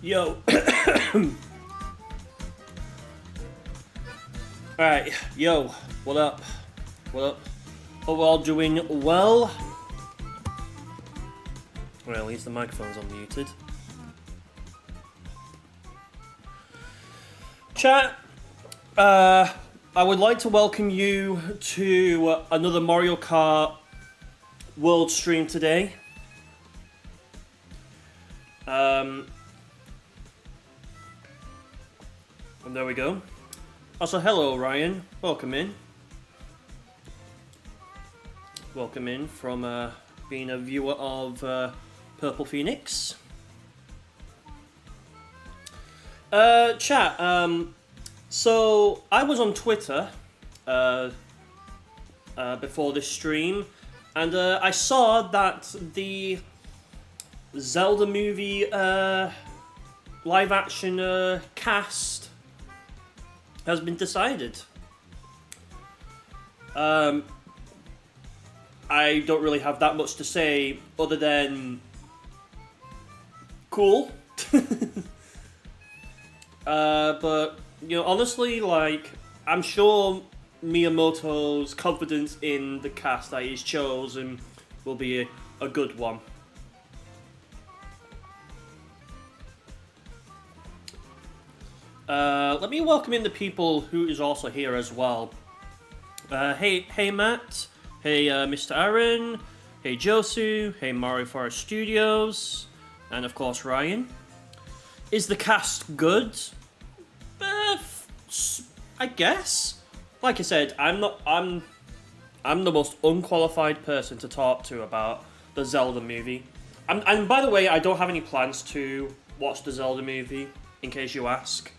Yo. Alright, yo, what up? What up? Hope we're all doing well. Well, at least the microphone's unmuted. Chat, I would like to welcome you to another Mario Kart world stream today. And there we go. Also, hello Ryan, welcome in. Welcome in from being a viewer of Purple Phoenix. Chat, so I was on Twitter before this stream, and I saw that the Zelda movie live action cast has been decided. I don't really have that much to say other than cool. But you know, honestly, like, I'm sure Miyamoto's confidence in the cast that he's chosen will be a good one. Let me welcome in the people who is also here as well. Hey Matt, hey Mr. Aaron, hey Josu, hey Mario Forest Studios, and of course Ryan. Is the cast good? I guess. Like I said, I'm the most unqualified person to talk to about the Zelda movie. And by the way, I don't have any plans to watch the Zelda movie, in case you ask.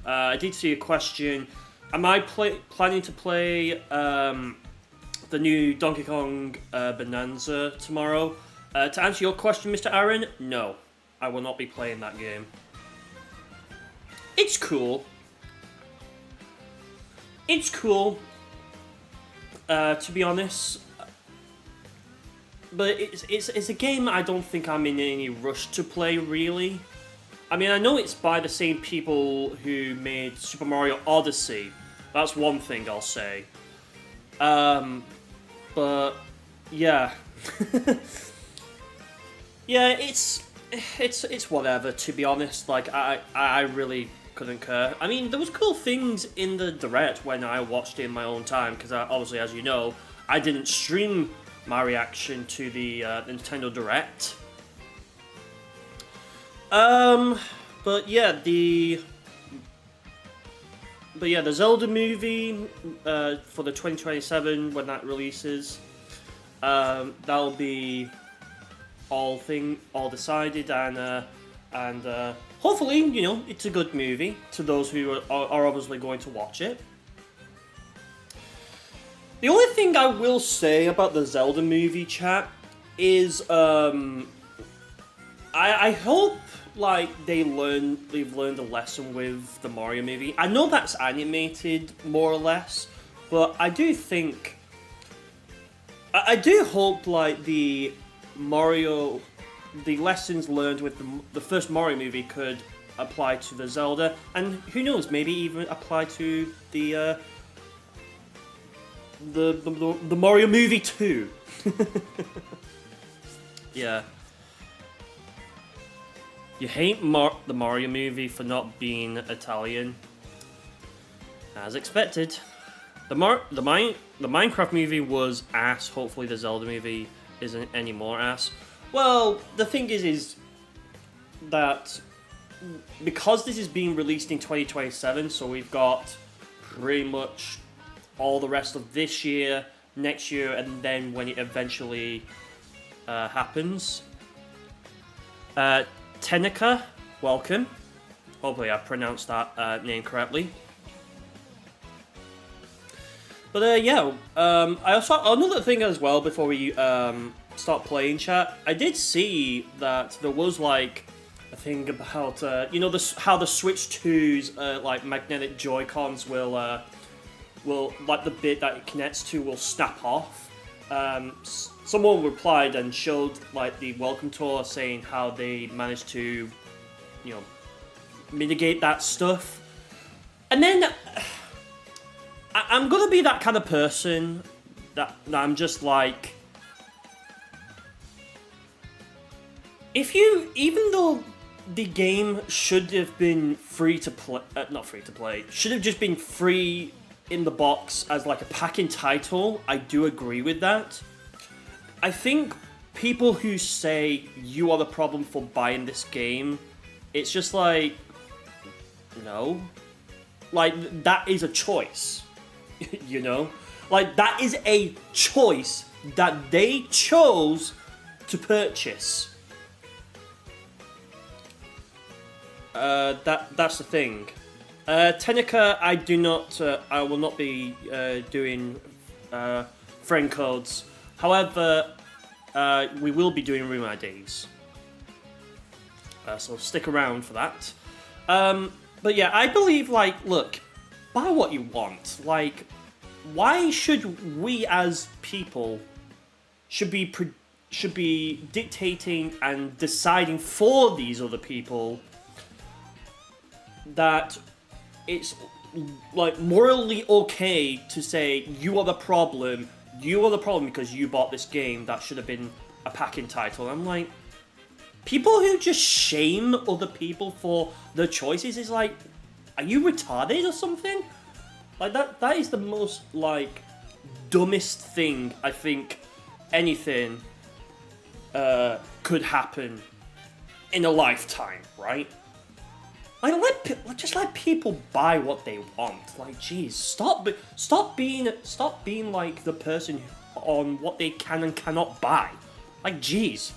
I did see a question. Am I planning to play the new Donkey Kong Bonanza tomorrow? To answer your question, Mr. Aaron, no. I will not be playing that game. It's cool. It's cool, to be honest. But it's a game I don't think I'm in any rush to play, really. I mean, I know it's by the same people who made Super Mario Odyssey. That's one thing I'll say. But yeah, yeah, it's whatever. To be honest, like I really couldn't care. I mean, there was cool things in the Direct when I watched it in my own time, because obviously, as you know, I didn't stream my reaction to the Nintendo Direct. Um, but yeah, the Zelda movie for the 2027 when that releases, that'll be all decided, and hopefully, you know, it's a good movie to those who are obviously going to watch it. The only thing I will say about the Zelda movie, chat, is I hope like they've learned a lesson with the Mario movie. I know that's animated more or less, but I do think I do hope like the lessons learned with the first Mario movie could apply to the Zelda, and who knows, maybe even apply to the Mario movie too. Yeah. You hate the Mario movie for not being Italian. As expected. The Minecraft movie was ass. Hopefully the Zelda movie isn't any more ass. Well, the thing is that because this is being released in 2027, so we've got pretty much all the rest of this year, next year, and then when it eventually happens. Tenica, welcome. Hopefully I pronounced that name correctly. But yeah, I also another thing as well before we start playing, chat. I did see that there was like a thing about you know how the Switch 2's like magnetic Joy-Cons will like the bit that it connects to will snap off. Someone replied and showed like the welcome tour saying how they managed to, you know, mitigate that stuff. And then I'm gonna be that kind of person that I'm just like, even though the game should have been free to play, not free to play, should have just been free in the box as like a pack-in title, I do agree with that. I think people who say you are the problem for buying this game, it's just like, no. Like, that is a choice. You know? Like, that is a choice that they chose to purchase. That's the thing. Tenica, I will not be doing friend codes. However, we will be doing room IDs. So stick around for that. But yeah, I believe, like, look, buy what you want. Like, why should we as people should be dictating and deciding for these other people that it's like morally okay to say you are the problem because you bought this game that should have been a pack-in title. I'm like, people who just shame other people for their choices is like, are you retarded or something? Like, that is the most, like, dumbest thing I think anything could happen in a lifetime, right? Like, just let people buy what they want. Like, jeez, stop being like the person on what they can and cannot buy. Like, jeez.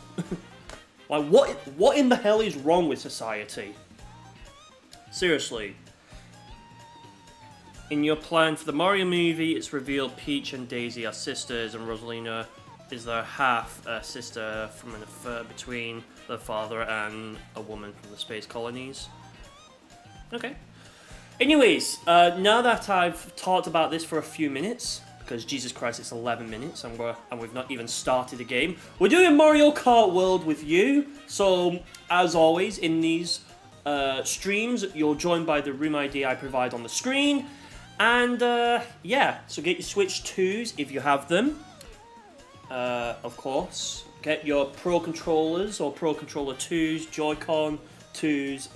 Like, what in the hell is wrong with society? Seriously. In your plan for the Mario movie, it's revealed Peach and Daisy are sisters, and Rosalina is their half sister from an affair between their father and a woman from the space colonies. Okay. Anyways, now that I've talked about this for a few minutes, because Jesus Christ, it's 11 minutes and we've not even started the game, we're doing Mario Kart World with you. So, as always, in these streams, you're joined by the room ID I provide on the screen. And, yeah, so get your Switch 2s if you have them, of course. Get your Pro Controllers or Pro Controller 2s, Joy-Con 2s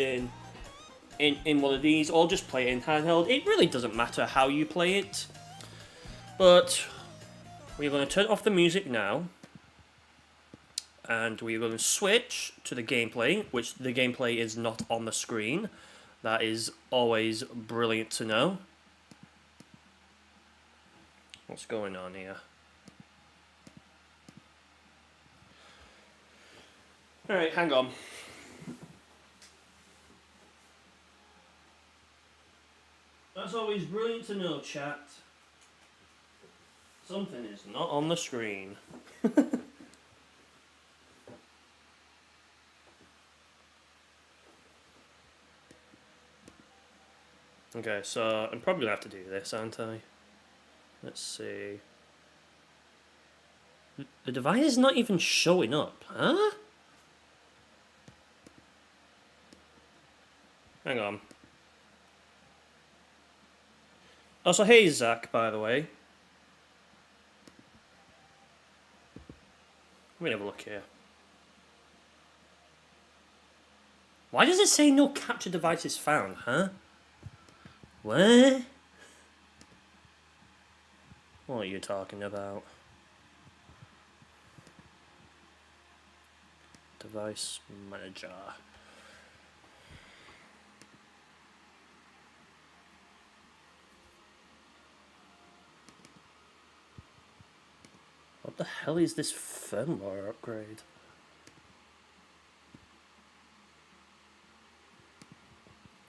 in one of these, or just play it in handheld. It really doesn't matter how you play it. But we're going to turn off the music now. And we're going to switch to the gameplay, which the gameplay is not on the screen. That is always brilliant to know. What's going on here? Alright, hang on. That's always brilliant to know, chat. Something is not on the screen. Okay, so I'm probably going to have to do this, aren't I? Let's see. The device is not even showing up, huh? Hang on. Also, hey Zach, by the way. Let me have a look here. Why does it say no capture devices found, huh? What? What are you talking about? Device manager. What the hell is this firmware upgrade?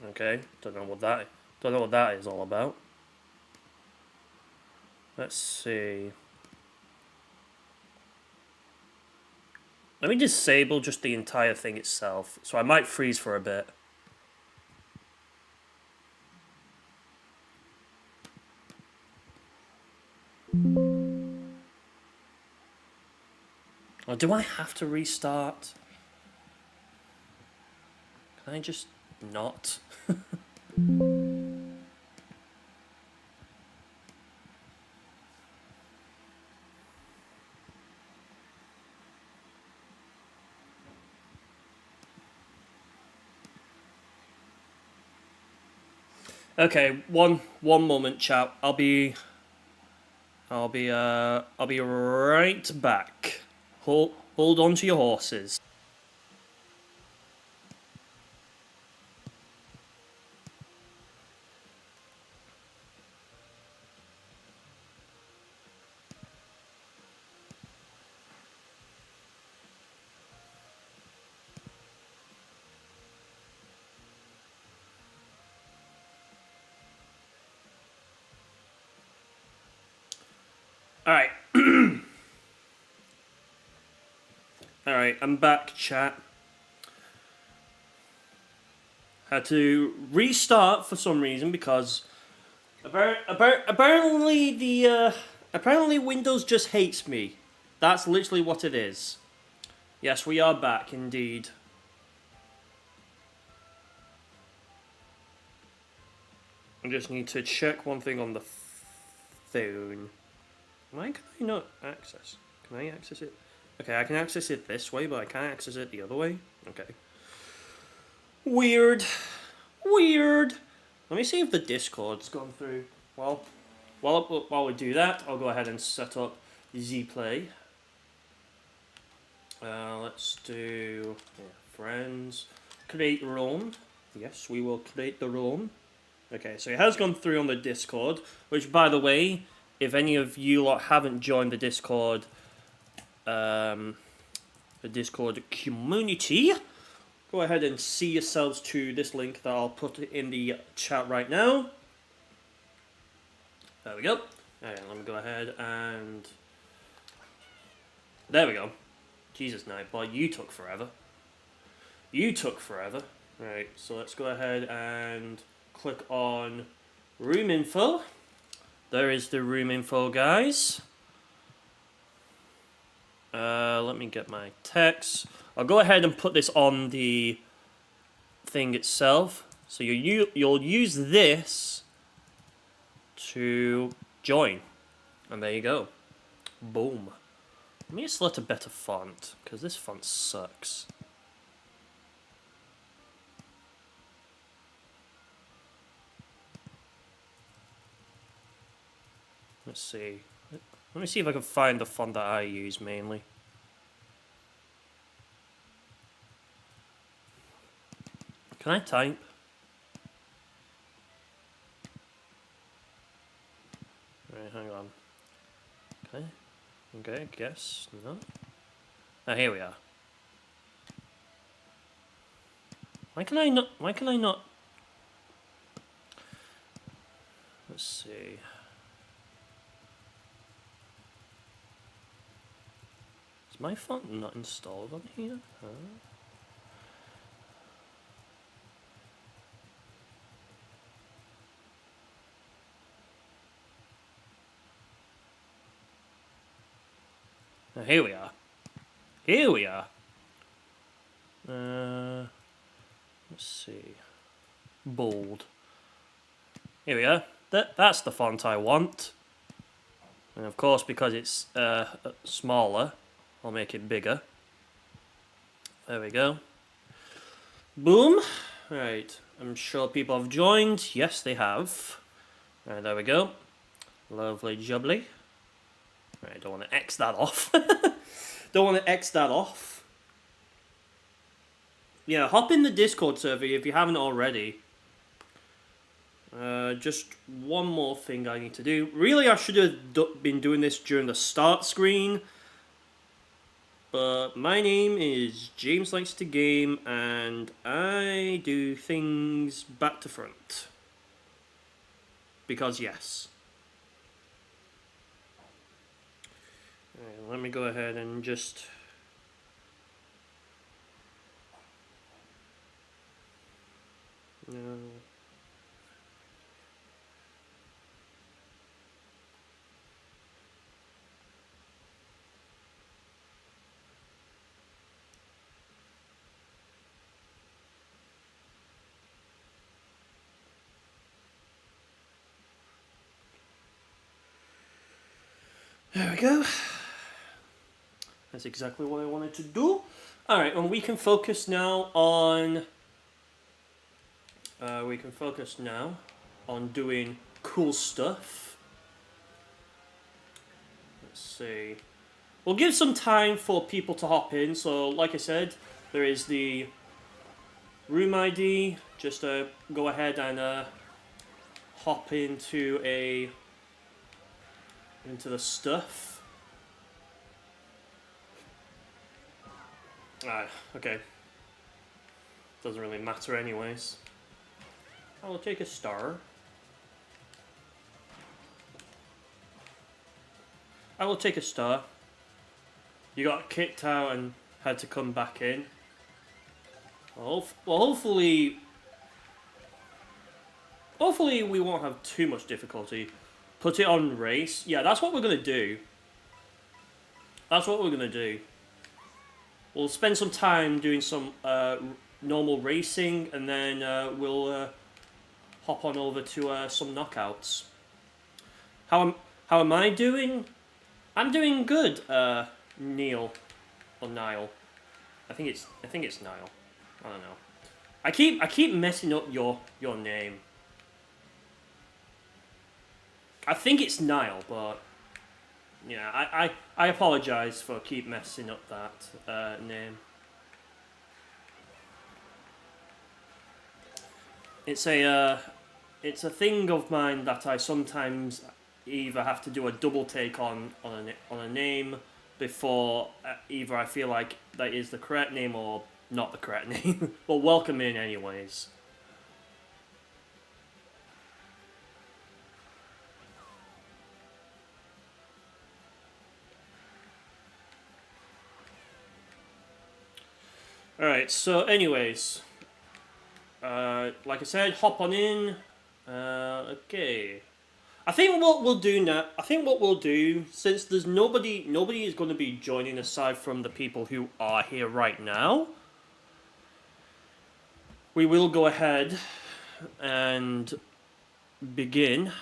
Okay, don't know what that is all about. Let's see. Let me disable just the entire thing itself, so I might freeze for a bit. Or do I have to restart? Can I just not? Okay, one moment, chat. I'll be right back. Hold on to your horses. Alright. Alright, I'm back, chat. Had to restart for some reason because apparently Windows just hates me. That's literally what it is. Yes, we are back indeed. I just need to check one thing on the phone. Why can I not access? Can I access it? Okay, I can access it this way, but I can't access it the other way. Okay. Weird. Weird. Let me see if the Discord's gone through. Well, while we do that, I'll go ahead and set up Zplay. Let's do friends. Create room. Yes, we will create the room. Okay, so it has gone through on the Discord, which, by the way, if any of you lot haven't joined the Discord community, go ahead and see yourselves to this link that I'll put in the chat right now. There we go. Okay, let me go ahead and... There we go. Jesus, Nightbot, you took forever. You took forever. Right, so let's go ahead and click on room info. There is the room info, guys. Let me get my text. I'll go ahead and put this on the thing itself. So you'll use this to join. And there you go. Boom. Let me select a better font, because this font sucks. Let's see. Let me see if I can find the font that I use mainly. Can I type? Right, hang on. Okay. Okay, guess. No. Ah, here we are. Why can I not... Let's see. Is my font not installed on here? Huh? Oh, here we are. Here we are. Let's see. Bold. Here we are. That's the font I want. And of course, because it's smaller, I'll make it bigger. There we go. Boom. Right. I'm sure people have joined. Yes, they have. Right, there we go. Lovely jubbly. Right, don't want to X that off. Don't want to X that off. Yeah, hop in the Discord server if you haven't already. Just one more thing I need to do. Really, I should have been doing this during the start screen. But my name is James Likes to Game, and I do things back to front. Because yes. Right, let me go ahead and just... No. There we go. That's exactly what I wanted to do. Alright, and we can focus now on... doing cool stuff. Let's see. We'll give some time for people to hop in. So, like I said, there is the room ID. Just go ahead and hop into the stuff. Okay. Doesn't really matter anyways. I will take a star. I will take a star. You got kicked out and had to come back in. Well, hopefully we won't have too much difficulty. Put it on race. Yeah, that's what we're going to do. That's what we're going to do. We'll spend some time doing some normal racing, and then we'll hop on over to some knockouts. How am I doing? I'm doing good, Neil or Niall. I think it's Niall. I don't know. I keep messing up your name. I think it's Niall, but yeah, I apologize for keep messing up that name. It's a thing of mine that I sometimes either have to do a double take on a name before either I feel like that is the correct name or not the correct name. But welcome in anyways. Alright, so anyways, like I said, hop on in. Okay. I think what we'll do, since there's nobody is going to be joining aside from the people who are here right now, we will go ahead and begin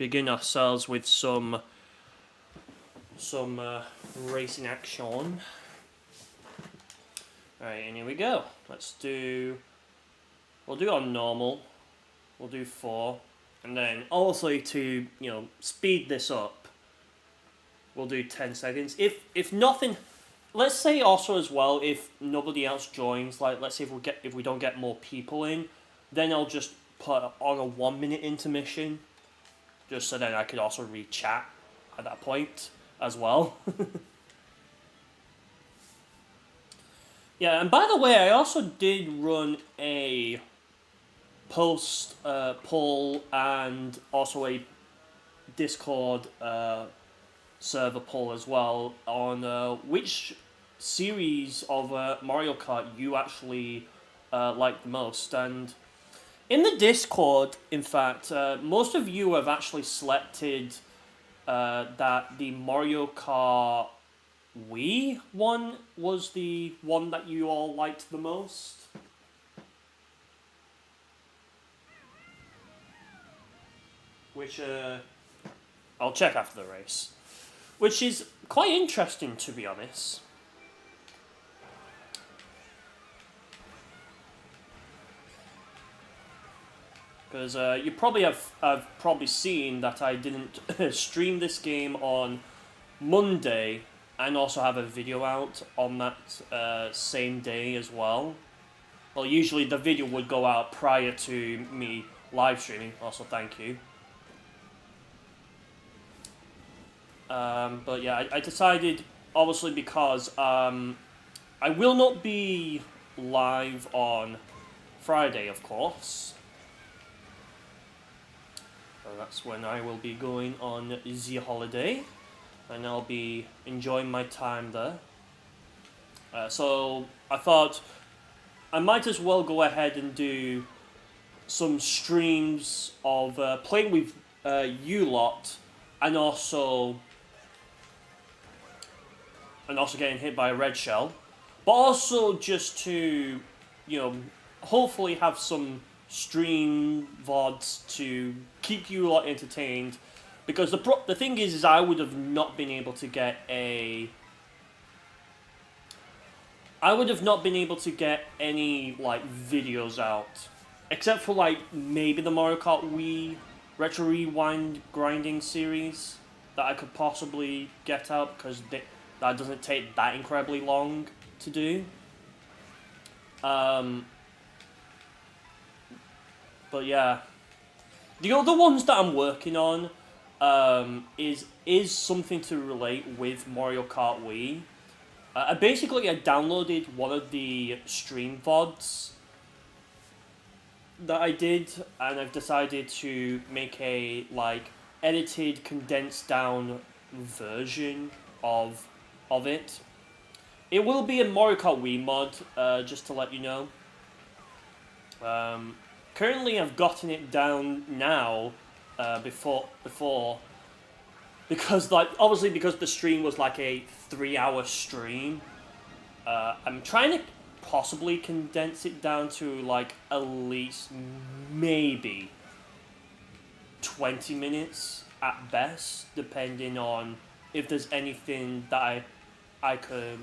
ourselves with some racing action. Alright, and here we go. We'll do it on normal. We'll do 4. And then also to, speed this up, we'll do 10 seconds. If nothing let's say also as well, if nobody else joins, like let's say if we don't get more people in, then I'll just put on a 1 minute intermission, just so then I could also read chat at that point as well. Yeah, and by the way, I also did run a post poll and also a Discord server poll as well on which series of Mario Kart you actually like the most. And in the Discord, in fact, most of you have actually selected that the Mario Kart Wii one was the one that you all liked the most. Which I'll check after the race. Which is quite interesting, to be honest. Because you probably have probably seen that I didn't stream this game on Monday and also have a video out on that same day as well. Well, usually the video would go out prior to me live streaming. Also, thank you. But yeah, I decided, obviously, because I will not be live on Friday, of course. So that's when I will be going on the holiday, and I'll be enjoying my time there. So I thought I might as well go ahead and do some streams of playing with you lot, and also getting hit by a red shell, but also just to, you know, hopefully have some stream VODs to keep you lot entertained, because the thing is I would have not been able to get any like videos out, except for like maybe the Mario Kart Wii Retro Rewind grinding series that I could possibly get out, because that doesn't take that incredibly long to do. But yeah, the other ones that I'm working on is something to relate with Mario Kart Wii. I downloaded one of the stream VODs that I did, and I've decided to make a like edited, condensed down version of it. It will be a Mario Kart Wii mod, just to let you know. Currently, I've gotten it down now. Before, because obviously because the stream was like a 3-hour stream. I'm trying to possibly condense it down to like at least maybe 20 minutes at best, depending on if there's anything that I could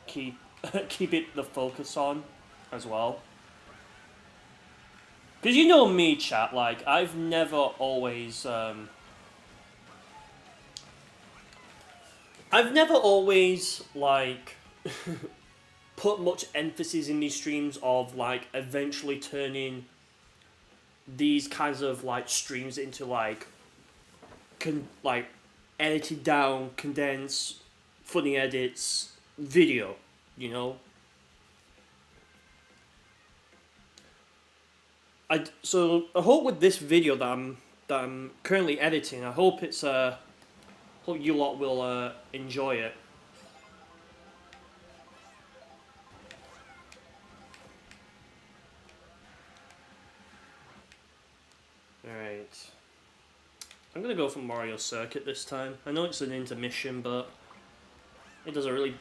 keep it the focus on as well. Because you know me, chat, like, I've never always like, put much emphasis in these streams of, like, eventually turning these kinds of, like, streams into, like, edited down, condensed, funny edits, video, you know? So I hope with this video that I'm currently editing, I hope hope you lot will enjoy it. Alright. I'm gonna go for Mario Circuit this time. I know it's an intermission, but it doesn't really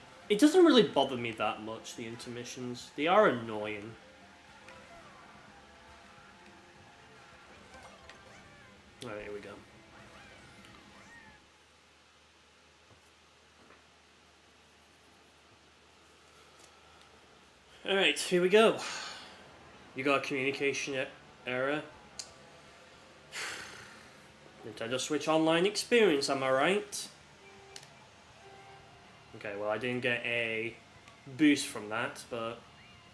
bother me that much, the intermissions. They are annoying. Alright, here we go. Alright, here we go. You got a communication error. Nintendo Switch Online experience, am I right? Okay, well I didn't get a boost from that, but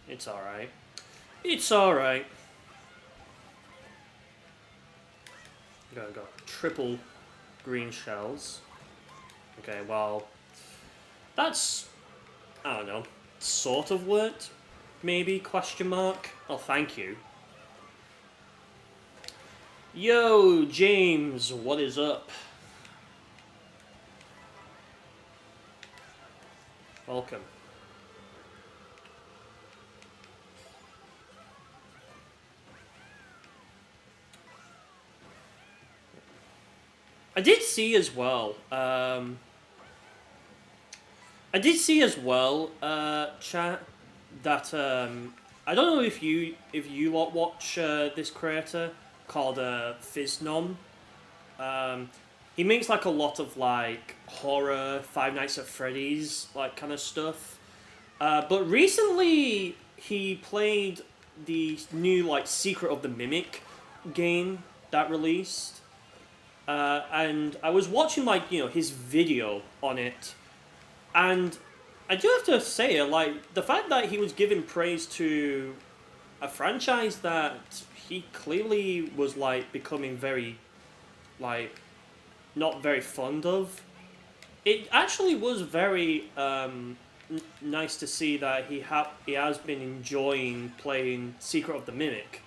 it's alright. It's alright. Got triple green shells. Okay, well, that's, I don't know, sort of worked, maybe, question mark? Oh, thank you. Yo, James, what is up? Welcome. I did see as well, chat, that I don't know if you lot watch this creator called Fiznom. He makes like a lot of like horror, Five Nights at Freddy's like kind of stuff. But recently he played the new like Secret of the Mimic game that released. And I was watching like his video on it, and I do have to say like the fact that he was giving praise to a franchise that he clearly was like becoming very like not very fond of. It actually was very nice to see that he has been enjoying playing Secret of the Mimic.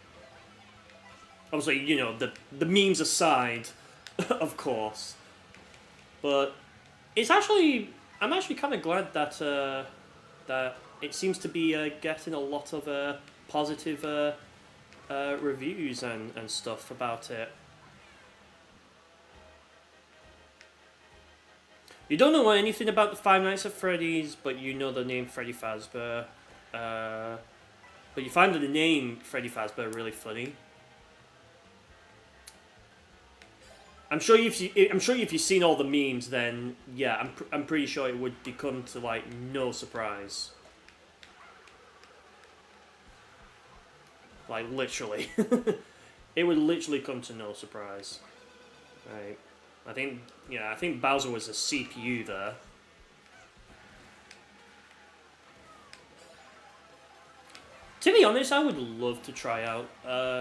Obviously, the memes aside, of course. But it's actually I'm actually kind of glad that that it seems to be getting a lot of positive reviews and stuff about it. You don't know anything about the Five Nights at Freddy's, but you know the name Freddy Fazbear. But you find the name Freddy Fazbear really funny. I'm sure if you've seen all the memes, then yeah, I'm pretty sure it would become to like no surprise. Like literally, it would literally come to no surprise. Right. I think Bowser was a CPU there. To be honest, I would love to try out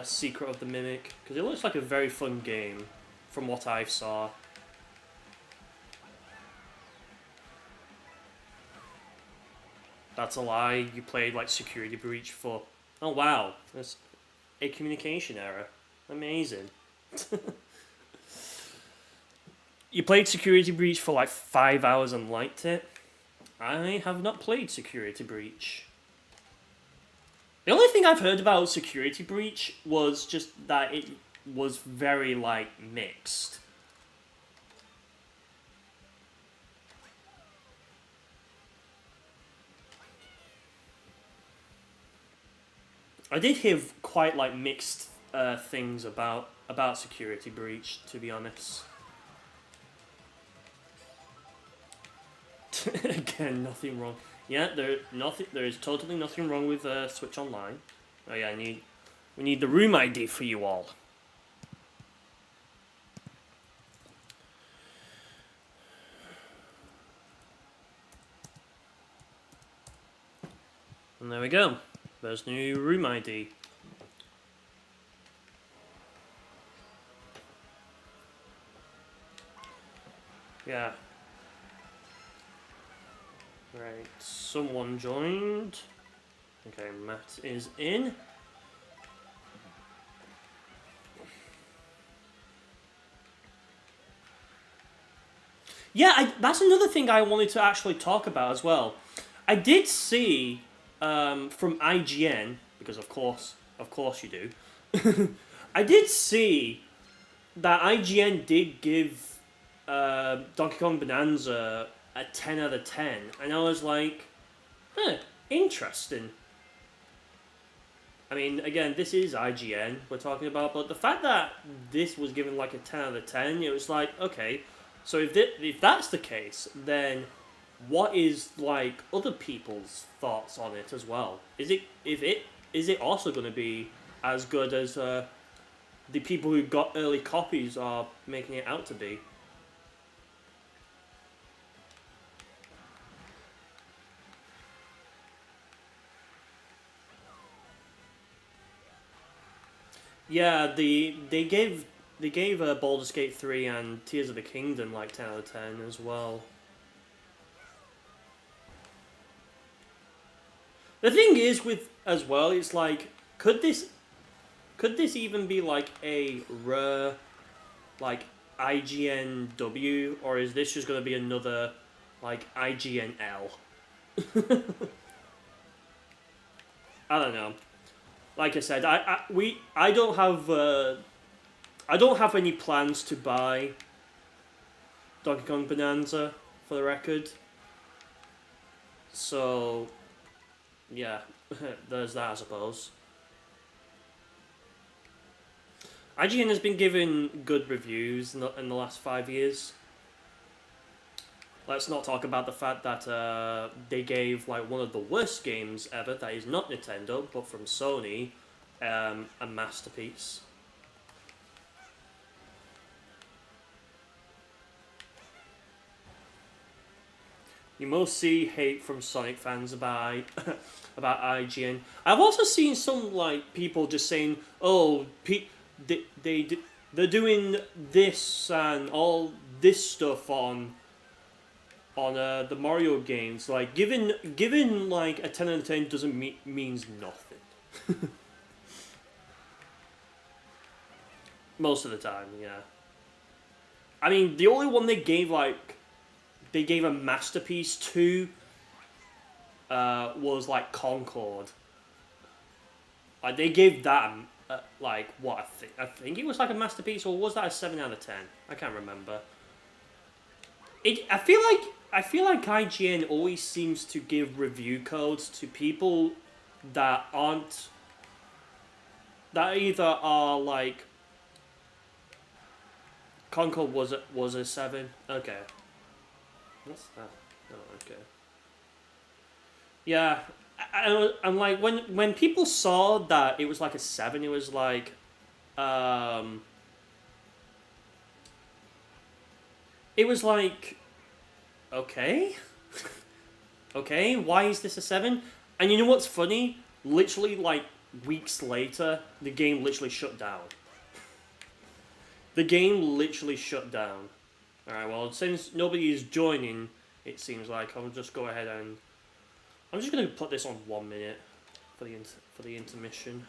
Secret of the Mimic, because it looks like a very fun game, from what I saw. That's a lie, you played like Security Breach for... Oh wow, that's a communication error. Amazing. You played Security Breach for like 5 hours and liked it? I have not played Security Breach. The only thing I've heard about Security Breach was just that it was very, like, mixed. I did hear quite, like, mixed things about Security Breach, to be honest. Again, nothing wrong. Yeah, there is totally nothing wrong with Switch Online. Oh yeah, we need the room ID for you all. And there we go. There's new room ID. Yeah. Right, someone joined. Okay, Matt is in. Yeah, that's another thing I wanted to actually talk about as well. I did see from IGN, because of course you do. I did see that IGN did give Donkey Kong Bonanza a 10 out of 10, and I was like, interesting. I mean, again, this is IGN we're talking about, but the fact that this was given like a 10 out of 10, it was like, okay, so if that's the case, then what is like other people's thoughts on it as well? Is it also going to be as good as the people who got early copies are making it out to be? Yeah, they gave Baldur's Gate 3 and Tears of the Kingdom like 10 out of 10 as well. The thing is with as well, it's like could this even be like a rare like IGNW, or is this just gonna be another like IGNL? I don't know. Like I said, I don't have any plans to buy Donkey Kong Bonanza, for the record. So yeah, there's that, I suppose. IGN has been given good reviews in the last 5 years. Let's not talk about the fact that they gave like one of the worst games ever, that is not Nintendo, but from Sony, a masterpiece. You most see hate from Sonic fans about about IGN. I've also seen some like people just saying, "Oh, they're doing this and all this stuff on the Mario games. Like given like a 10 out of 10 doesn't means nothing." Most of the time, yeah. I mean, the only one they gave a masterpiece to was like Concord. Like they gave that like what I think it was like a masterpiece, or was that a 7 out of 10? I can't remember. I feel like IGN always seems to give review codes to people that aren't that either are like Concord was a 7. Okay. What's that? Oh, okay. Yeah, I'm like when people saw that it was like a 7, it was like, um, it was like, okay, okay, why is this a 7? And you know what's funny? Literally like weeks later, the game literally shut down. The game literally shut down. Alright, well, since nobody is joining, it seems like I'll just go ahead and I'm just going to put this on 1 minute for the intermission.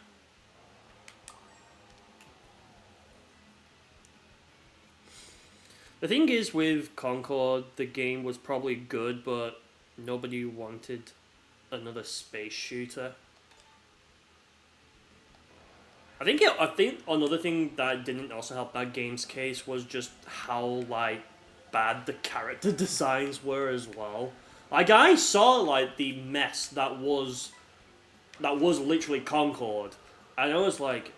The thing is with Concord, the game was probably good, but nobody wanted another space shooter. I think another thing that didn't also help that game's case was just how like bad the character designs were as well. Like I saw like the mess that was literally Concord, and I was like,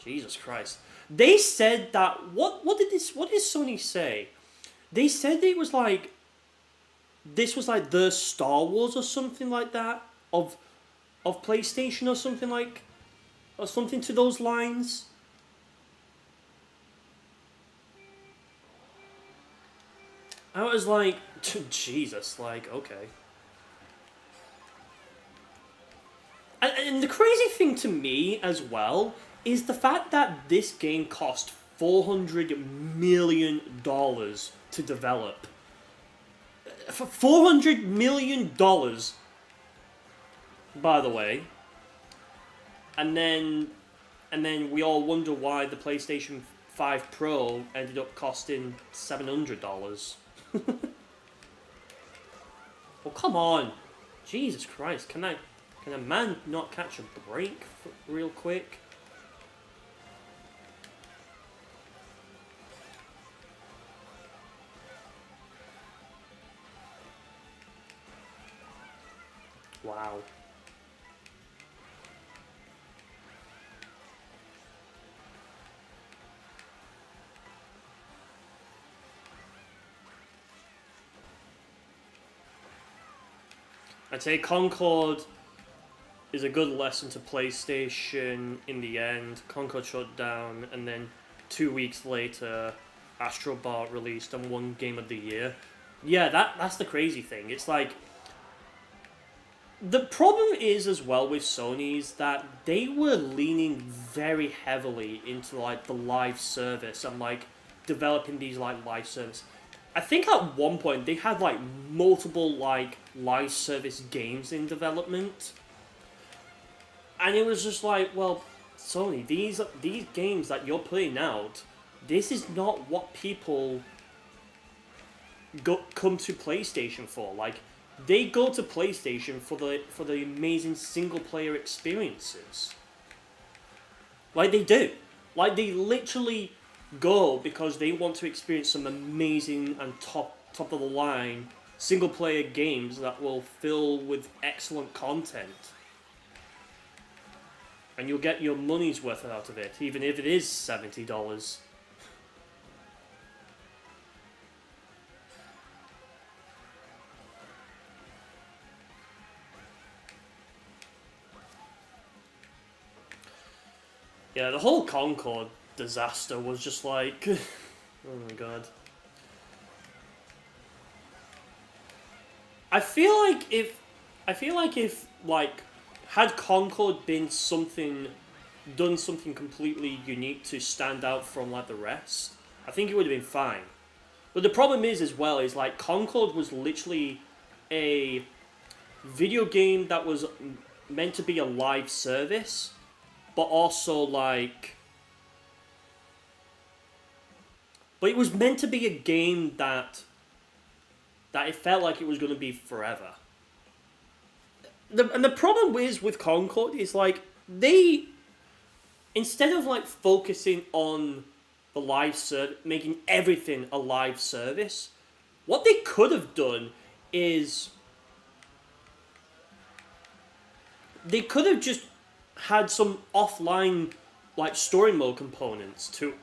Jesus Christ. They said that what did Sony say? They said it was like this was like the Star Wars or something like that of PlayStation or something to those lines. I was like, Jesus, like, okay. And the crazy thing to me as well is the fact that this game cost $400 million to develop. For $400 million, by the way. And then we all wonder why the PlayStation 5 Pro ended up costing $700. Well, come on. Jesus Christ, can a man not catch a break real quick? Wow. I'd say Concord is a good lesson to PlayStation in the end. Concord shut down, and then 2 weeks later, Astro Bot released and won Game of the Year. Yeah, that's the crazy thing. It's like The problem is as well with Sony is that they were leaning very heavily into like the live service and like developing these like live service. I think at one point they had like multiple like live service games in development, and it was just like, well, Sony, these games that you're putting out, this is not what people come to PlayStation for. Like, they go to PlayStation for the amazing single player experiences. Like they do. Like they literally go because they want to experience some amazing and top of the line single player games that will fill with excellent content. And you'll get your money's worth out of it, even if it is $70. Yeah, the whole Concorde disaster was just like, oh my god. I feel like if like had Concorde been done something completely unique to stand out from like the rest, I think it would have been fine. But the problem is as well is like Concorde was literally a video game that was meant to be a live service, but also like, but it was meant to be a game that it felt like it was going to be forever. And the problem is with Concorde is like they, instead of like focusing on the live service, making everything a live service, what they could have done is they could have just had some offline like story mode components to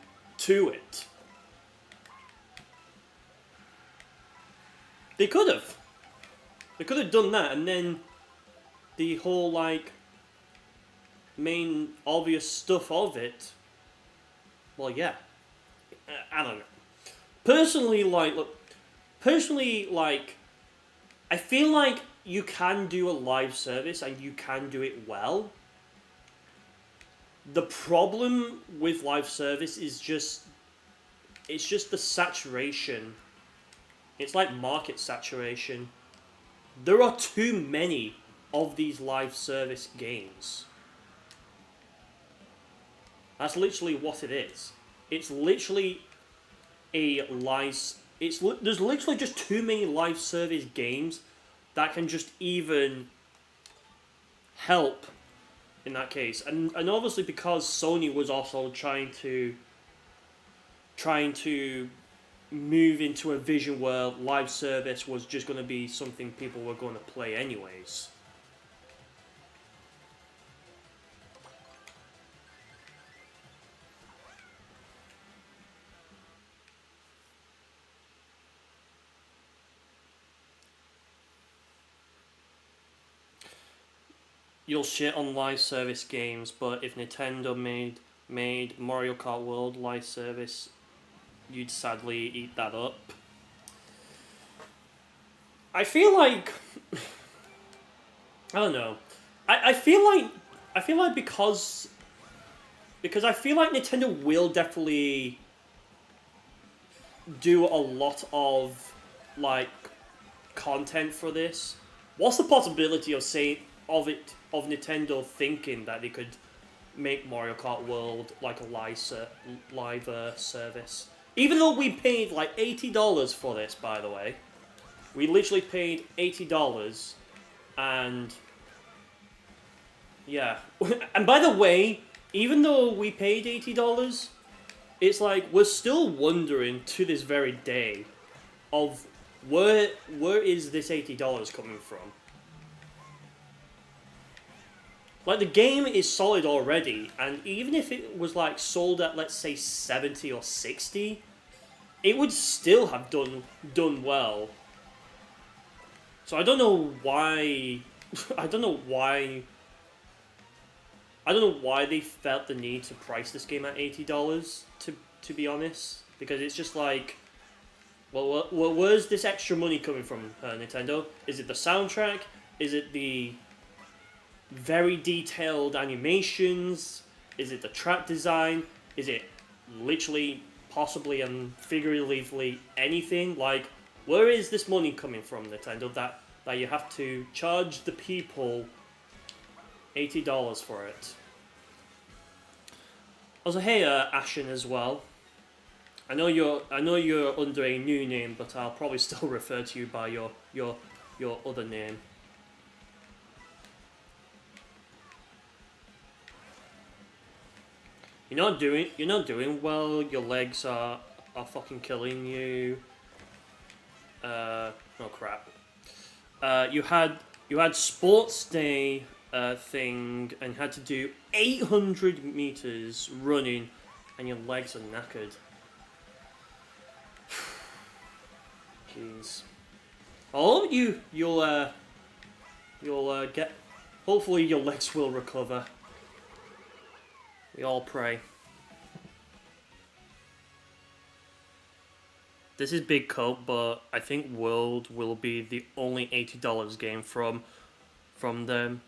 it. They could have. They could have done that, and then the whole like main obvious stuff of it. Well, yeah. I don't know. Personally, I feel like you can do a live service and you can do it well. The problem with live service is it's just the saturation. It's like market saturation. There are too many of these live service games. That's literally what it is. It's literally there's literally just too many live service games that can just even help in that case. And obviously because Sony was also trying to move into a vision where live service was just going to be something people were going to play anyways. You'll shit on live service games, but if Nintendo made Mario Kart World live service, you'd sadly eat that up. I feel like I don't know. I feel like because I feel like Nintendo will definitely do a lot of like content for this. What's the possibility of Nintendo thinking that they could make Mario Kart World like a live service? Even though we paid like $80 for this, by the way. We literally paid $80, and yeah. And by the way, even though we paid $80, it's like we're still wondering to this very day of where is this $80 coming from? Like, the game is solid already, and even if it was like sold at, let's say, 70 or 60, it would still have done well. So I don't know why I don't know why they felt the need to price this game at $80, to be honest, because it's just like, well, where's this extra money coming from, Nintendo? Is it the soundtrack? Is it the very detailed animations? Is it the track design? Is it literally, possibly, and figuratively anything? Like, where is this money coming from, Nintendo? That you have to charge the people $80 for it. Also, hey, Ashen as well. I know you're under a new name, but I'll probably still refer to you by your other name. You're not doing well. Your legs are fucking killing you. Oh crap. You had sports day thing and had to do 800 meters running, and your legs are knackered. Jeez. Oh, you'll get. Hopefully, your legs will recover. We all pray. This is big coat, but I think World will be the only $80 game from them.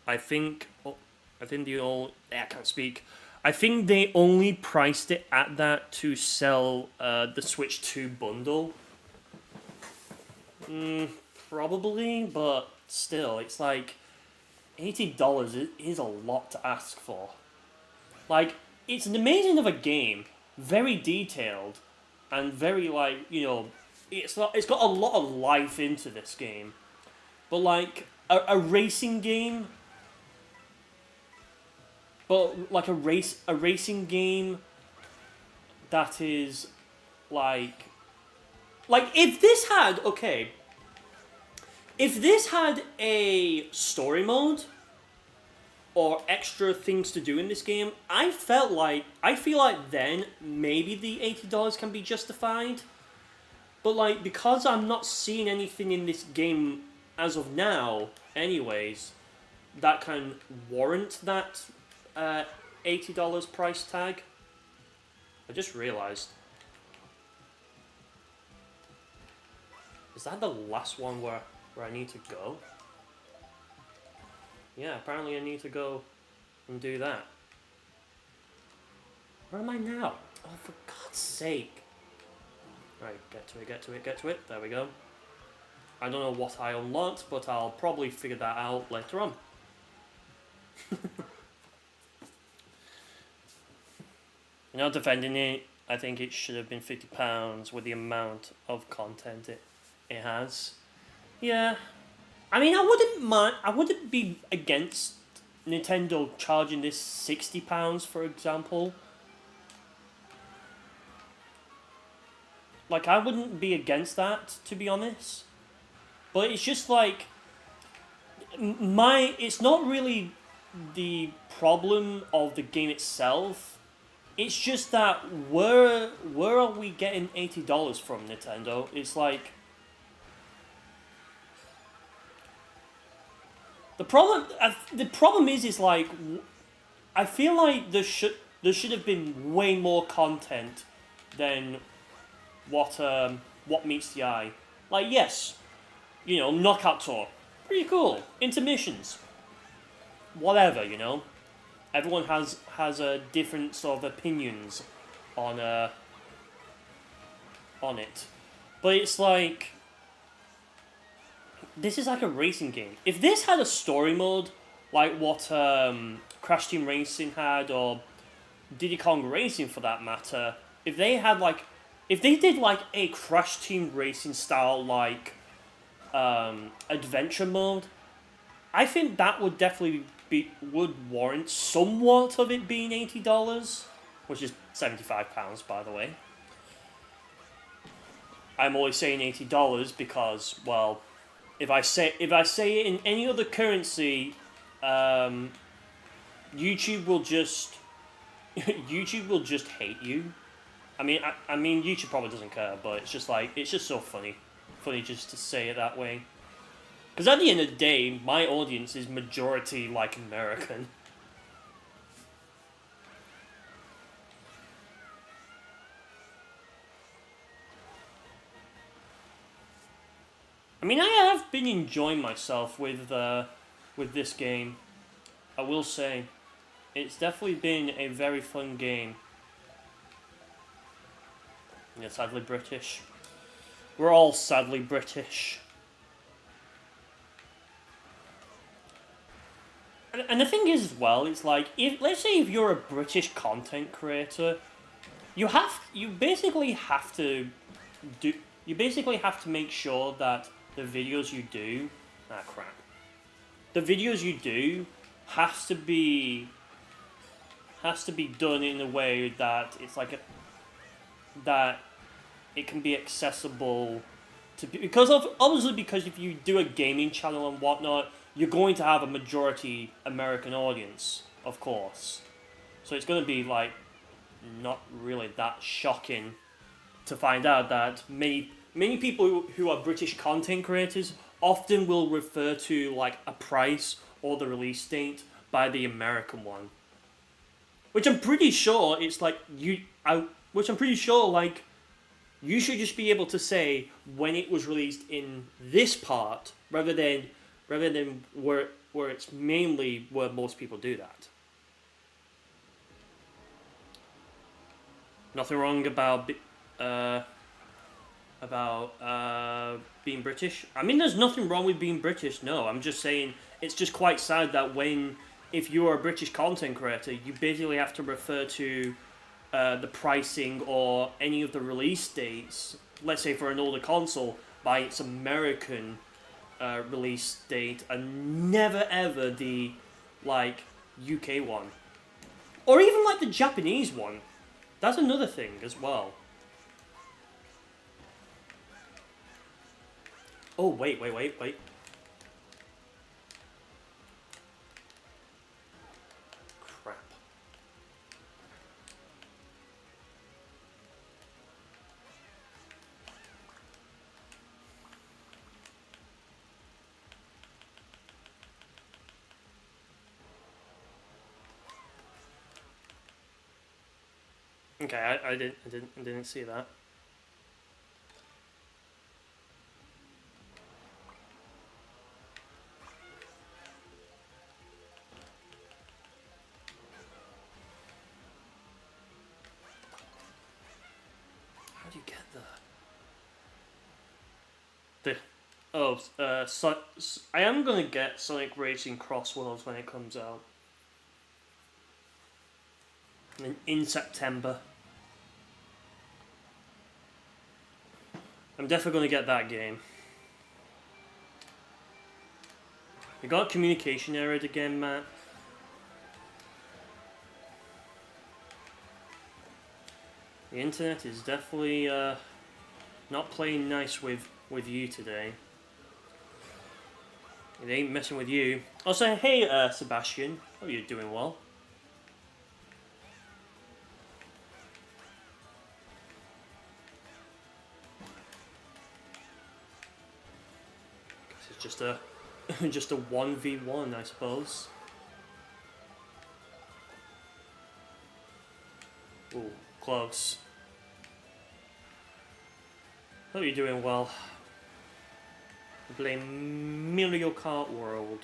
I think the all. I can't speak. I think they only priced it at that to sell the Switch 2 bundle. Probably, but still, it's like $80 is a lot to ask for. Like, it's an amazing of a game, very detailed, and very, like, you know, it's got a lot of life into this game. But like a racing game, but like a racing game that is like if this had a story mode or extra things to do in this game, I feel like then maybe the $80 can be justified. But like, because I'm not seeing anything in this game as of now, anyways, that can warrant that $80 price tag. I just realized. Is that the last one where I need to go? Yeah, apparently I need to go and do that. Where am I now? Oh, for God's sake. Right, get to it. There we go. I don't know what I unlocked, but I'll probably figure that out later on. Not defending it, I think it should have been £50 with the amount of content it has. Yeah. I mean, I wouldn't be against Nintendo charging this £60, for example. Like, I wouldn't be against that, to be honest. But it's just like, it's not really the problem of the game itself. It's just that where are we getting $80 from, Nintendo? It's like, the problem is like, I feel like there should have been way more content than what meets the eye. Like, yes, you know, Knockout Tour, pretty cool. Intermissions, whatever, you know. Everyone has different sort of opinions on it, but it's like, this is like a racing game. If this had a story mode, like what Crash Team Racing had, or Diddy Kong Racing for that matter, if they did like a Crash Team Racing style like adventure mode, I think that would definitely would warrant somewhat of it being $80, which is £75, by the way. I'm always saying $80 because, well, if I say it in any other currency, YouTube will just hate you. I mean, YouTube probably doesn't care, but it's just so funny just to say it that way. Because at the end of the day, my audience is majority like American. I mean, I have been enjoying myself with this game. I will say, it's definitely been a very fun game. Yeah, sadly British. We're all sadly British. And the thing is as well, it's like, if let's say if you're a British content creator, you basically have to do you basically have to make sure that the videos you do crap. The videos you do has to be done in a way that it's like that it can be accessible to because of obviously because if you do a gaming channel and whatnot, you're going to have a majority American audience, of course. So it's going to be like not really that shocking to find out that many people who are British content creators often will refer to like a price or the release date by the American one, which I'm pretty sure it's like which I'm pretty sure like you should just be able to say when it was released in this part rather than where it's mainly where most people do that. Nothing wrong about being British. I mean, there's nothing wrong with being British. No, I'm just saying it's just quite sad that if you're a British content creator, you basically have to refer to the pricing or any of the release dates. Let's say for an older console by its American release date, and never ever the like UK one, or even like the Japanese one. That's another thing as well. Oh, wait. Crap. Okay, I didn't see that. How do you get there? I am gonna get Sonic Racing Cross Worlds when it comes out in September. I'm definitely gonna get that game. You got communication error again, Matt. The internet is definitely not playing nice with you today. It ain't messing with you. Also, hey Sebastian, hope you're doing well. Guess it's just a just a 1v1, I suppose. Ooh, close. Hope you're doing well. Blame Mario Kart World.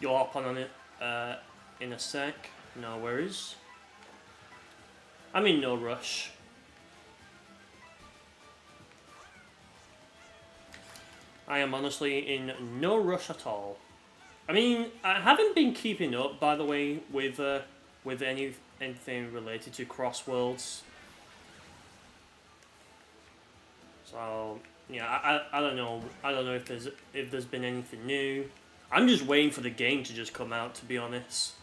You'll hop on it in a sec. No worries. I'm in no rush. I am honestly in no rush at all. I mean, I haven't been keeping up, by the way, with anything related to Cross Worlds. So yeah, I don't know. I don't know if there's been anything new. I'm just waiting for the game to just come out, to be honest.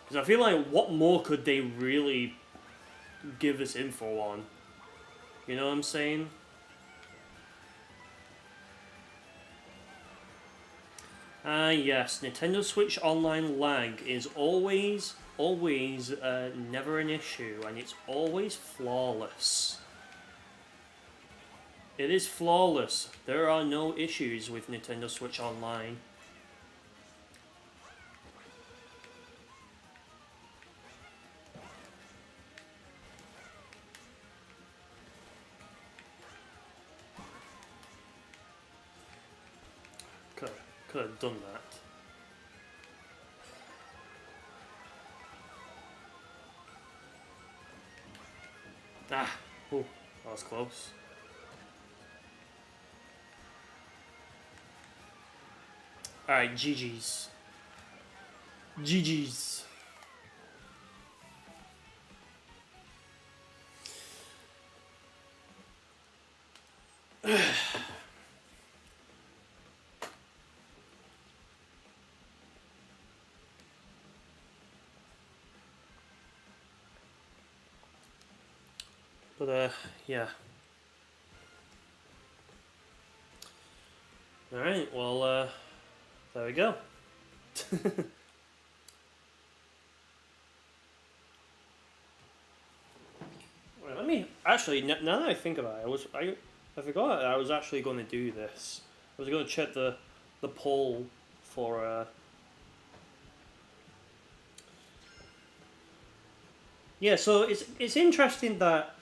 Because I feel like what more could they really give us info on? You know what I'm saying? Yes, Nintendo Switch Online lag is always never an issue, and it's always flawless. It is flawless. There are no issues with Nintendo Switch Online. Could have done that. Ah, oh, that was close. Alright, GG's. GG's. But, yeah. Alright, well, there we go. Right, let me actually. Now that I think about it, I forgot I was actually going to do this. I was going to check the poll for. Yeah, so it's interesting that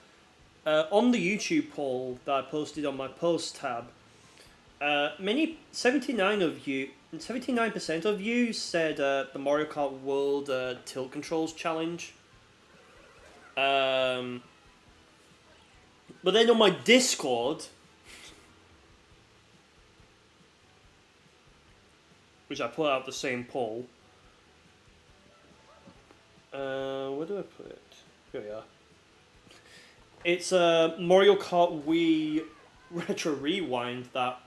on the YouTube poll that I posted on my post tab, 79% of you said the Mario Kart World tilt controls challenge. But then on my Discord, which I put out the same poll. Where do I put it? Here we are. It's Mario Kart Wii Retro Rewind that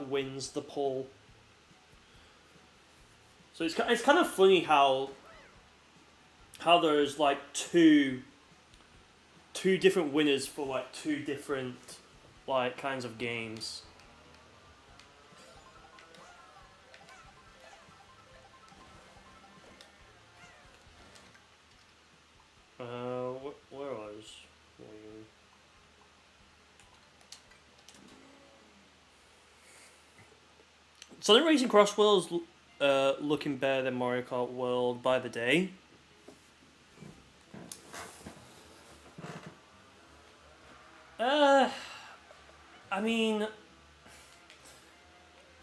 wins the poll. So it's kind of funny how there's like two different winners for like two different like kinds of games. Where was? Sonic Racing Cross World's looking better than Mario Kart World by the day. I mean,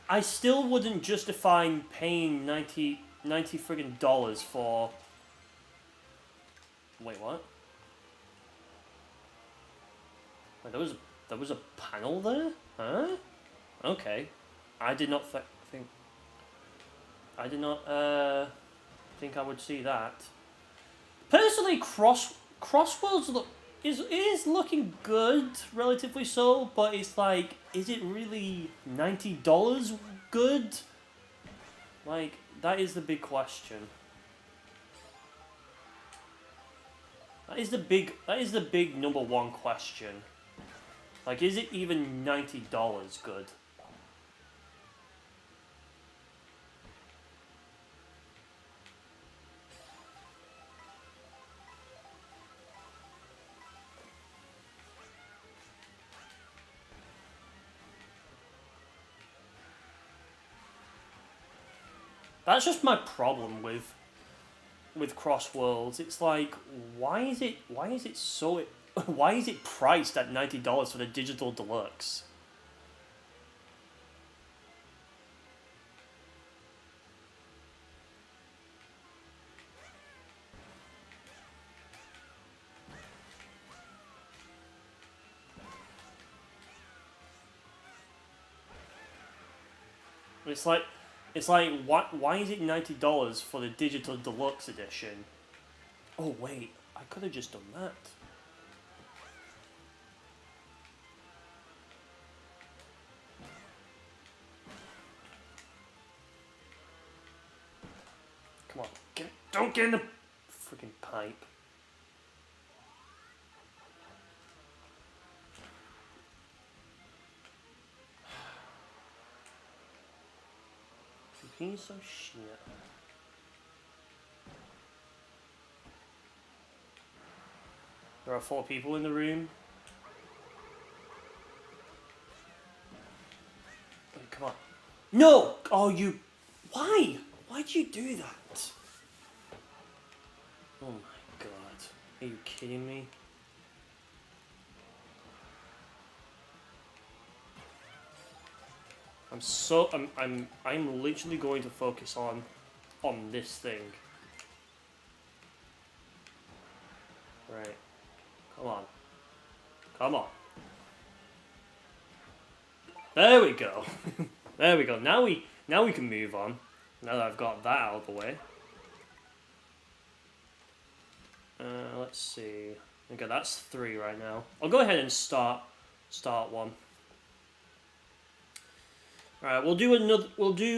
I still wouldn't justify paying $90 friggin' dollars for. Wait, what? Wait, there was a panel there? Huh? Okay. I did not think. I did not think I would see that. Personally, Crossworlds is looking good, relatively so, but it's like, is it really $90 good? Like, that is the big question. That is the big number one question. Like, is it even $90 good? That's just my problem with Cross Worlds. It's like, why is it so why is it priced at $90 for the digital deluxe? It's like why is it $90 for the digital deluxe edition? Oh wait, I could have just done that. Come on, don't get in the freaking pipe. Piece of shit. There are 4 people in the room. Oh, come on. No! Oh, you... Why? Why'd you do that? Oh my god. Are you kidding me? I'm literally going to focus on this thing. Right. Come on. Come on. There we go. There we go. Now we can move on. Now that I've got that out of the way. Let's see. Okay, that's 3 right now. I'll go ahead and start one. All right, we'll do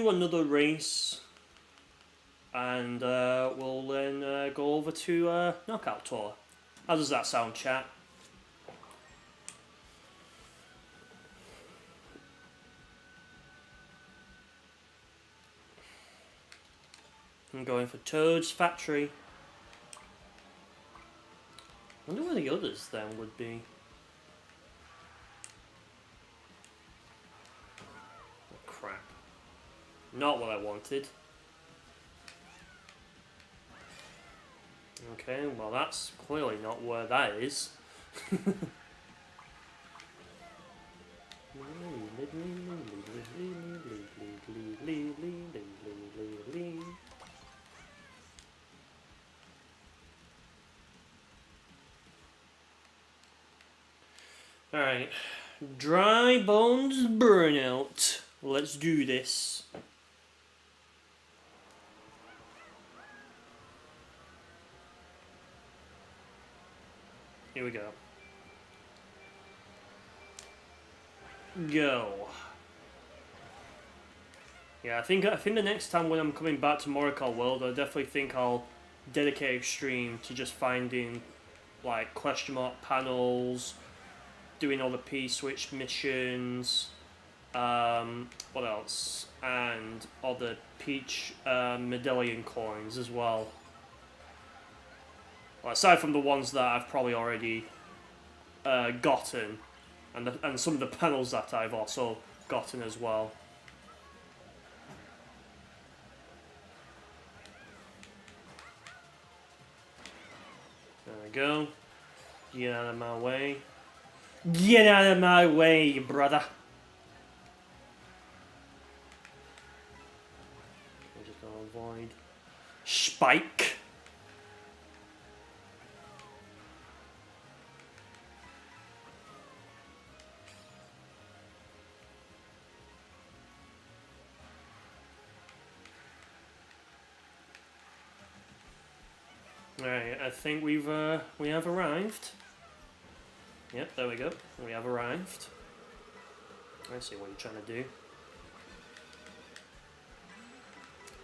another race, and we'll then go over to Knockout Tour. How does that sound, chat? I'm going for Toad's Factory. I wonder where the others then would be. Oh, crap. Not what I wanted. Okay, well that's clearly not where that is. Alright, Dry Bones Burnout. Let's do this. Here we go. Go. Yeah, I think the next time when I'm coming back to Mario Kart World, I definitely think I'll dedicate a stream to just finding like question mark panels, doing all the P-switch missions, what else? And all the Peach medallion coins as well. Well, aside from the ones that I've probably already gotten, and some of the panels that I've also gotten as well. There we go. Get out of my way. Get out of my way, brother. I'm just gonna avoid Spike. Alright, I think we have arrived. Yep, there we go. We have arrived. I see what you're trying to do.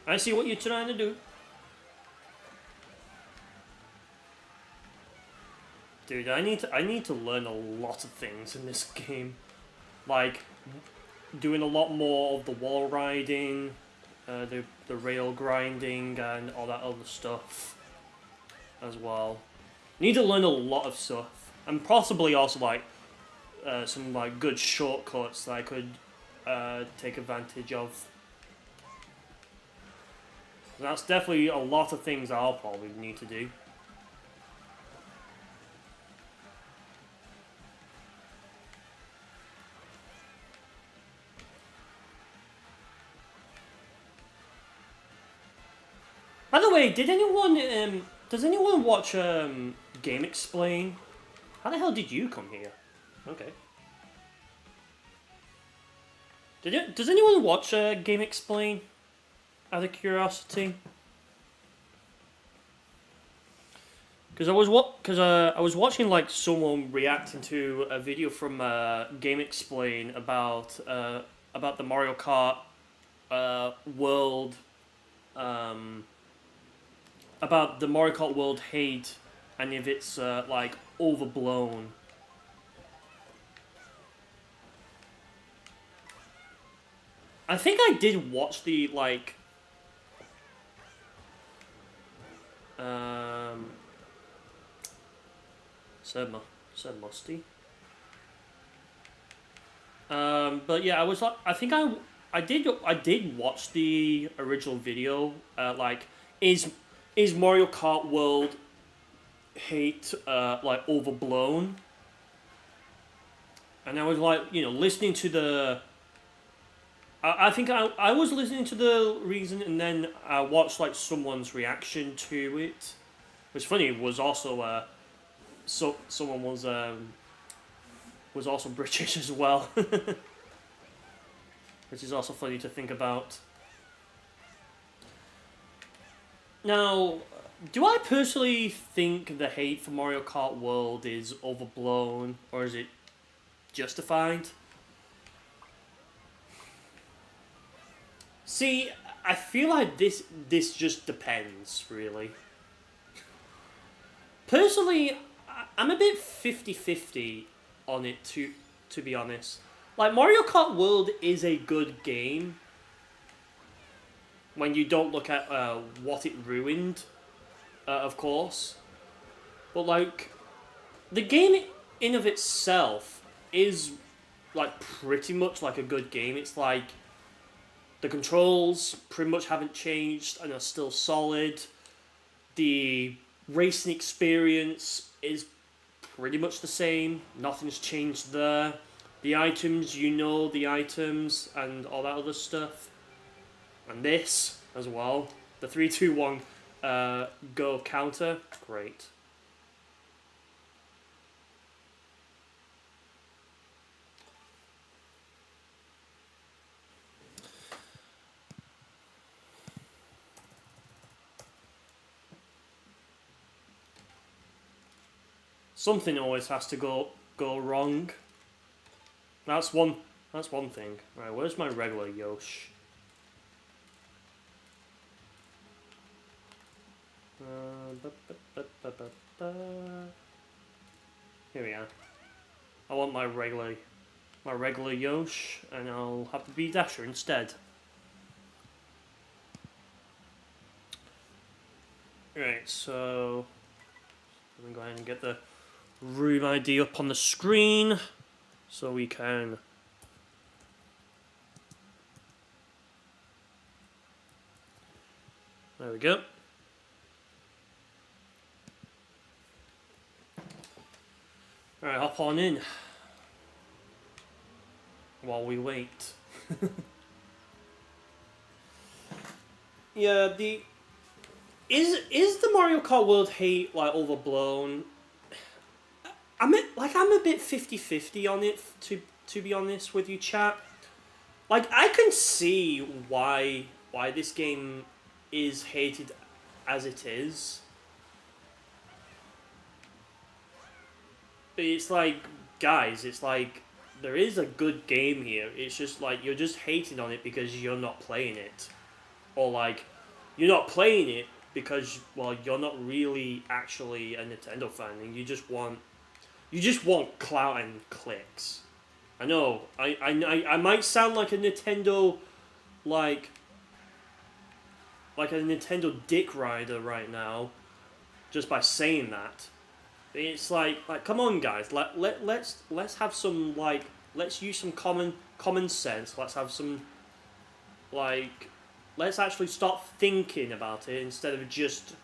I see what you're trying to do. Dude, I need to learn a lot of things in this game. Like doing a lot more of the wall riding, the rail grinding and all that other stuff as well. Need to learn a lot of stuff. And possibly also like some like good shortcuts that I could take advantage of. That's definitely a lot of things I'll probably need to do. By the way, does anyone watch Game Explain? How the hell did you come here? Okay. Does anyone watch Game Explain? Out of curiosity. Because I was watching like someone reacting to a video from Game Explain about the Mario Kart world, about the Mario Kart world hate and if it's like overblown. I think I did watch the like said musty. But yeah, I think I did watch the original video. Like, is Mario Kart World hate like overblown? And I was like, listening to the. I think I was listening to the reason, and then I watched like someone's reaction to it. Which funny was also someone was also British as well, which is also funny to think about. Now, do I personally think the hate for Mario Kart World is overblown, or is it justified? See, I feel like this just depends, really. Personally, I'm a bit 50-50 on it, to be honest. Like, Mario Kart World is a good game when you don't look at what it ruined, of course. But, like, the game in of itself is, like, pretty much like a good game. It's like, the controls pretty much haven't changed and are still solid. The racing experience is pretty much the same. Nothing's changed there. The items, you know the items and all that other stuff. And this as well. The 3-2-1 go counter. Great. Something always has to go wrong. That's one thing. Right, where's my regular Yosh? Here we are. I want my regular Yosh, and I'll have to be Dasher instead. Right, so let me go ahead and get the room ID up on the screen so we can there we go. Alright, hop on in while we wait. Yeah, is the Mario Kart World hate like overblown? I'm a bit 50-50 on it, to be honest with you, chat. Like, I can see why this game is hated as it is. But it's like, guys, it's like, there is a good game here. It's just like, you're just hating on it because you're not playing it. Or like, you're not playing it because, well, you're not really actually a Nintendo fan and you just want clout and clicks. I know, I might sound like a Nintendo, like a Nintendo dick rider right now, just by saying that. It's like come on guys, let's have some, like, let's use some common sense. Let's have some, like, let's actually start thinking about it instead of just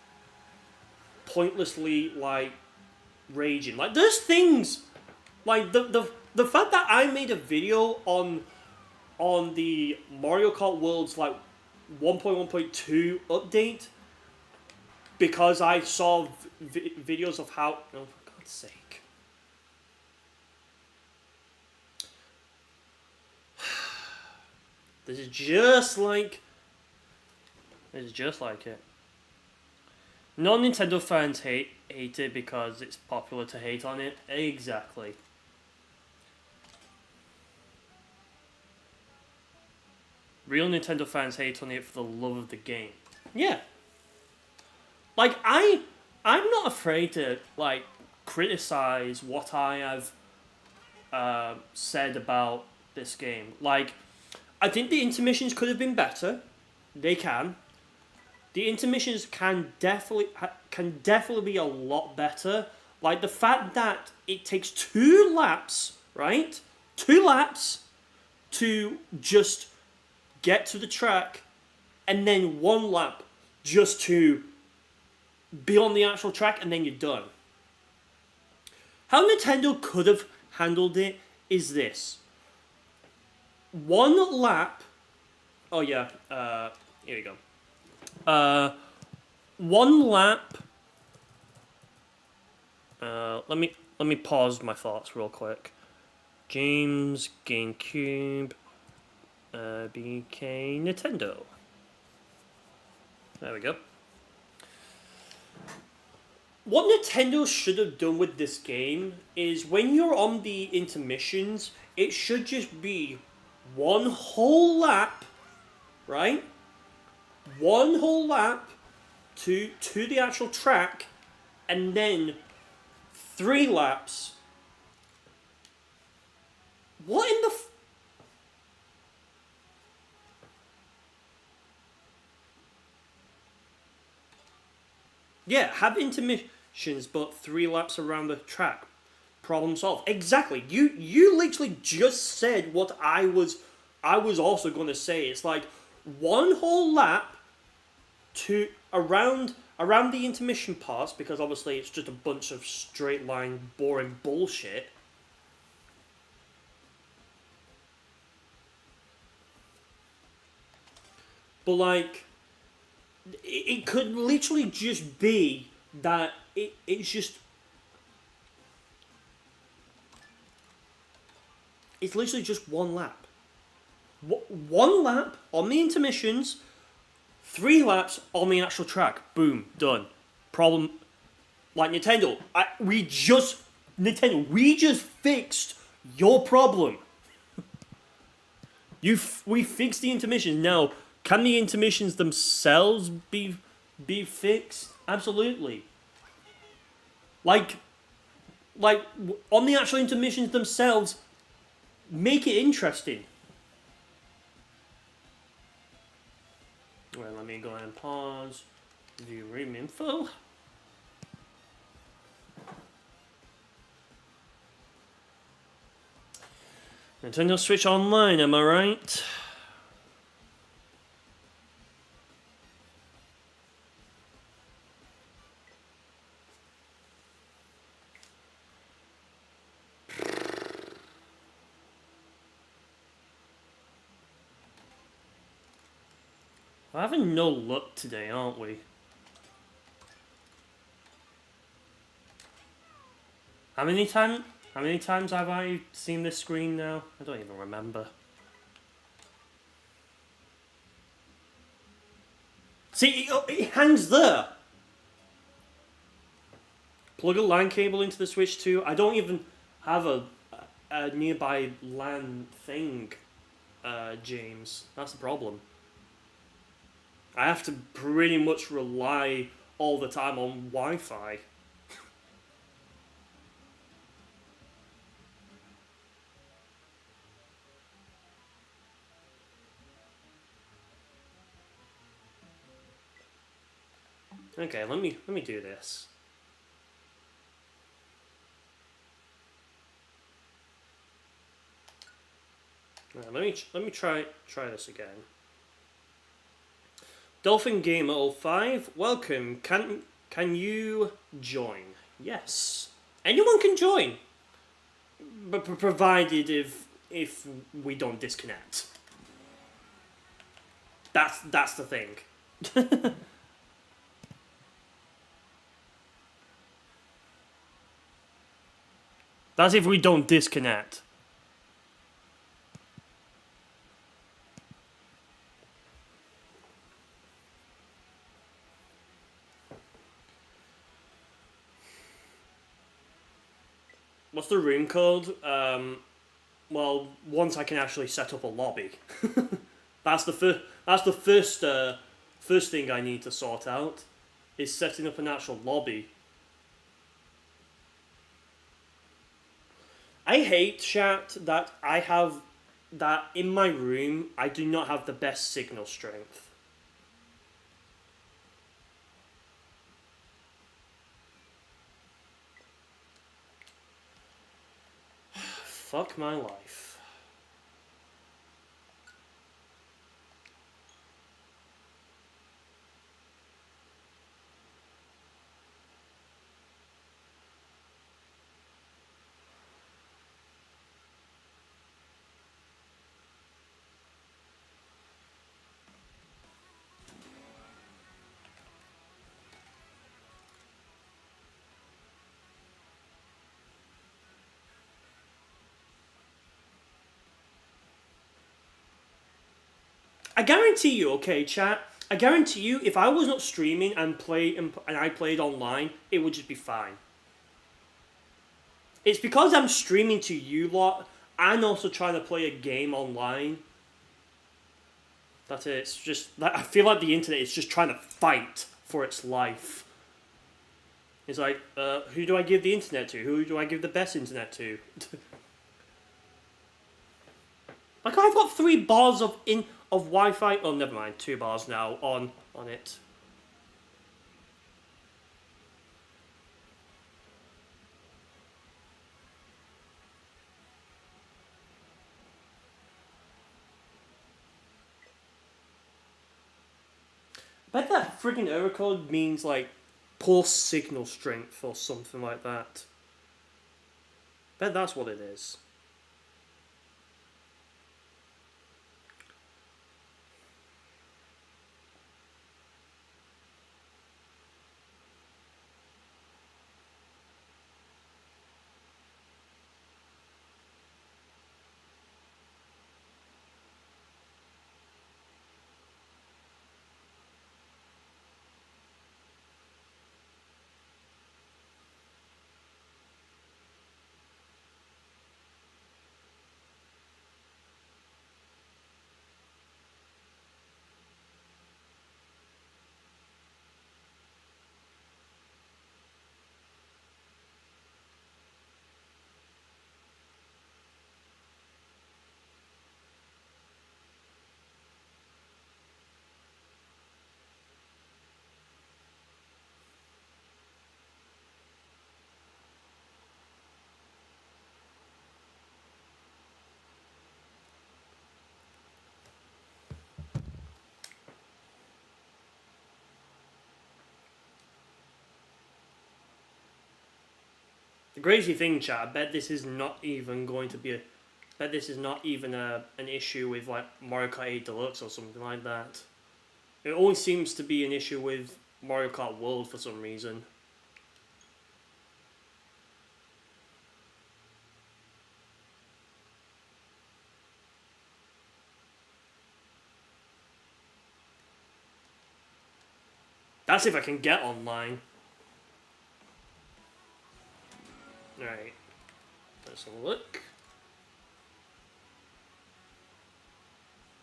pointlessly, like, raging. Like, there's things like the fact that I made a video on the Mario Kart World's like 1.1.2 update because I saw videos of how, oh, for God's sake. This is just like it. Non-Nintendo fans hate it because it's popular to hate on it. Exactly. Real Nintendo fans hate on it for the love of the game. Yeah. Like, I'm not afraid to, like, criticize what I have said about this game. Like, I think the intermissions could have been better. They can. The intermissions can definitely be a lot better. Like, the fact that it takes 2 laps, right? 2 laps to just get to the track, and then 1 lap just to be on the actual track, and then you're done. How Nintendo could have handled it is this. 1 lap Oh yeah. Here we go. One lap. Let me pause my thoughts real quick. James GameCube became Nintendo. There we go. What Nintendo should have done with this game is when you're on the intermissions, it should just be one whole lap, right? One whole lap to the actual track, and then 3 laps. What in the Yeah, have intermissions, but 3 laps around the track. Problem solved. Exactly. You literally just said what I was also going to say. It's like one whole lap to around the intermission parts, because obviously it's just a bunch of straight line boring bullshit. But like, it could literally just be that it's just. It's literally just one lap. One lap on the intermissions, 3 laps on the actual track. Boom, done. Problem. Like Nintendo, we just fixed your problem. We fixed the intermissions. Now, can the intermissions themselves be fixed? Absolutely. Like on the actual intermissions themselves, make it interesting. Well, let me go ahead and pause. View room info. Nintendo Switch Online, am I right? We're having no luck today, aren't we? How many times have I seen this screen now? I don't even remember. See, it hangs there. Plug a LAN cable into the Switch 2. I don't even have a nearby LAN thing, James. That's the problem. I have to pretty much rely all the time on Wi-Fi. Okay, let me do this. Right, let me try this again. Dolphin Gamer 05, welcome. Can you join? Yes, anyone can join, but provided if we don't disconnect. That's the thing. That's if we don't disconnect. What's the room code? Well, once I can actually set up a lobby. That's the first thing I need to sort out, is setting up an actual lobby. I hate, chat, that in my room I do not have the best signal strength. Fuck my life. I guarantee you, okay, chat. I guarantee you, if I was not streaming and I played online, it would just be fine. It's because I'm streaming to you lot and also trying to play a game online. That it's just I feel like the internet is just trying to fight for its life. It's like, who do I give the internet to? Who do I give the best internet to? Like I've got 3 bars of Wi-Fi. Oh, never mind, 2 bars now on it. I bet that friggin' error code means like poor signal strength or something like that. I bet that's what it is. The crazy thing, chat, I bet this is not even going to be bet this is not even an issue with like Mario Kart 8 Deluxe or something like that. It always seems to be an issue with Mario Kart World for some reason. That's if I can get online. Alright. Let's have a look.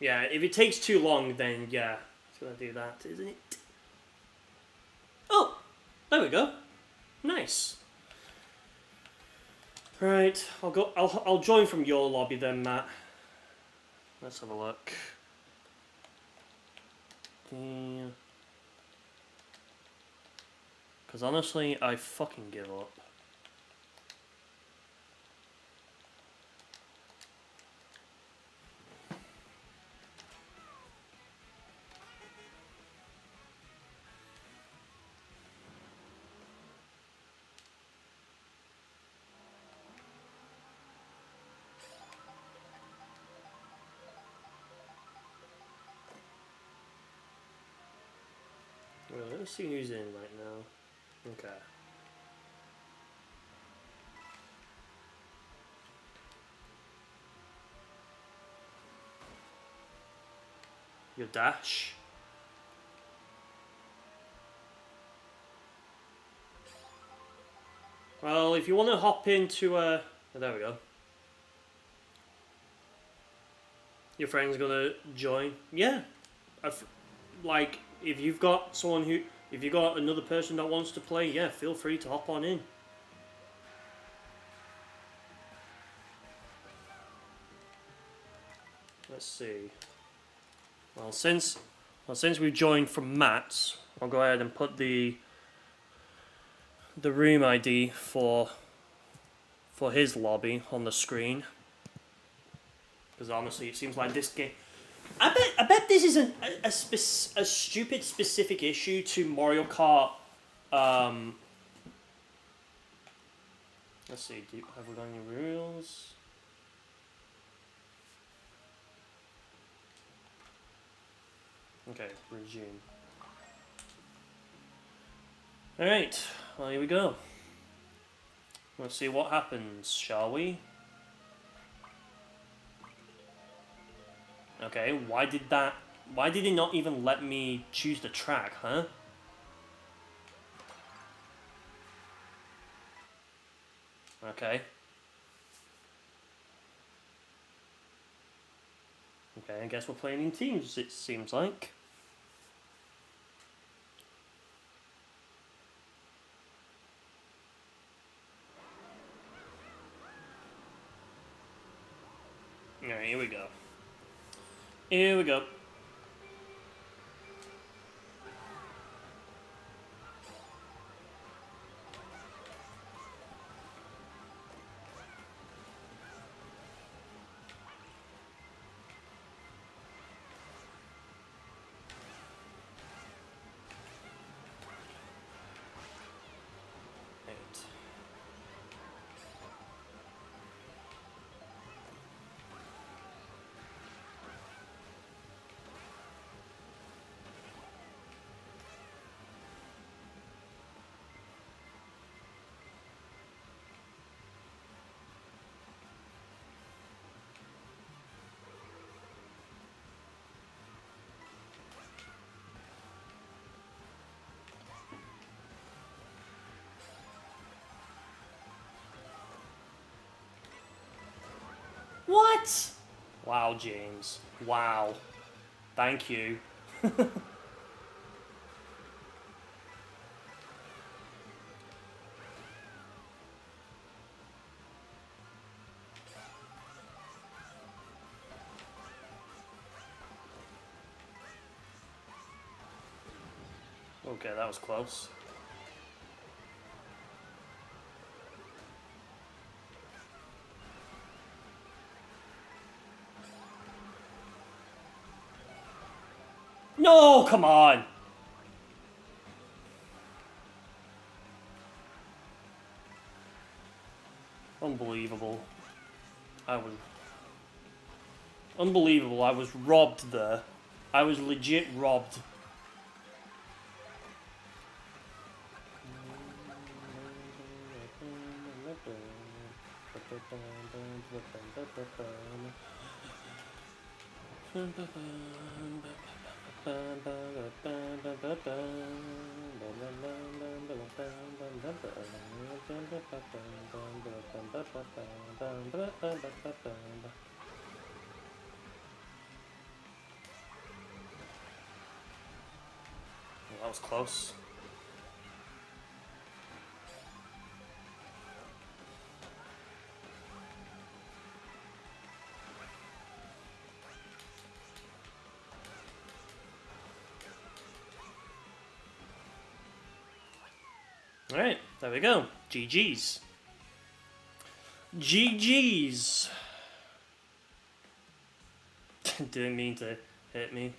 Yeah, if it takes too long, then yeah, it's gonna do that, isn't it? Oh! There we go. Nice. Right, I'll join from your lobby then, Matt. Let's have a look. Because honestly, I fucking give up. Well, let's see who's in right now. Okay. Your dash. Well, if you want to hop into oh, there we go. Your friend's gonna join. Yeah. Like, if you've got someone who... If you've got another person that wants to play, yeah, feel free to hop on in. Let's see. Well, since we've joined from Matt's, I'll go ahead and put the room ID for his lobby on the screen. Because honestly, it seems like this game... I bet this is a stupid specific issue to Mario Kart. Let's see. Have we got any rules? Okay, resume. All right. Well, here we go. Let's see what happens, shall we? Okay. Why did that Why did he not even let me choose the track, huh? Okay. Okay, I guess we're playing in teams, it seems like. Alright, here we go. Here we go. What? Wow, James. Wow. Thank you. Okay, that was close. No, come on! Unbelievable. Unbelievable, I was robbed there. I was legit robbed. That was close. Alright, there we go. GG's. GG's. Didn't mean to hit me.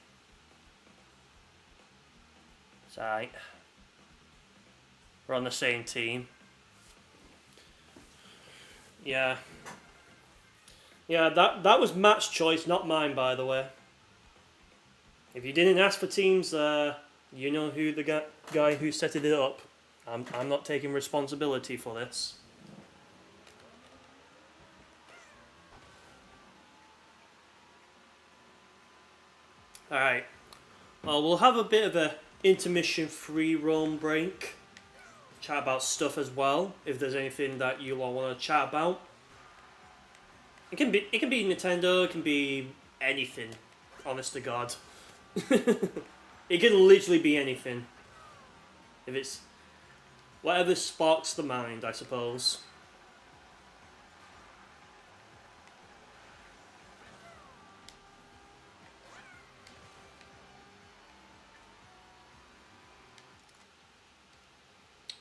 It's alright. We're on the same team. Yeah. Yeah, that was Matt's choice, not mine, by the way. If you didn't ask for teams, you know who the guy who set it up. I'm not taking responsibility for this. Alright. Well, we'll have a bit of a intermission free roam break. Chat about stuff as well, if there's anything that you all want to chat about. It can be Nintendo, it can be anything, honest to God. It can literally be anything. If it's whatever sparks the mind, I suppose.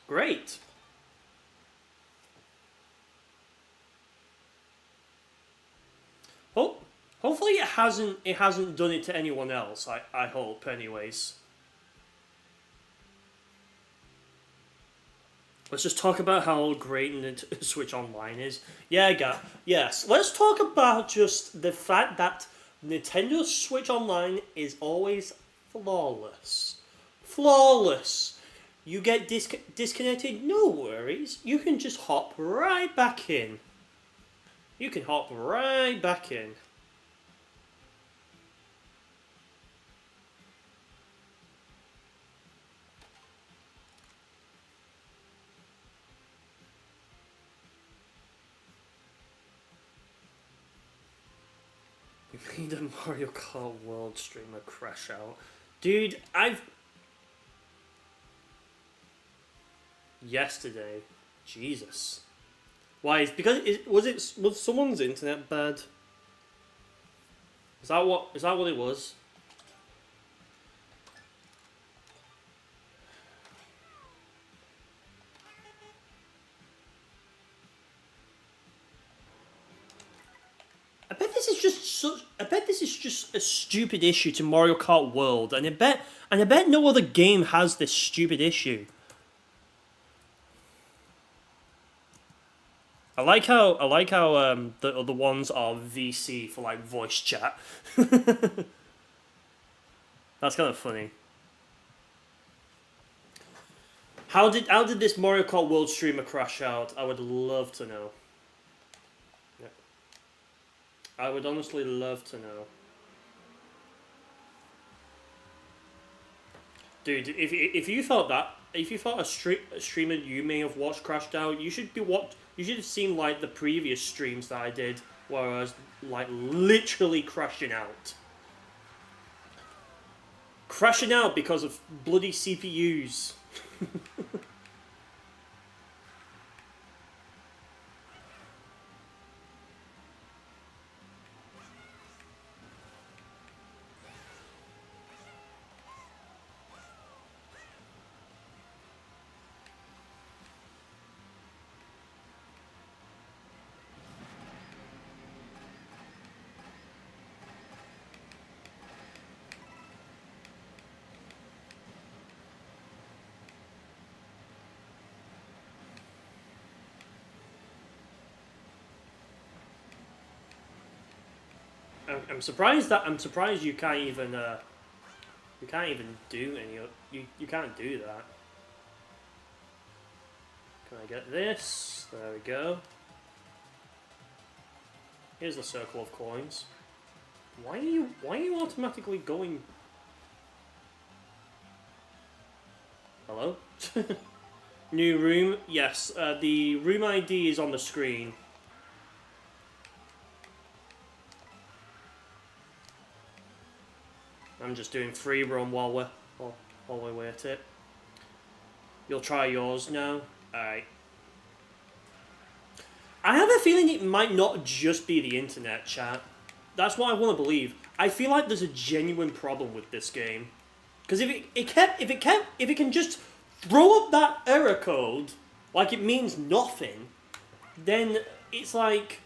Great. Hopefully it hasn't done it to anyone else. I hope, anyways. Let's just talk about how great Switch Online is. Yes. Let's talk about just the fact that Nintendo Switch Online is always flawless. Flawless. You get disconnected, no worries. You can just hop right back in. Need a Mario Kart World streamer crash out. Dude, I've... Yesterday. Jesus. Why? It's because... Was someone's internet bad? Is that what it was? I bet this is just a stupid issue to Mario Kart World, and I bet no other game has this stupid issue. I like how the other ones are VC for like voice chat. That's kind of funny. How did this Mario Kart World streamer crash out? I would love to know. Yeah. I would honestly love to know. Dude, if you thought a streamer you may have watched crashed out, you should have seen like the previous streams that I did where I was like literally crashing out. Crashing out because of bloody CPUs. I'm surprised you can't even do any. You can't do that. Can I get this? There we go. Here's the circle of coins. Why are you automatically going? Hello? New room? Yes, the room ID is on the screen. I'm just doing free run while we wait it. You'll try yours now? Alright. I have a feeling it might not just be the internet, chat. That's what I want to believe. I feel like there's a genuine problem with this game. Because if it can just throw up that error code like it means nothing, then it's like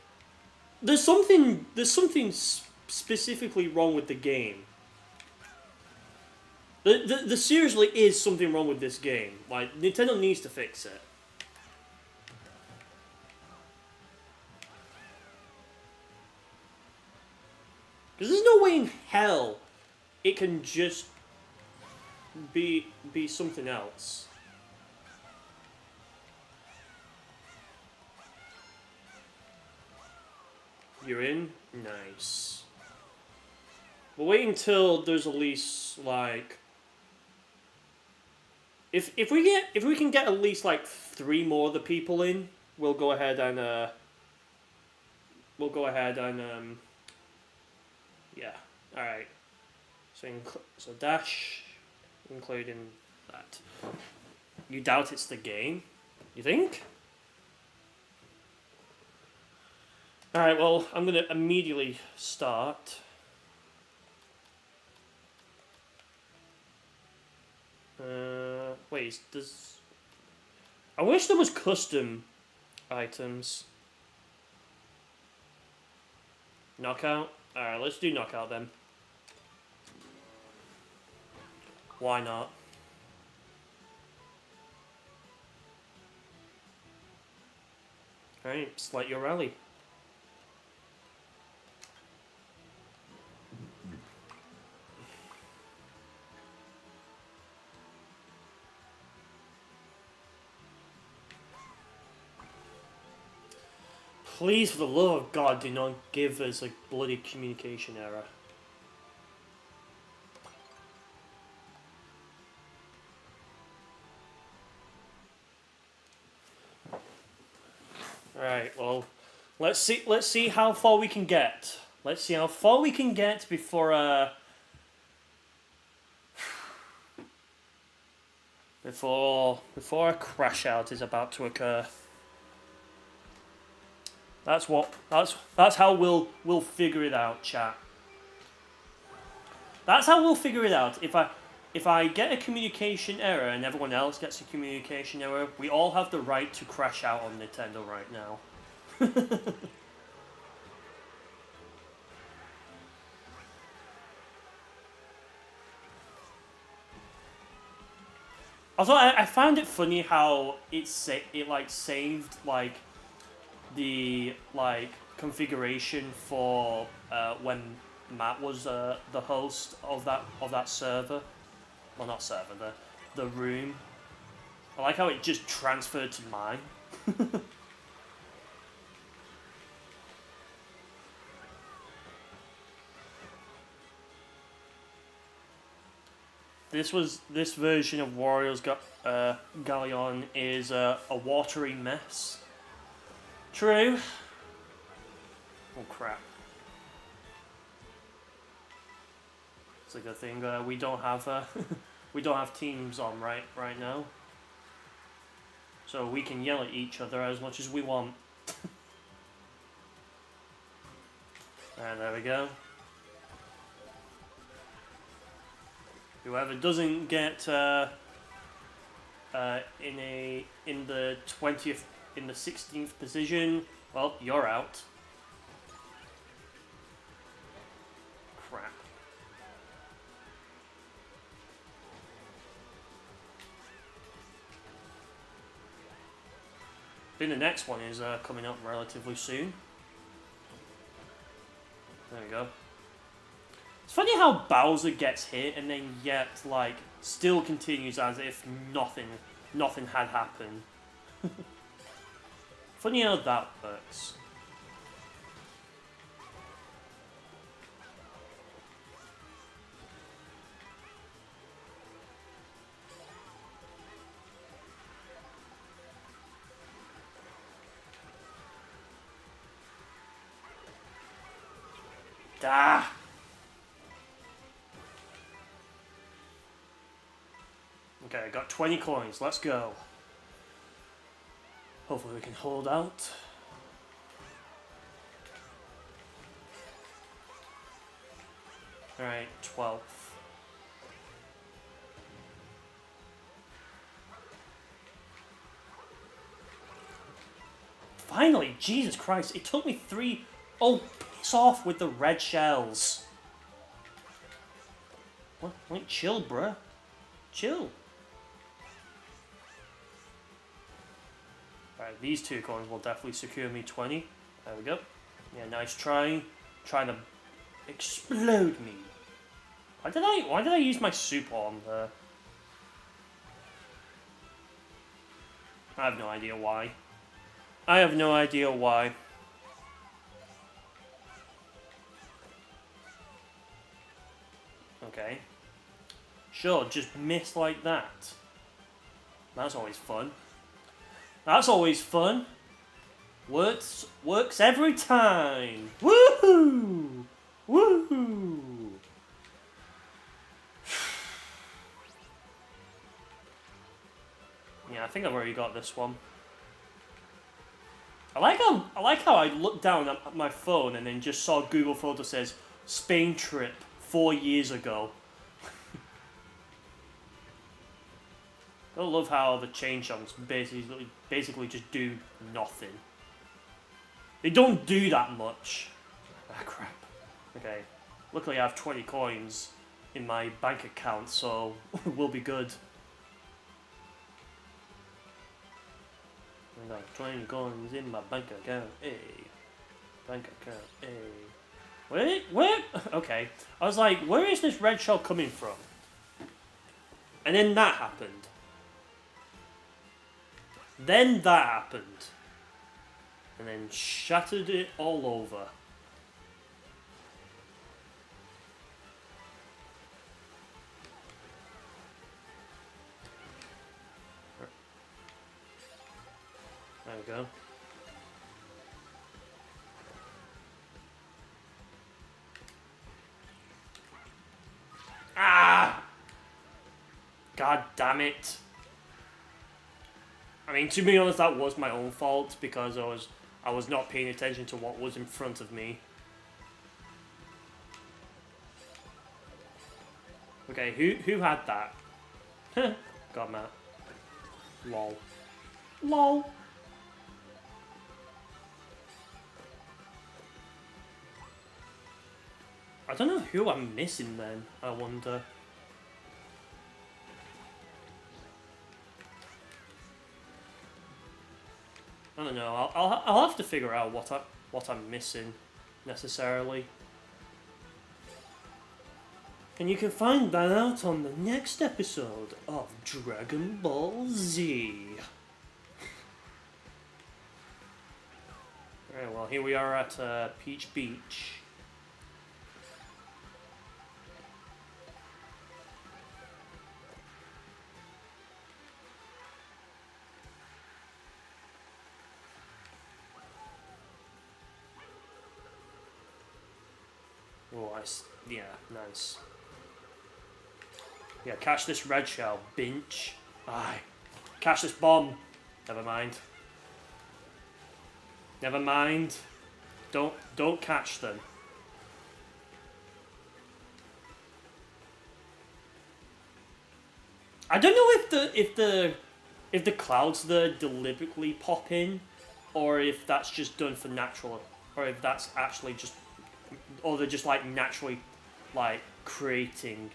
there's something specifically wrong with the game. There seriously is something wrong with this game. Like, Nintendo needs to fix it. Because there's no way in hell it can just be something else. You're in? Nice. We'll wait until there's at least, like... If we can get at least like 3 more of the people in, we'll go ahead and yeah. All right. So dash, including that. You doubt it's the game? You think? All right. Well, I'm gonna immediately start. Wait, does... I wish there was custom items. Knockout? Alright, let's do knockout then. Why not? Alright, select your rally. Please, for the love of God, do not give us a bloody communication error. Alright, well, let's see how far we can get. Let's see how far we can get before before a crash out is about to occur. That's how we'll figure it out, chat. That's how we'll figure it out. If I get a communication error and everyone else gets a communication error, we all have the right to crash out on Nintendo right now. Also, I found it funny how it saved like the configuration for when Matt was the host of that server. Well, not server, the room. I like how it just transferred to mine. This version of Wario's Galleon is a watery mess. True. Oh crap. It's a good thing we don't have we don't have teams on right now, so we can yell at each other as much as we want. And there we go. Whoever doesn't get in the 20th, in the 16th position, well, you're out. Crap. I think the next one is coming up relatively soon. There we go. It's funny how Bowser gets hit and then yet still continues as if nothing had happened. Funny how that works. Ah! Okay, I got 20 coins. Let's go. Hopefully we can hold out. Alright, 12. Finally! Jesus Christ, it took me 3... Oh, piss off with the red shells. What? Like, chill, bruh. Chill. Alright, these 2 coins will definitely secure me 20. There we go. Yeah, nice try. Trying to explode me. Why did I use my super on there? I have no idea why. I have no idea why. Okay. Sure, just miss like that. That's always fun. That's always fun. Works every time. Woohoo! Woohoo! Yeah, I think I've already got this one. I like how I looked down at my phone and then just saw Google Photos says Spain trip 4 years ago. I love how the chain chunks basically just do nothing. They don't do that much. Ah, crap. Okay. Luckily I have 20 coins in my bank account, so we'll be good. I got 20 coins in my bank account. Hey. Bank account. Hey. Where? Okay. I was like, where is this red shell coming from? And then that happened. Then that happened. And then shattered it all over. There we go. God damn it. I mean, to be honest, that was my own fault because I was not paying attention to what was in front of me. Okay, who had that? God, Matt. Lol. LOL. I don't know who I'm missing then, I wonder. I don't know. I'll have to figure out what I'm missing necessarily. And you can find that out on the next episode of Dragon Ball Z. Alright, well, here we are at Peach Beach. Oh, yeah, nice. Yeah, catch this red shell, binch. Aye. Catch this bomb. Never mind. Never mind. Don't catch them. I don't know if the clouds there deliberately pop in, or if that's just done for natural, or if that's actually just, or they're just like naturally, like creating.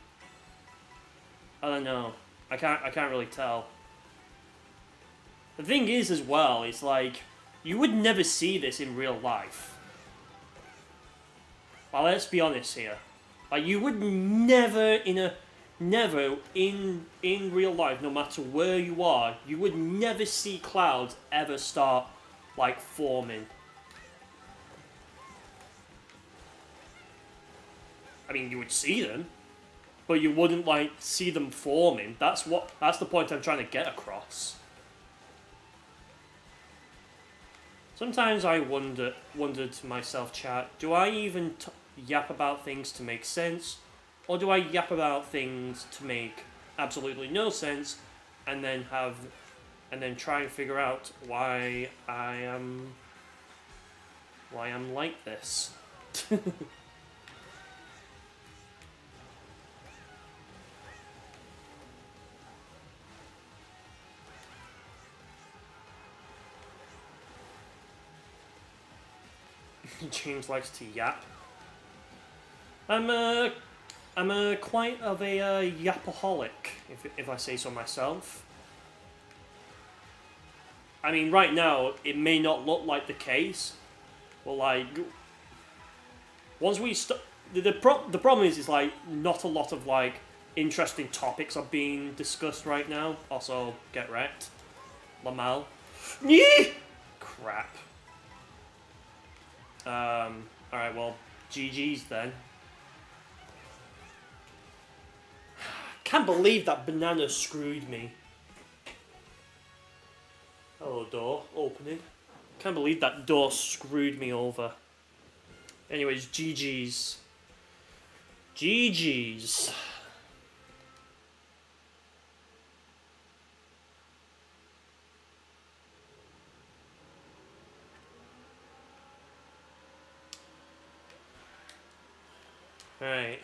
I don't know. I can't really tell. The thing is, as well, it's like you would never see this in real life. Well, let's be honest here. Like you would never in real life, no matter where you are, you would never see clouds ever start like forming. I mean, you would see them, but you wouldn't like see them forming. That's the point I'm trying to get across. Sometimes I wondered to myself, chat, do I even yap about things to make sense, or do I yap about things to make absolutely no sense, and then try and figure out why I'm like this? James likes to yap. I'm quite of a yapaholic, if I say so myself. I mean, right now it may not look like the case, but like once we the problem is like not a lot of like interesting topics are being discussed right now. Also, get wrecked, Lamal. Crap. Alright, well, GG's then. Can't believe that banana screwed me. Hello, door. Opening. Can't believe that door screwed me over. Anyways, GG's. GG's. Alright.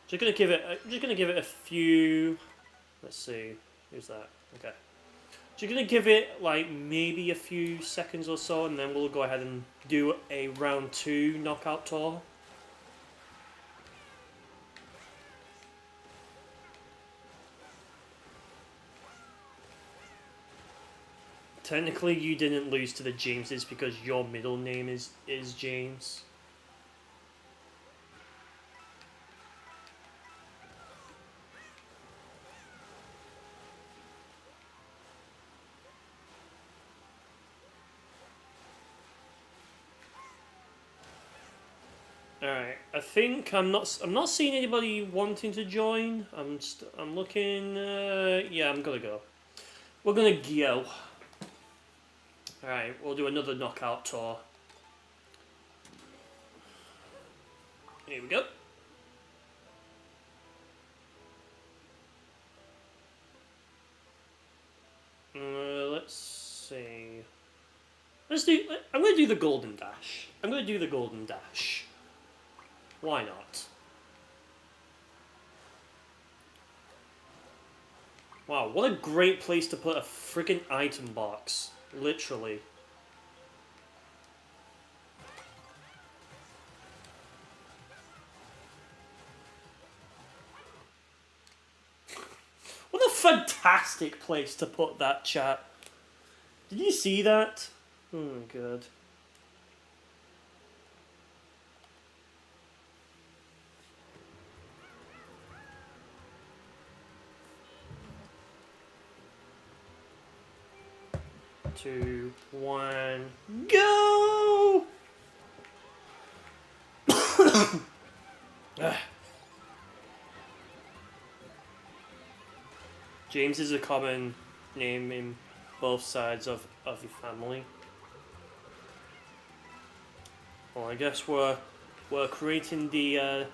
Just gonna give it a few. Let's see. Who's that? Okay. Just gonna give it like maybe a few seconds or so, and then we'll go ahead and do a round 2 knockout tour. Technically, you didn't lose to the Jameses because your middle name is James. Alright, I think I'm not seeing anybody wanting to join. I'm looking. Yeah, I'm gonna go. We're gonna go. Alright, we'll do another knockout tour. Here we go. I'm gonna do the golden dash. I'm gonna do the golden dash. Why not? Wow, what a great place to put a freaking item box. Literally. What a fantastic place to put that, chat. Did you see that? Oh, good. Two, one, go! James is a common name in both sides of your family. Well, I guess we're creating the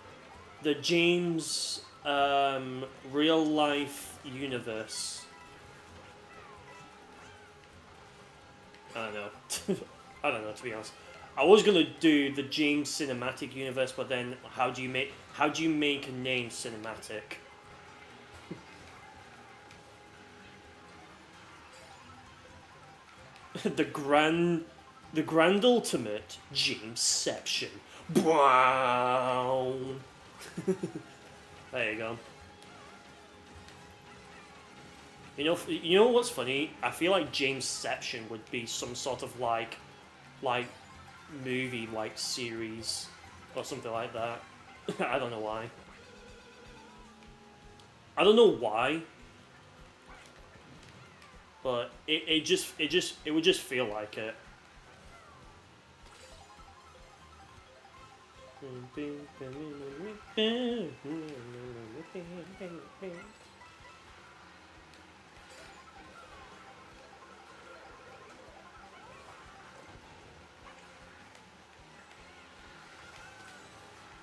James real life universe. I don't know. I don't know, to be honest. I was gonna do the James cinematic universe, but then how do you make a name cinematic? the grand ultimate Jamesception. Brown. There you go. You know what's funny? I feel like Jamesception would be some sort of like movie, like series or something like that. I don't know why. I don't know why, but it would just feel like it.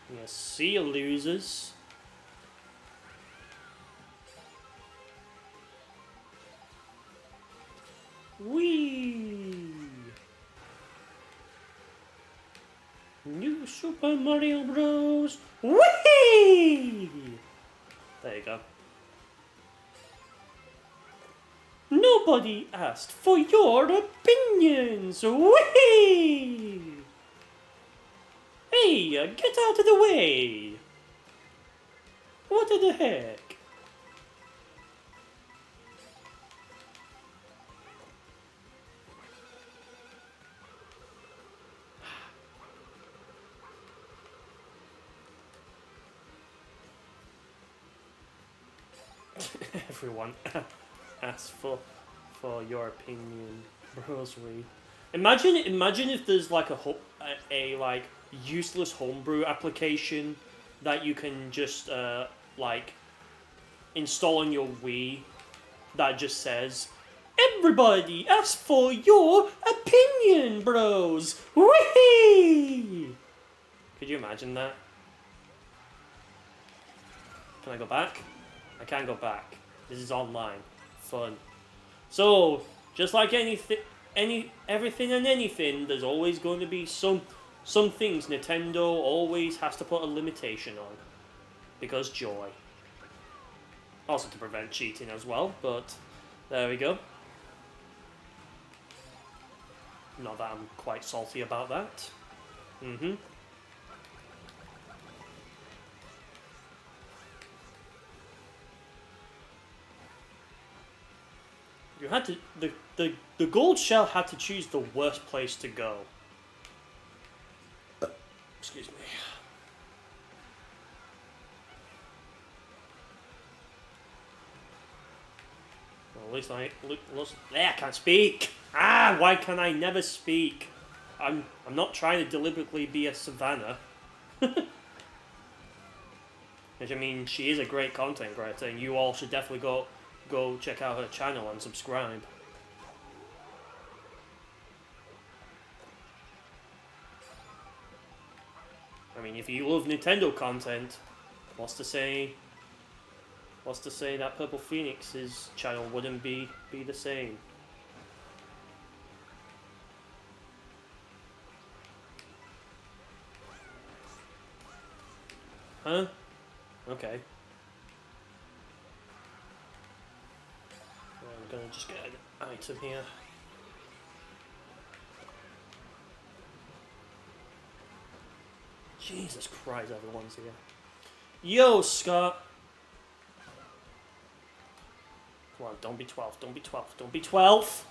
Yeah, see you, losers. Whee! New Super Mario Bros. Whee! There you go. Nobody asked for your opinions. Whee! Hey, get out of the way! What the heck? Everyone asks for your opinion, broswy. Imagine if there's like a like useless homebrew application that you can just like install on your Wii that just says, "Everybody asks for your opinion, bros." Whee! Could you imagine that? Can I go back? I can't go back. This is online. Fun. So, just like everything and anything, there's always going to be some things Nintendo always has to put a limitation on. Because joy. Also to prevent cheating as well, but there we go. Not that I'm quite salty about that. You had to the gold shell had to choose the worst place to go. Excuse me. Well, at least I can't speak. Why can I never speak? I'm not trying to deliberately be a savannah. Which, I mean, she is a great content creator, and you all should definitely go check out her channel and subscribe. I mean, if you love Nintendo content, what's to say that Purple Phoenix's channel wouldn't be the same? Huh? Okay. Well, I'm gonna just get an item here. Jesus Christ, everyone's here. Yo, Scott! Come on, don't be 12, don't be 12, don't be 12!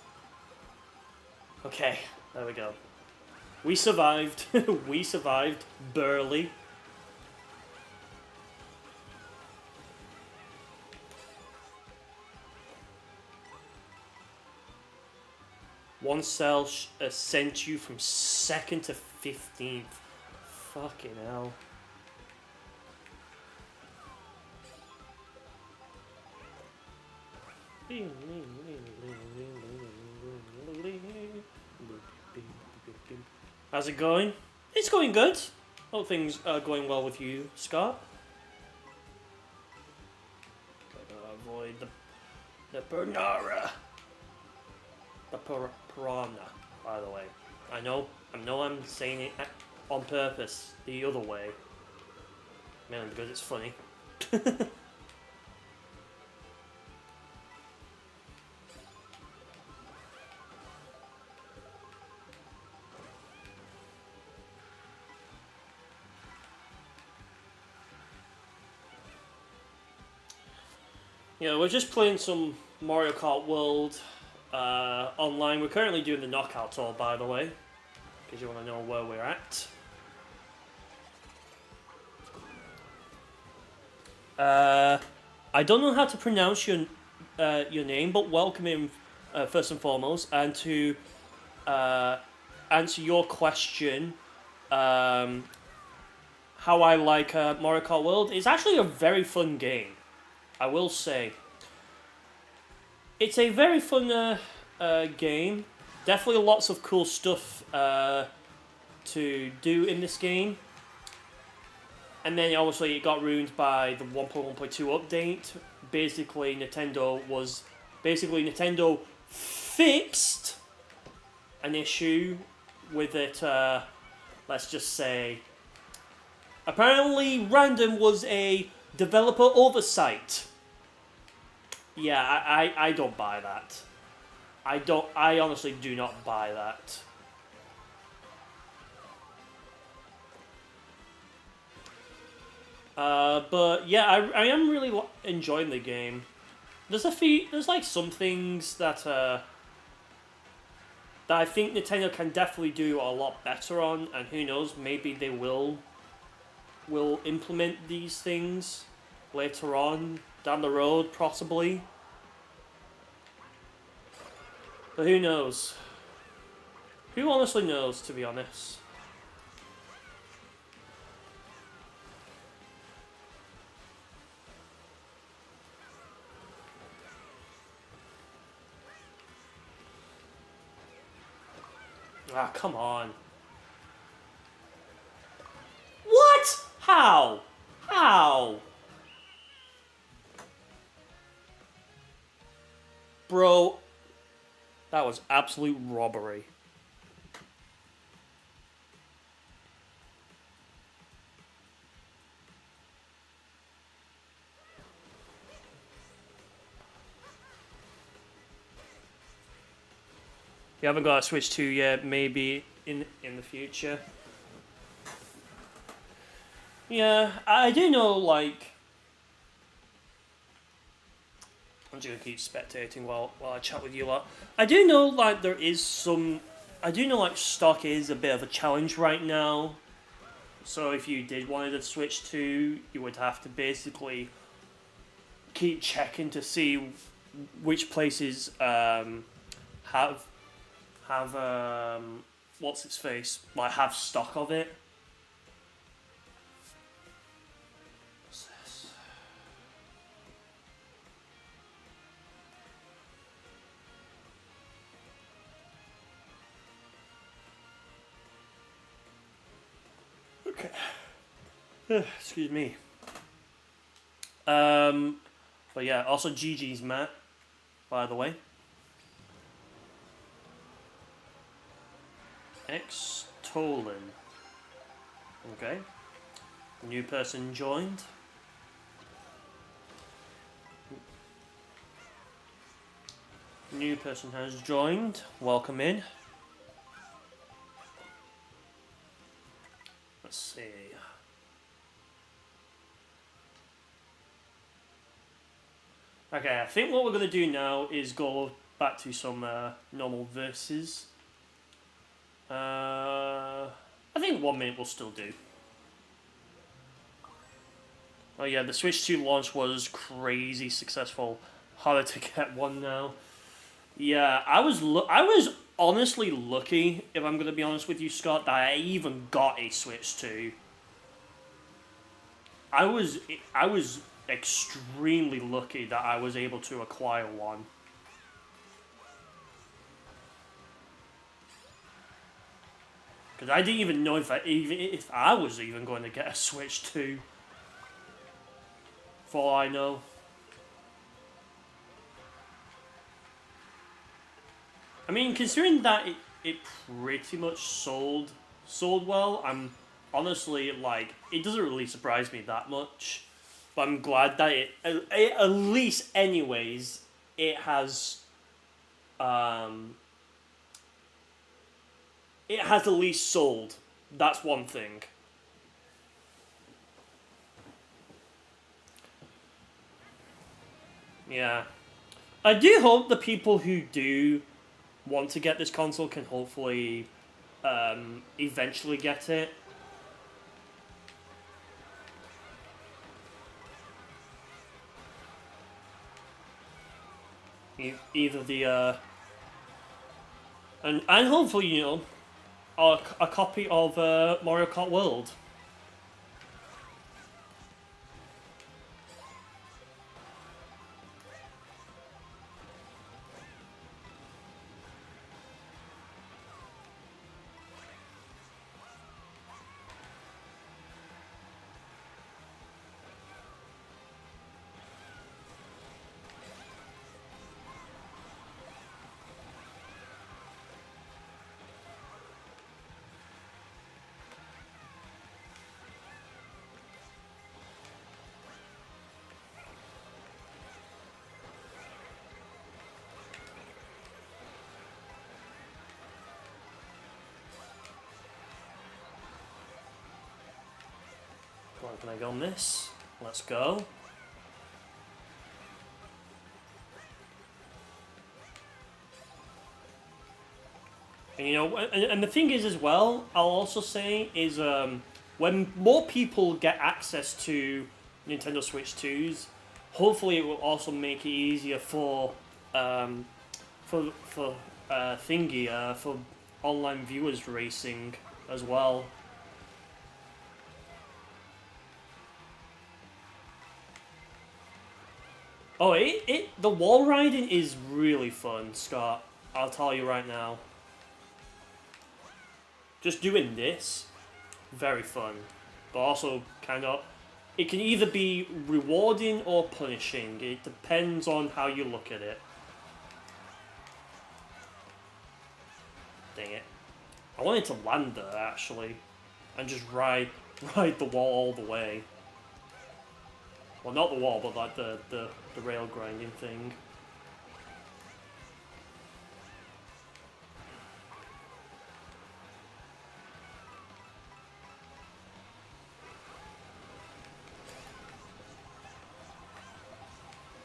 Okay, there we go. We survived. We survived. Barely. One cell sent you from 2nd to 15th. Fucking hell. How's it going? It's going good. All things are going well with you, Scott. Gotta avoid the Bernara. The piranha, by the way. I know I'm saying it on purpose the other way. Mainly because it's funny. Yeah, we're just playing some Mario Kart World online. We're currently doing the knockout tour, by the way, because you want to know where we're at. I don't know how to pronounce your name, but welcome in first and foremost, and to answer your question, how I like Mario Kart World. It's actually a very fun game, I will say. It's a very fun game. Definitely lots of cool stuff to do in this game. And then obviously it got ruined by the 1.1.2 update. Basically Nintendo fixed an issue with it. Let's just say, apparently random was a developer oversight. Yeah, I don't buy that. I honestly do not buy that. But yeah, I am really enjoying the game. There's like some things that I think Nintendo can definitely do a lot better on, and who knows, maybe they will implement these things later on down the road, possibly. But who knows? Who honestly knows, to be honest? Ah, come on. What? How? How? Bro, that was absolute robbery. You haven't got a Switch 2 yet, maybe in the future. Yeah, I do know, like... I'm just gonna keep spectating while I chat with you a lot. I do know, like, there is some... I do know, like, stock is a bit of a challenge right now. So if you did want to Switch 2, you would have to basically keep checking to see which places have what's its face, like, have stock of it. What's this? Okay. Excuse me. But yeah, also GG's Matt, by the way. Extolin. Okay. New person joined. New person has joined. Welcome in. Let's see. Okay, I think what we're going to do now is go back to some normal verses. I think 1 minute will still do. Oh yeah, the Switch 2 launch was crazy successful. Harder to get one now. Yeah, I was honestly lucky, if I'm going to be honest with you, Scott, that I even got a Switch 2. I was extremely lucky that I was able to acquire one. Because I didn't even know if I was even going to get a Switch 2. For all I know. I mean, considering that it pretty much sold well, I'm honestly, like, it doesn't really surprise me that much. But I'm glad that it at least anyways, it has at least sold. That's one thing. Yeah. I do hope the people who do want to get this console can hopefully eventually get it. Either the and hopefully, you know, a copy of Mario Kart World. Where can I go on this? Let's go. And you know, and the thing is as well, I'll also say is when more people get access to Nintendo Switch 2s, hopefully it will also make it easier for for online viewers racing as well. Oh, the wall riding is really fun, Scott. I'll tell you right now. Just doing this, very fun, but also kind of, it can either be rewarding or punishing. It depends on how you look at it. Dang it. I wanted to land there, actually, and just ride the wall all the way. Well, not the wall, but like the rail grinding thing.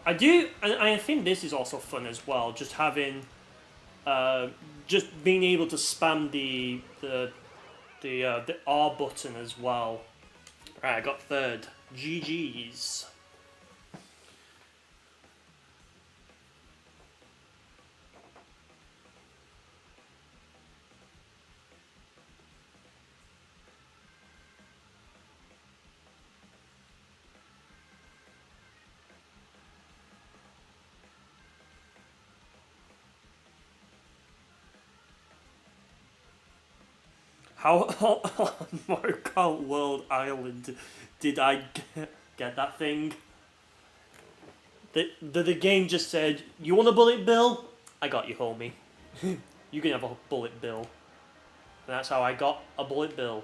I do, and I think this is also fun as well. Just having, just being able to spam the R button as well. Right, I got third. GG's. How on Mario Kart World Island did I get that thing? The game just said, "You want a bullet bill? I got you, homie. You can have a bullet bill." And that's how I got a bullet bill.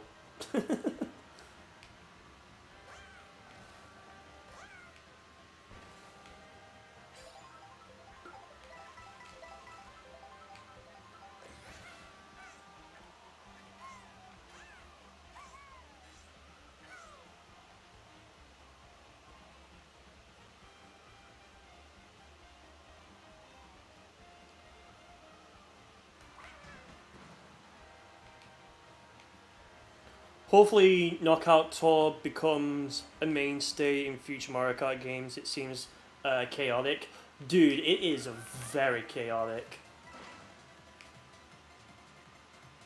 Hopefully, Knockout Tour becomes a mainstay in future Mario Kart games. It seems chaotic. Dude, it is very chaotic.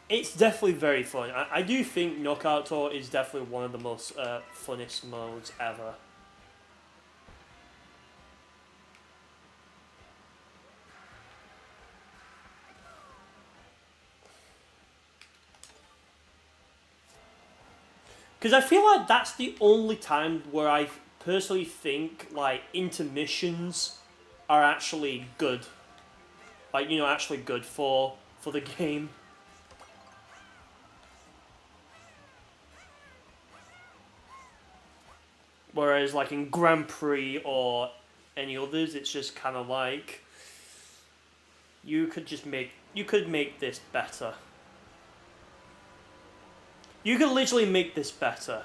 It's definitely very fun. I do think Knockout Tour is definitely one of the most funnest modes ever. Because I feel like that's the only time where I personally think like intermissions are actually good. Like, you know, actually good for the game. Whereas like in Grand Prix or any others, it's just kind of like you could make this better. You could literally make this better.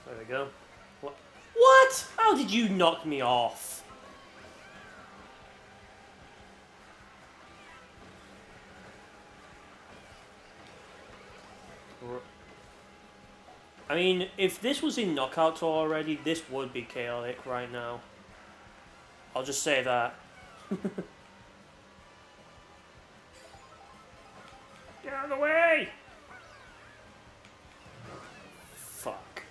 There we go. What? How did you knock me off? I mean, if this was in Knockout Tour already, this would be chaotic right now. I'll just say that. Get out of the way! Fuck.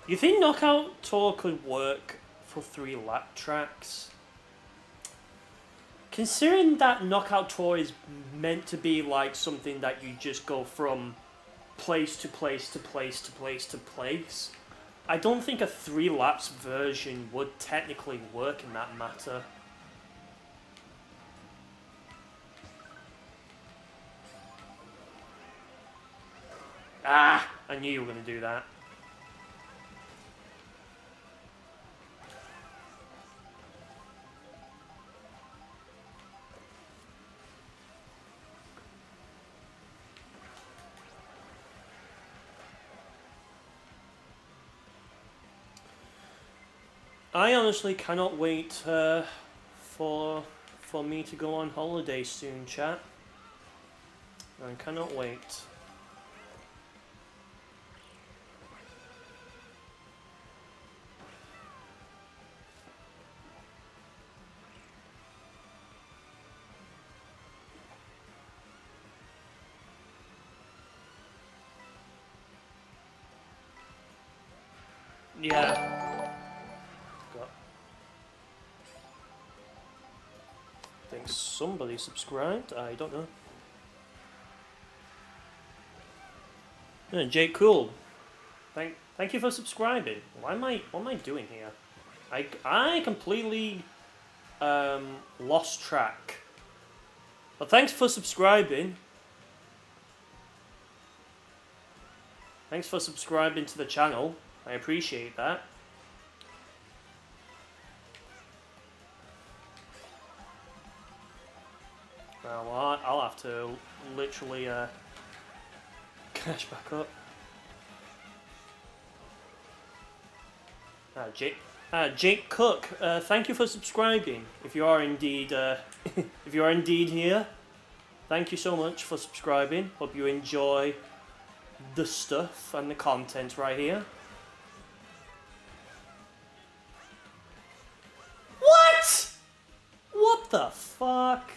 You think Knockout Tour could work for 3 lap tracks? Considering that Knockout Tour is meant to be like something that you just go from place to place to place to place to place, I don't think a 3 laps version would technically work in that matter. Ah! I knew you were going to do that. I honestly cannot wait for me to go on holiday soon, chat. I cannot wait. Yeah. I think somebody subscribed. I don't know. Yeah, Jake Cool. Thank you for subscribing. What am I doing here? I completely lost track. But thanks for subscribing. Thanks for subscribing to the channel. I appreciate that. Well, I'll have to literally cash back up. Jake Cook, thank you for subscribing. If you are indeed if you are indeed here, thank you so much for subscribing. Hope you enjoy the stuff and the content right here. What? What the fuck?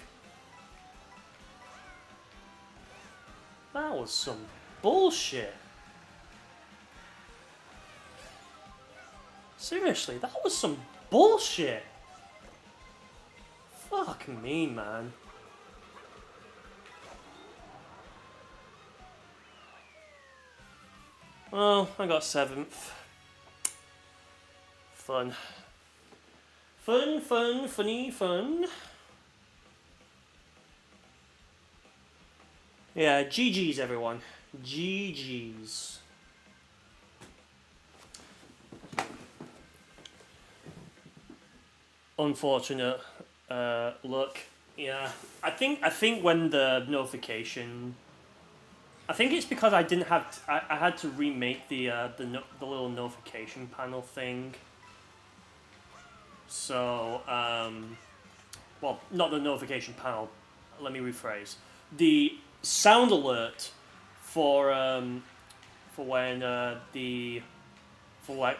That was some bullshit. Seriously, that was some bullshit. Fuck me, man. Well, I got 7th. Fun. Fun, funny, fun. Yeah, GG's everyone. GG's. unfortunate look. Yeah, I think when the notification, I think it's because I didn't have I had to remake the little notification panel thing. So well, not the notification panel. Let me rephrase. The sound alert for when the for like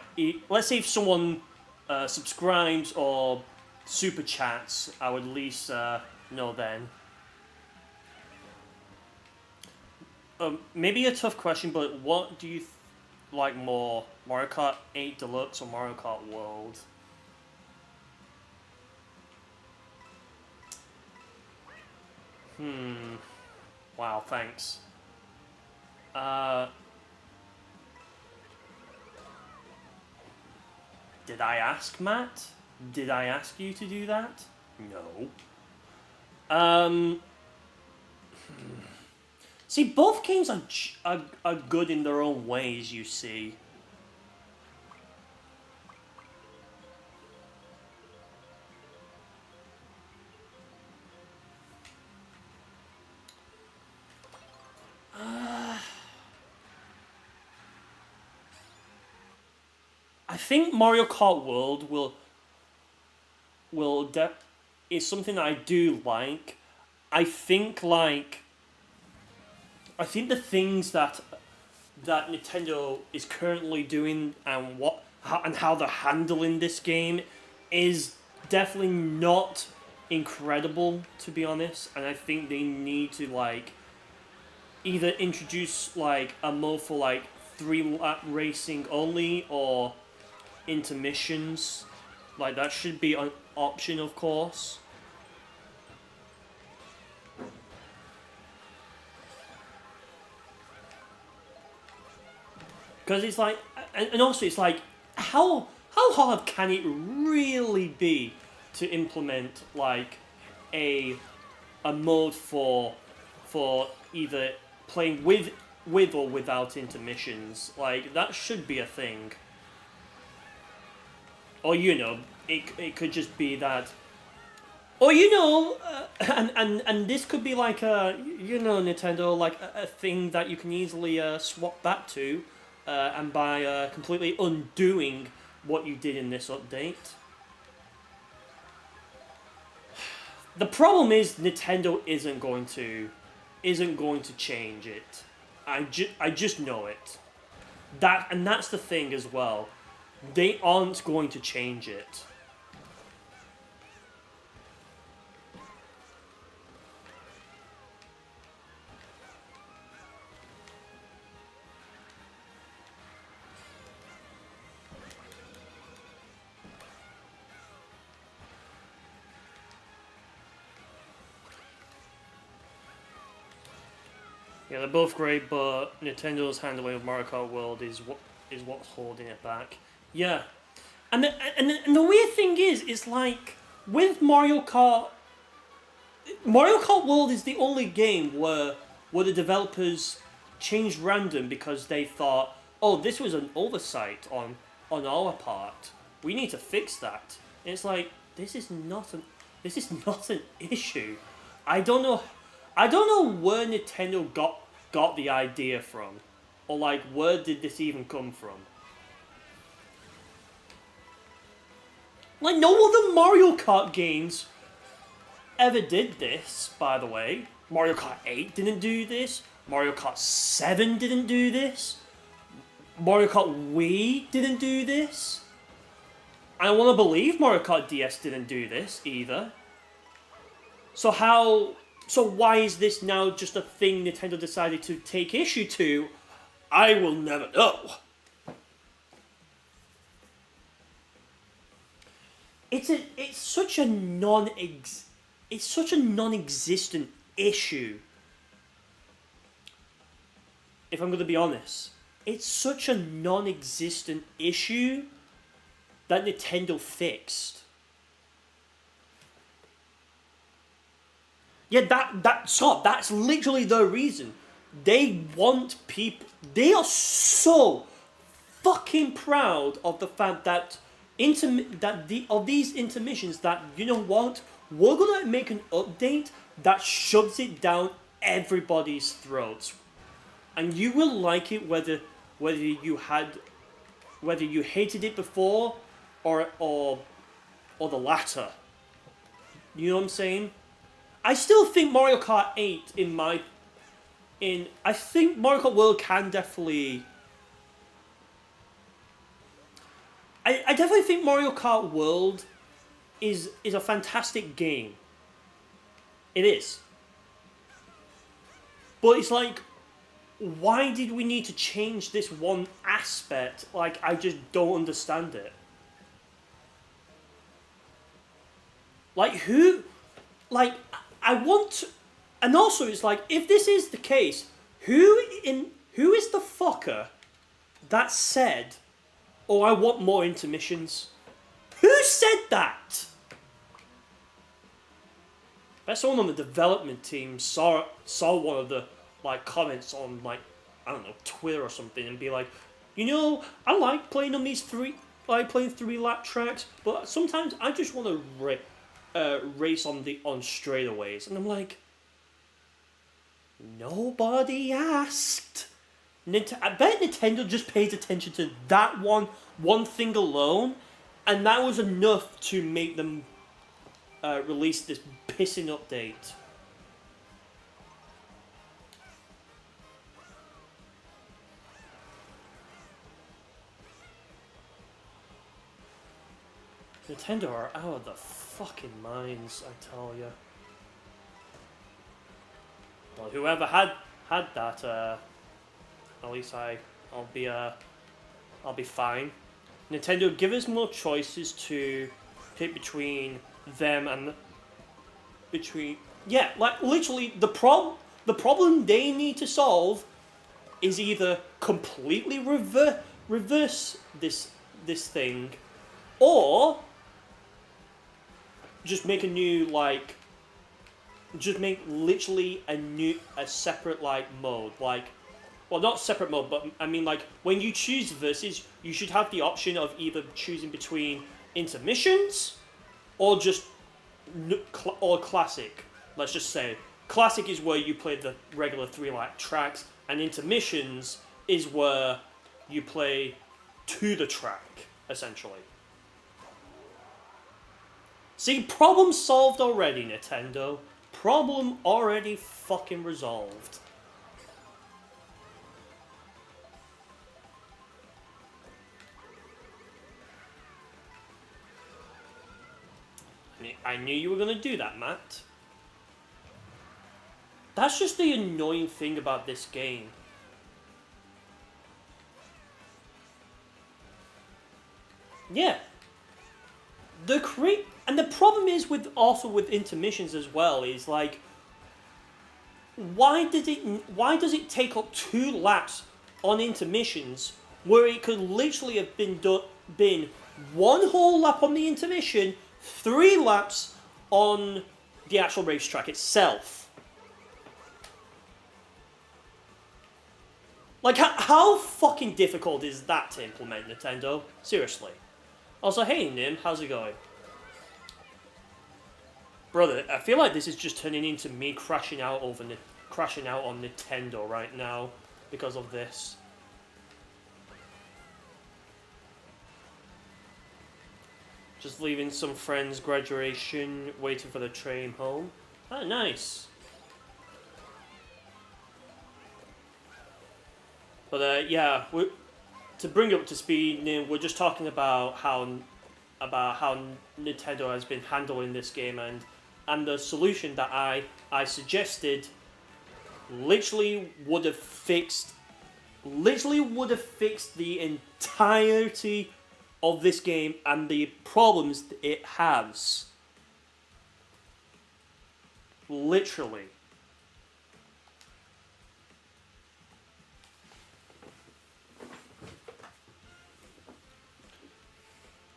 let's say if someone subscribes or super chats, I would at least know then. Maybe a tough question, but what do you like more, Mario Kart 8 Deluxe or Mario Kart World? Wow, thanks. Uh, did I ask Matt? Did I ask you to do that? No. Um, See, both games are good in their own ways, you see. I think Mario Kart World is something that I do like. I think like I think the things that Nintendo is currently doing and how they're handling this game is definitely not incredible, to be honest. And I think they need to like either introduce like a mode for like 3 lap racing only or intermissions. Like that should be an option, of course. Because it's like, and also it's like, how hard can it really be to implement like a a mode for either playing with or without intermissions? Like that should be a thing. Or it could just be that. Or and this could be like Nintendo, like a thing that you can easily swap back to, and by completely undoing what you did in this update. The problem is Nintendo isn't going to change it. I just know it. That's the thing as well. They aren't going to change it. Yeah, they're both great, but Nintendo's handling of Mario Kart World is what's holding it back. Yeah, and the weird thing is, it's like with Mario Kart World is the only game where the developers changed random because they thought, oh, this was an oversight on our part. We need to fix that. And it's like this is not an issue. I don't know where Nintendo got the idea from, or like where did this even come from. Like no other Mario Kart games ever did this, by the way. Mario Kart 8 didn't do this. Mario Kart 7 didn't do this. Mario Kart Wii didn't do this. I want to believe Mario Kart DS didn't do this either. So why is this now just a thing Nintendo decided to take issue to? I will never know. It's such a non-existent issue. If I'm going to be honest, it's such a non-existent issue that Nintendo fixed. Yeah, that's literally the reason. They want people. They are so fucking proud of the fact that of these intermissions that, you know what, we're gonna make an update that shoves it down everybody's throats, and you will like it whether you hated it before or the latter. You know what I'm saying? I still think Mario Kart 8 I think Mario Kart World can definitely. I definitely think Mario Kart World is a fantastic game. It is. But it's like, why did we need to change this one aspect? Like, I just don't understand it. Like, who... Like, I want to... And also, it's like, if this is the case, who is the fucker that said, "Oh, I want more intermissions"? Who said that? Bet someone on the development team saw one of the like comments on like, I don't know, Twitter or something, and be like, you know, I like playing on these three lap tracks, but sometimes I just want to race on straightaways, and I'm like, nobody asked. I bet Nintendo just pays attention to that one thing alone, and that was enough to make them release this pissing update. Nintendo are out of the fucking minds, I tell ya. Well, whoever had that, at least I'll be fine. Nintendo, give us more choices to pick between them and like literally the problem they need to solve is either completely reverse this thing, or just make a new like. Just make literally a separate like mode, like, well, not separate mode, but I mean like when you choose versus, you should have the option of either choosing between intermissions or just or classic. Let's just say classic is where you play the regular 3 lap tracks, and intermissions is where you play to the track essentially. See, problem solved already, Nintendo. Problem already fucking resolved. I knew you were going to do that, Matt. That's just the annoying thing about this game. Yeah. And the problem is with intermissions as well is like, why does it take up 2 laps on intermissions where it could literally have been 1 whole lap on the intermission, 3 laps on the actual racetrack itself? Like, how fucking difficult is that to implement, Nintendo? Seriously. Also, hey Nim, how's it going? Brother, I feel like this is just turning into me crashing out on Nintendo right now because of this. Just leaving some friends' graduation, waiting for the train home. Oh, nice. But yeah, to bring you up to speed, Nim, we're just talking about how Nintendo has been handling this game, and the solution that I suggested literally would have fixed the entirety of this game and the problems it has. Literally.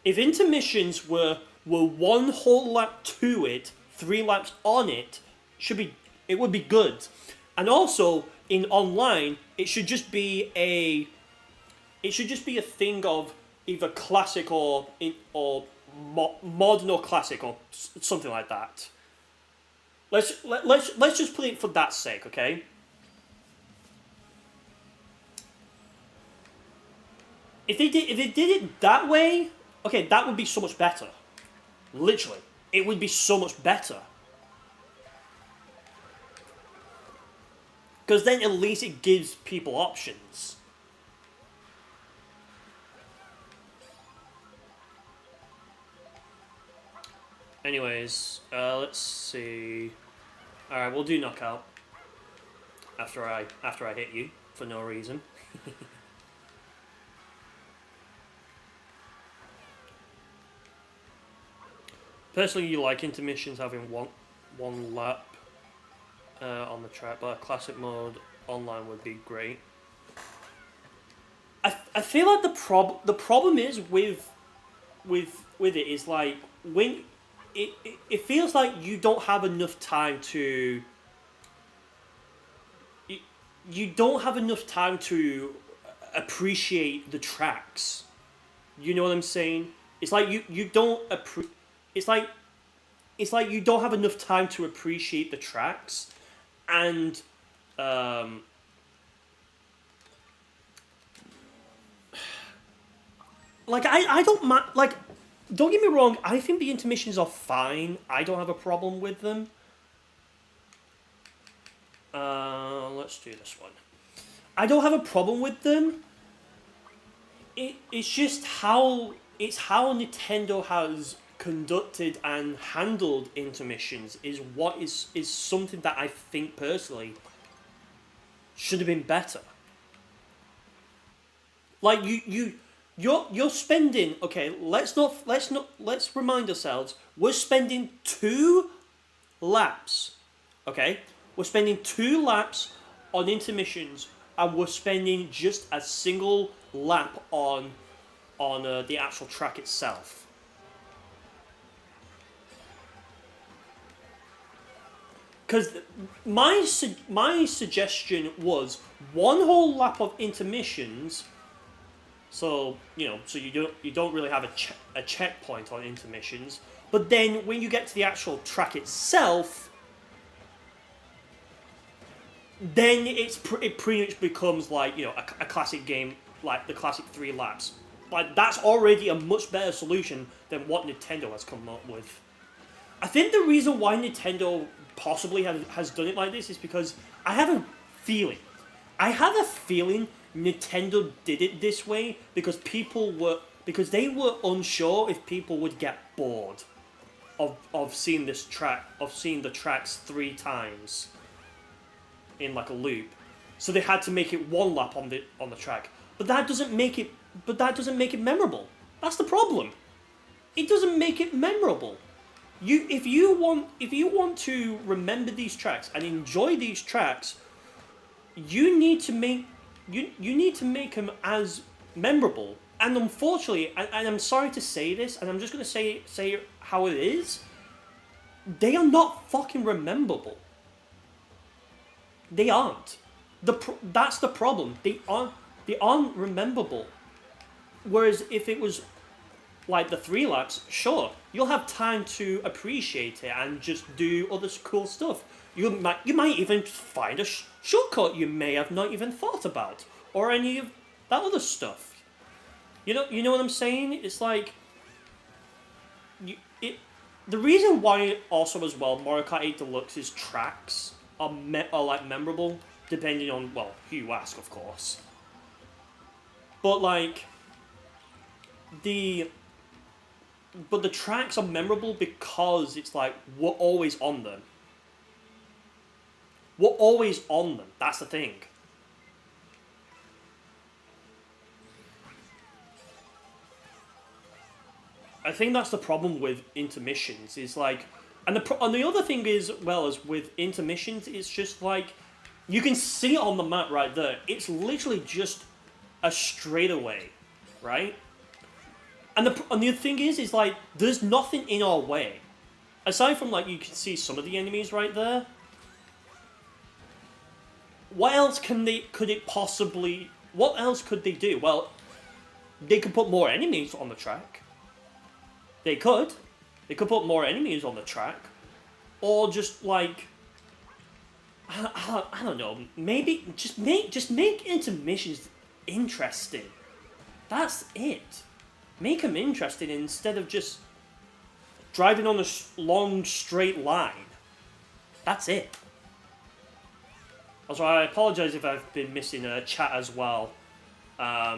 If intermissions were 1 whole lap to it, 3 laps on it, it would be good. And also in online, it should just be a thing of either classic or modern or classic or something like that. Let's just put it for that sake, okay? If they did it that way, okay, that would be so much better. Literally, it would be so much better. Because then at least it gives people options. Anyways, let's see. All right, we'll do knockout after I hit you for no reason. Personally, you like intermissions having one lap on the track, but a classic mode online would be great. I feel like the problem is with it is like when it feels like you don't have enough time to you don't have enough time to appreciate the tracks. You know what I'm saying? It's like you don't it's like you don't have enough time to appreciate the tracks, and like I don't like, don't get me wrong, I think the intermissions are fine. I don't have a problem with them. Let's do this one. I don't have a problem with them. It's just how Nintendo has conducted and handled intermissions is something that I think personally should have been better. Like you're spending, okay, let's remind ourselves, we're spending 2 laps. Okay? We're spending 2 laps on intermissions, and we're spending just a single lap on the actual track itself. Because my suggestion was 1 whole lap of intermissions. So you don't really have a checkpoint on intermissions. But then when you get to the actual track itself, then it pretty much becomes like a classic game, like the classic 3 laps. Like that's already a much better solution than what Nintendo has come up with. I think the reason why Nintendo possibly has done it like this is because I have a feeling Nintendo did it this way because they were unsure if people would get bored of seeing the tracks 3 times in like a loop, so they had to make it 1 lap on the track. But that doesn't make it memorable. That's the problem. It doesn't make it memorable. If you want to remember these tracks and enjoy these tracks, you need to make them as memorable. And unfortunately, and I'm sorry to say this, and I'm just gonna say how it is, they are not fucking rememberable. They aren't. That's the problem. They aren't rememberable. Whereas if it was like the 3 laps, sure, you'll have time to appreciate it and just do other cool stuff. You might even find a shortcut you may have not even thought about, or any of that other stuff. You know what I'm saying? It's like the reason why also as well Mario Kart 8 Deluxe's tracks are like memorable, depending on who you ask, of course. But like the tracks are memorable because it's like we're always on them. We're always on them. That's the thing. I think that's the problem with intermissions. Is like, and the other thing is, as with intermissions, it's just like you can see it on the map right there. It's literally just a straightaway, right? And the other thing is like there's nothing in our way, aside from like you can see some of the enemies right there. What else could they do? Well, they could put more enemies on the track. They could put more enemies on the track, or just like, I don't know. Maybe just make intermissions interesting. That's it. Make them interesting instead of just driving on a long straight line. That's it. Also, I apologize if I've been missing a chat as well. I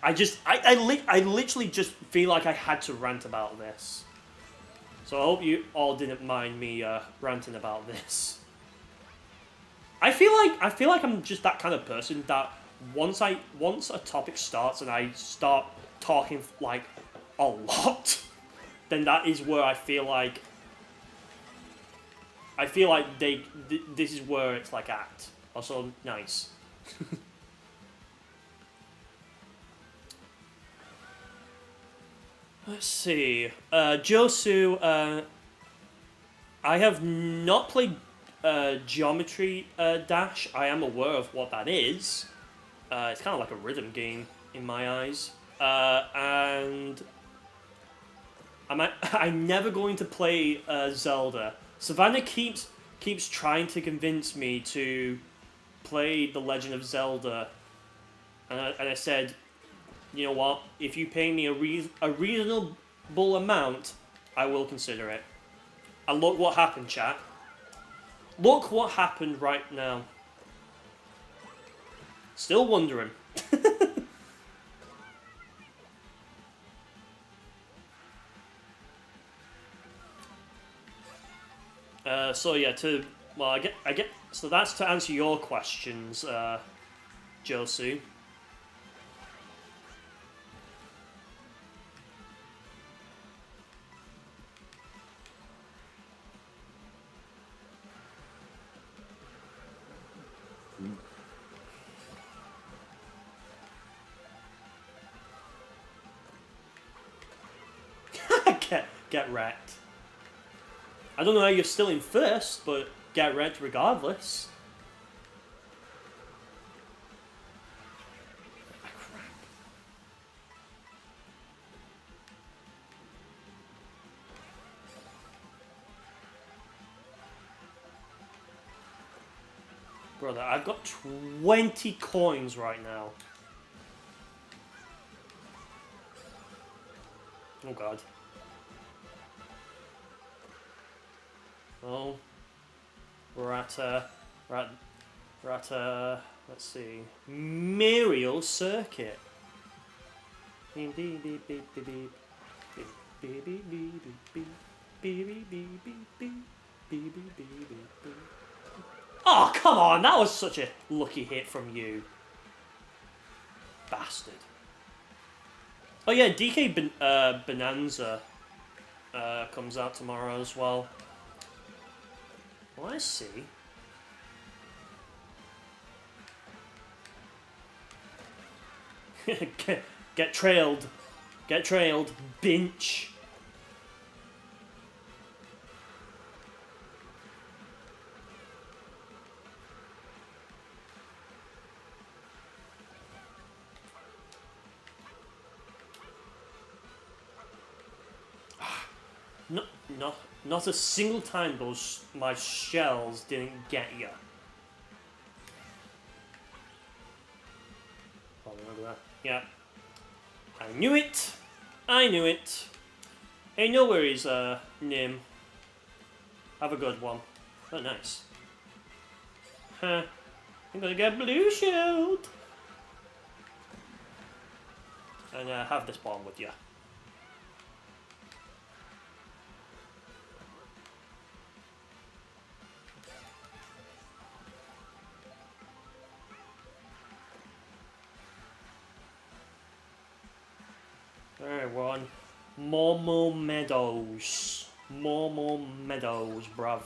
literally just feel like I had to rant about this. So I hope you all didn't mind me ranting about this. I feel like I'm just that kind of person that once a topic starts and I start talking like a lot, then that is where I feel like this is where it's like at. Also nice. Let's see. Josu, I have not played Geometry Dash. I am aware of what that is. It's kind of like a rhythm game in my eyes. And I'm never going to play Zelda. Savannah keeps trying to convince me to play The Legend of Zelda. And I said, you know what? If you pay me a reasonable amount, I will consider it. And look what happened, chat. Look what happened right now. Still wondering. So yeah, I get. So that's to answer your questions, Josu. Get wrecked. I don't know how you're still in first, but get wrecked regardless. Brother, I've got 20 coins right now. Oh god. Oh, we're at let's see, Mario Circuit. Beep beep beep beep beep beep beep beep beep beep beep beep beep beep beep. Oh come on, that was such a lucky hit from you, bastard. Oh yeah, DK Bonanza comes out tomorrow as well. Well, I see. Get trailed. Get trailed. Binch. Not a single time my shells didn't get you. Oh, remember that? Yeah. I knew it. I knew it. Hey, no worries, Nim. Have a good one. Oh, nice. Huh. I'm gonna get blue shield. And have this bomb with you. Alright, we're on Momo Meadows. Momo Meadows, bruv.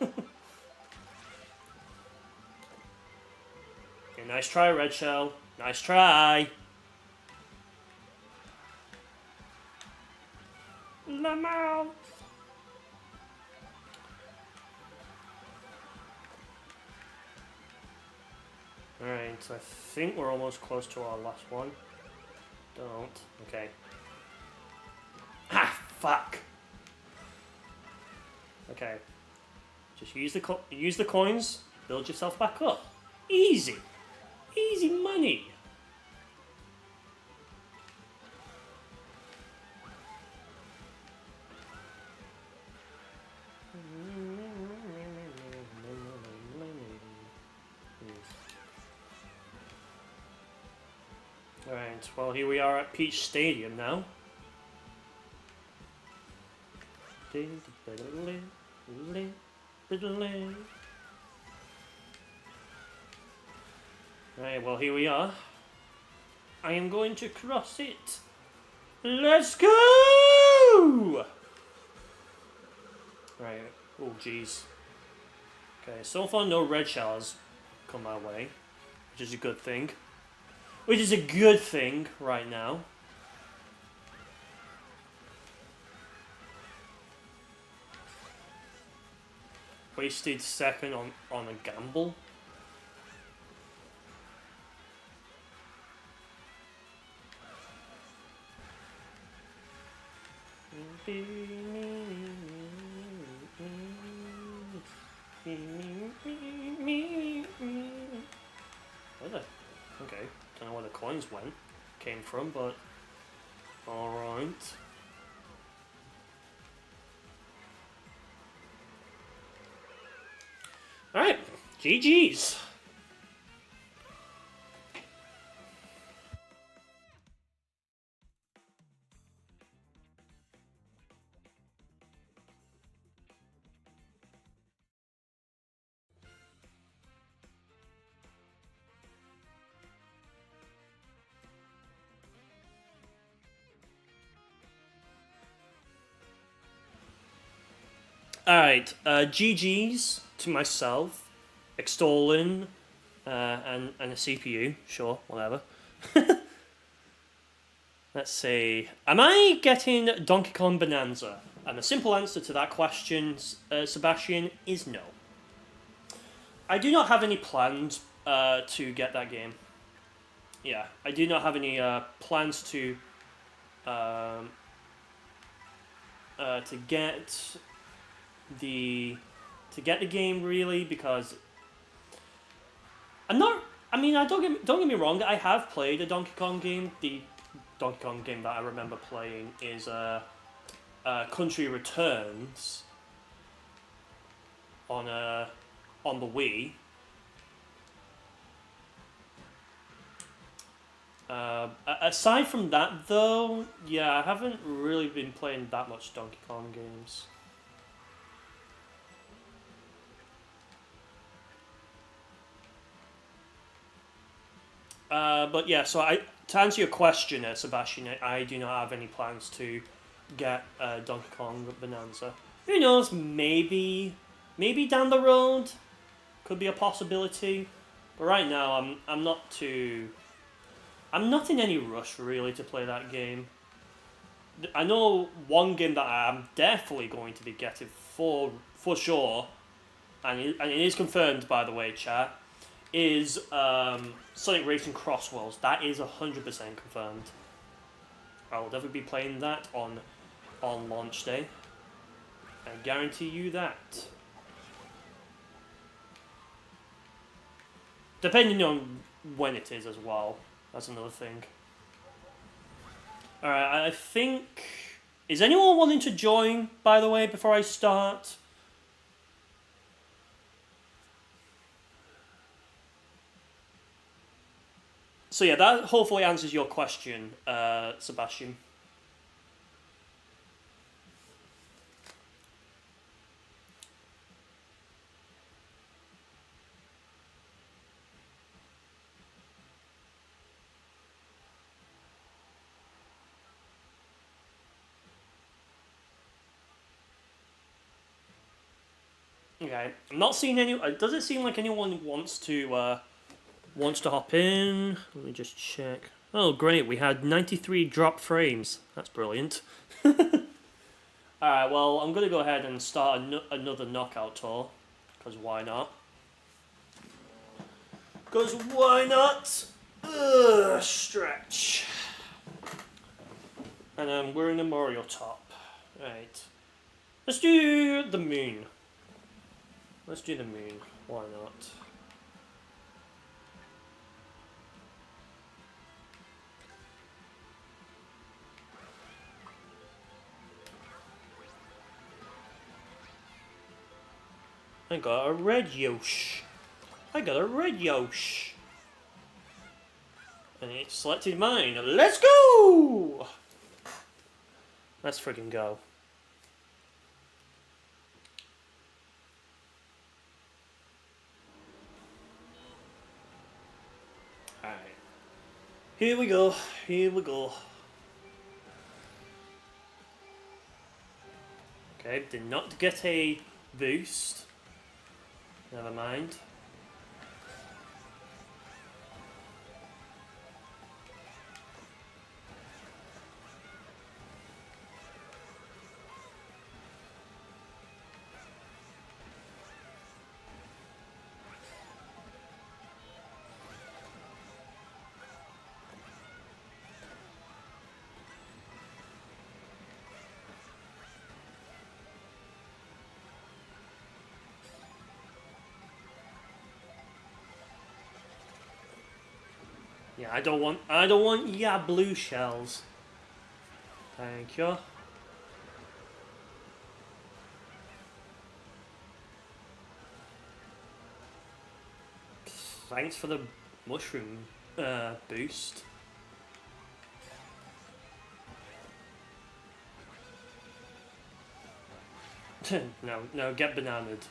Okay, nice try, Red Shell. Nice try. Lamau. Alright. Alright, I think we're almost close to our last one. Don't. Okay. Ah, fuck! Okay. Just use the coins, build yourself back up. Easy! Easy money! Alright, well here we are at Peach Stadium now. Right, well here we are. I am going to cross it. Let's go! Right, oh jeez. Okay, so far no red shells come my way, which is a good thing. Which is a good thing right now. Wasted second on a gamble. Okay, don't know where the coins came from, but alright. Alright, GG's. Alright, GG's to myself, extolling, and a CPU, sure, whatever. Let's see. Am I getting Donkey Kong Bonanza? And the simple answer to that question, Sebastian, is no. I do not have any plans to get that game. Yeah, I do not have any plans to get the game really, because I'm not. I mean, don't get me wrong. I have played a Donkey Kong game. The Donkey Kong game that I remember playing is Country Returns on the Wii. Aside from that, though, yeah, I haven't really been playing that much Donkey Kong games. But yeah, so to answer your question, Sebastian, I do not have any plans to get Donkey Kong Bonanza. Who knows? Maybe down the road could be a possibility. But right now, I'm not in any rush really to play that game. I know one game that I'm definitely going to be getting for sure, and it is confirmed, by the way, chat, is Sonic Racing Cross Worlds. That is 100% confirmed. I will definitely be playing that on launch day. I guarantee you that. Depending on when it is as well. That's another thing. Alright, I think... Is anyone wanting to join, by the way, before I start? So yeah, that hopefully answers your question, Sebastian. Okay, I'm not seeing any. Does it seem like anyone wants to hop in? Let me just check. Oh, great! We had 93 drop frames. That's brilliant. All right, well, I'm gonna go ahead and start another knockout tour, because why not? Because why not? Stretch. And I'm wearing a Mario top. Right. Let's do the moon. Let's do the moon. Why not? I got a red Yosh. I got a red Yosh. And it selected mine. Let's go! Let's friggin' go. Alright. Here we go. Here we go. Okay, did not get a boost. Never mind. Yeah, I don't want blue shells. Thank you. Thanks for the mushroom boost. No, get bananaed.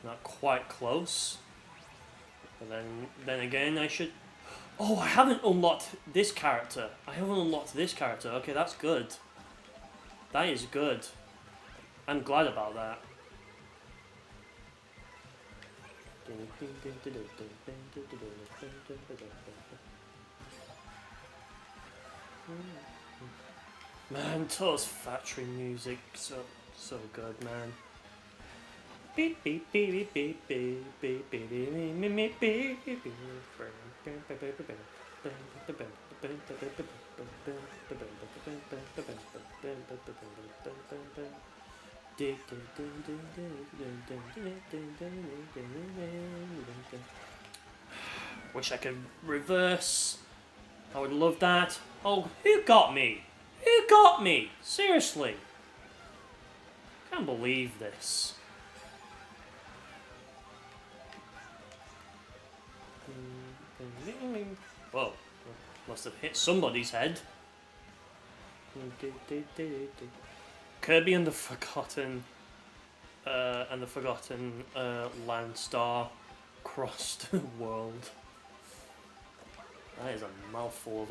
Not quite close. But then again, I should... Oh, I haven't unlocked this character. Okay, that's good. That is good. I'm glad about that. Man, Toad's factory music, so good, man. Beep beep beep beep beep beep beep beep beep beep Wish I could reverse. I would love that. Oh, who got me? Who got me? Seriously. Can't believe this. Whoa. Must have hit somebody's head. Kirby and the Forgotten Land Star Crossed World. That is a mouthful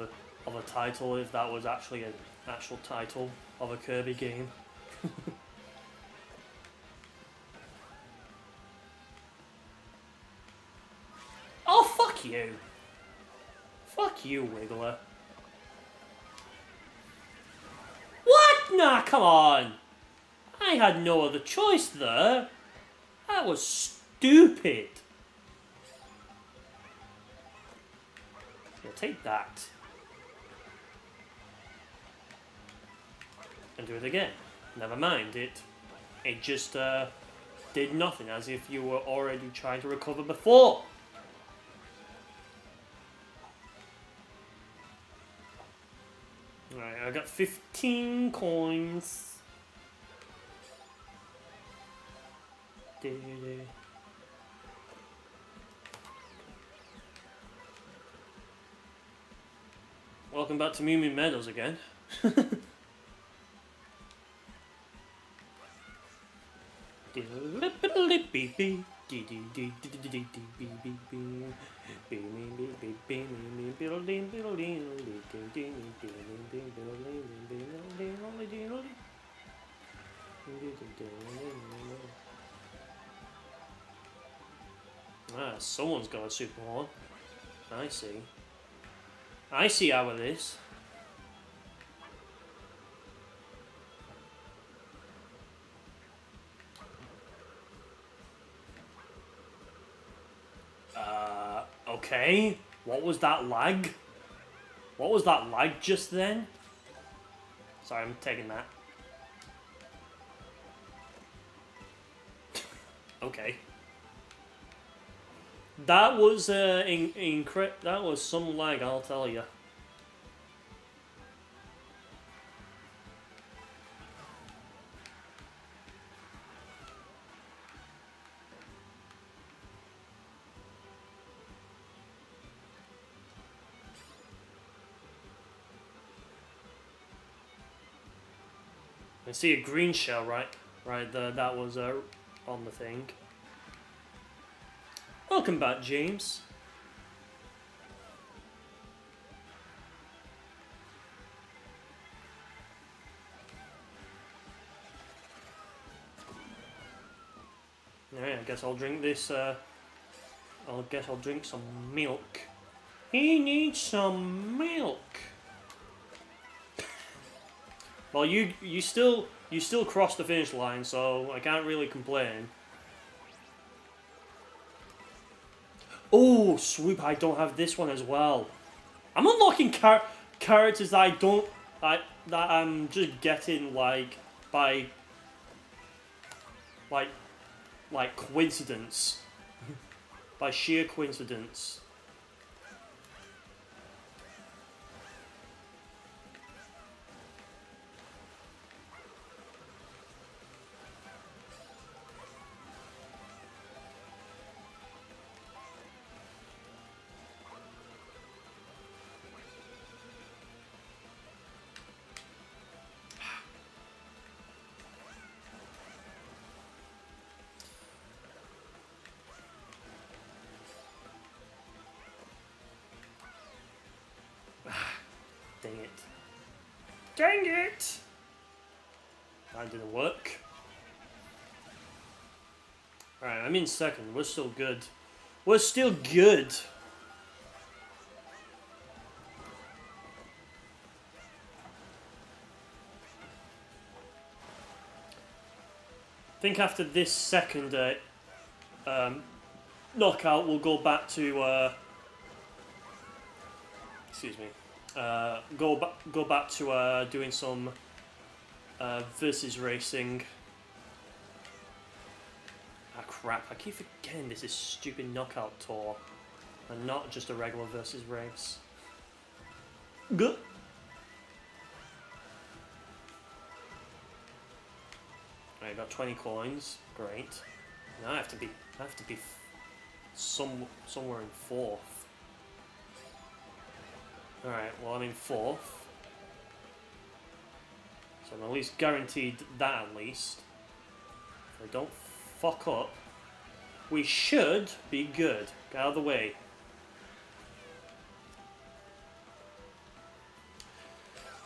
of a title, if that was actually an actual title of a Kirby game. Oh, fuck you! Fuck you, Wiggler. What? Nah, come on! I had no other choice there. That was stupid. Yeah, take that. And do it again. Never mind, it just did nothing, as if you were already trying to recover before. Alright, I got 15 coins. Welcome back to Moo Moo Meadows again. Ah, someone's got a super horn. I see. I see how it is. Okay, what was that lag? What was that lag just then? Sorry, I'm taking that. Okay. That was that was some lag, I'll tell you. I see a green shell right there. That was on the thing. Welcome back, James. Alright, I guess I'll drink this. I guess I'll drink some milk. He needs some milk. Well, you still crossed the finish line, so I can't really complain. Oh, swoop! I don't have this one as well. I'm unlocking characters that I don't that I'm just getting like by like coincidence, by sheer coincidence. Dang it. Dang it! That didn't work. Alright, I'm in second. We're still good. We're still good. I think after this second knockout, we'll go back to... excuse me. Go back to doing some versus racing. Ah crap! I keep forgetting this is stupid knockout tour, and not just a regular versus race. Good. I got 20 coins. Great. Now I have to be somewhere in fourth. Alright, well I'm in fourth. So I'm at least guaranteed that at least. If I don't fuck up, we should be good. Get out of the way.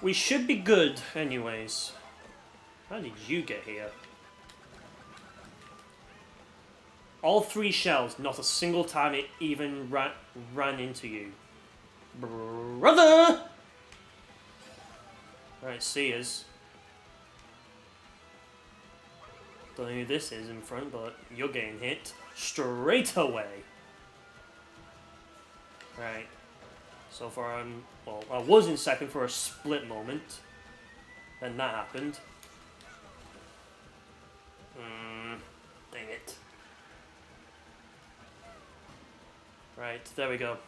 We should be good anyways. How did you get here? All 3 shells, not a single time it even ran into you. Brother! Right, see us. Don't know who this is in front, but you're getting hit straight away. Right. So far well, I was in second for a split moment. Then that happened. Dang it. Right, there we go.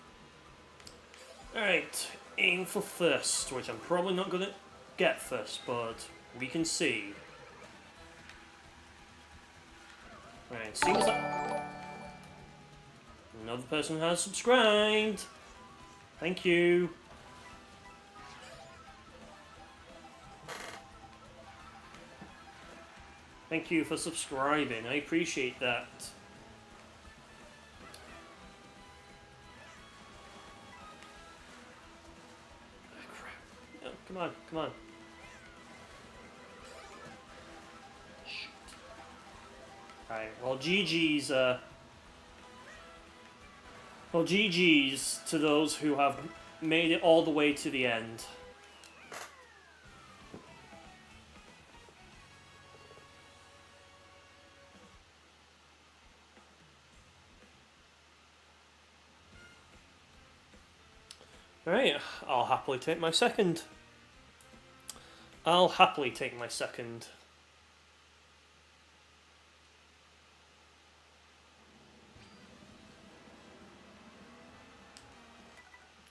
Alright, aim for first, which I'm probably not going to get first, but we can see. Right, seems like another person has subscribed. Thank you. Thank you for subscribing, I appreciate that. Come on, come on. Shit. Alright, well GG's, well GG's to those who have made it all the way to the end. Alright, I'll happily take my second. I'll happily take my second.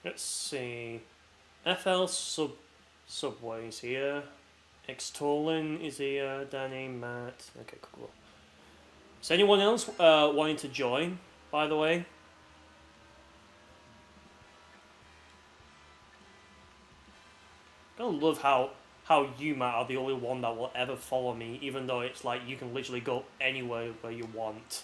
Let's see. FL Subway's here. Extolin is here. Danny, Matt. Okay, cool. Is anyone else wanting to join, by the way? I love how you, Matt, are the only one that will ever follow me, even though it's like you can literally go anywhere where you want.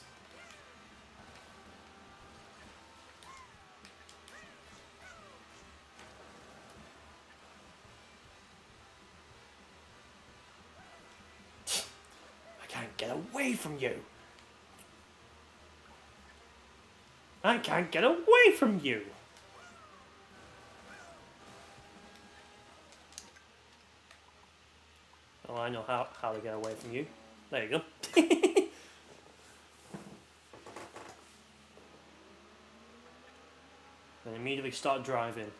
I can't get away from you. I can't get away from you. Oh, I know how to get away from you. There you go. And immediately start driving.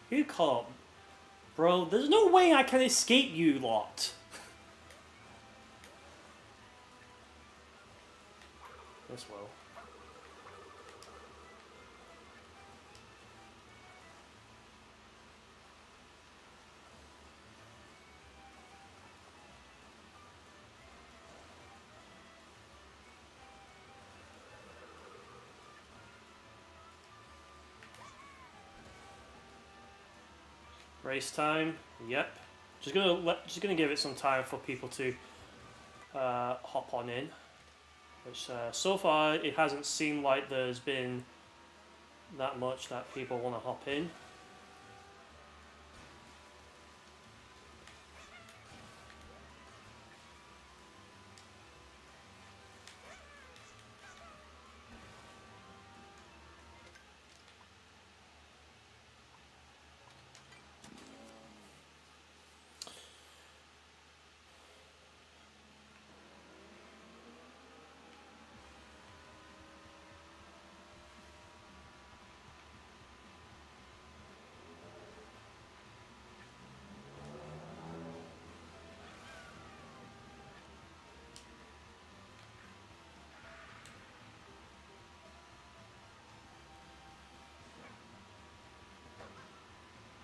You can't. Bro, there's no way I can escape you lot. This will. Race time. Yep. Just gonna give it some time for people to hop on in. Which so far it hasn't seemed like there's been that much that people want to hop in.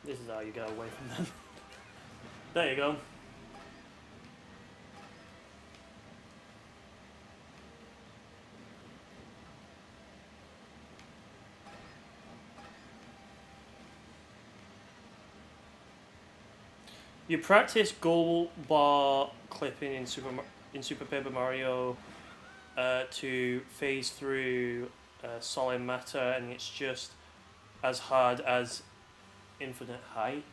This is how you get away from them. There you go. You practice gold bar clipping in Super Paper Mario to phase through solid matter, and it's just as hard as infinite height.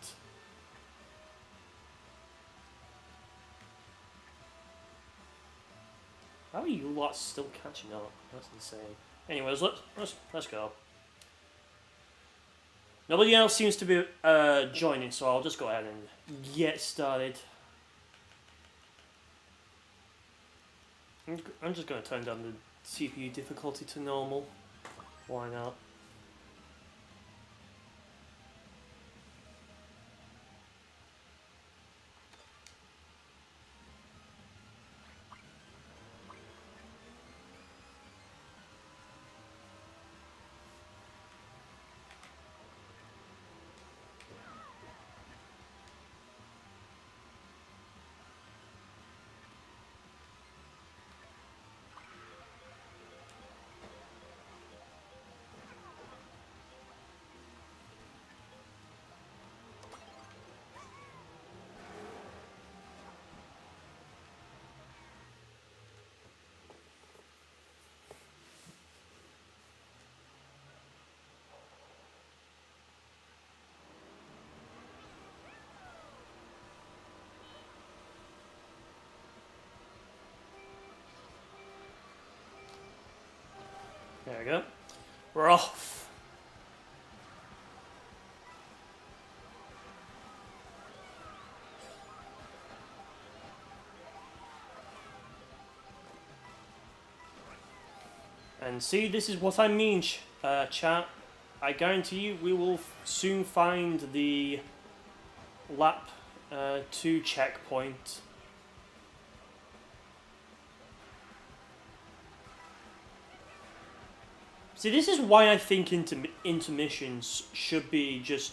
How are you lot still catching up? That's insane. Anyways, let's go. Nobody else seems to be joining, so I'll just go ahead and get started. I'm just going to turn down the CPU difficulty to normal. Why not? we go. We're off. And see, this is what I mean, chat. I guarantee you we will soon find the lap 2 checkpoint. See, this is why I think intermissions should be just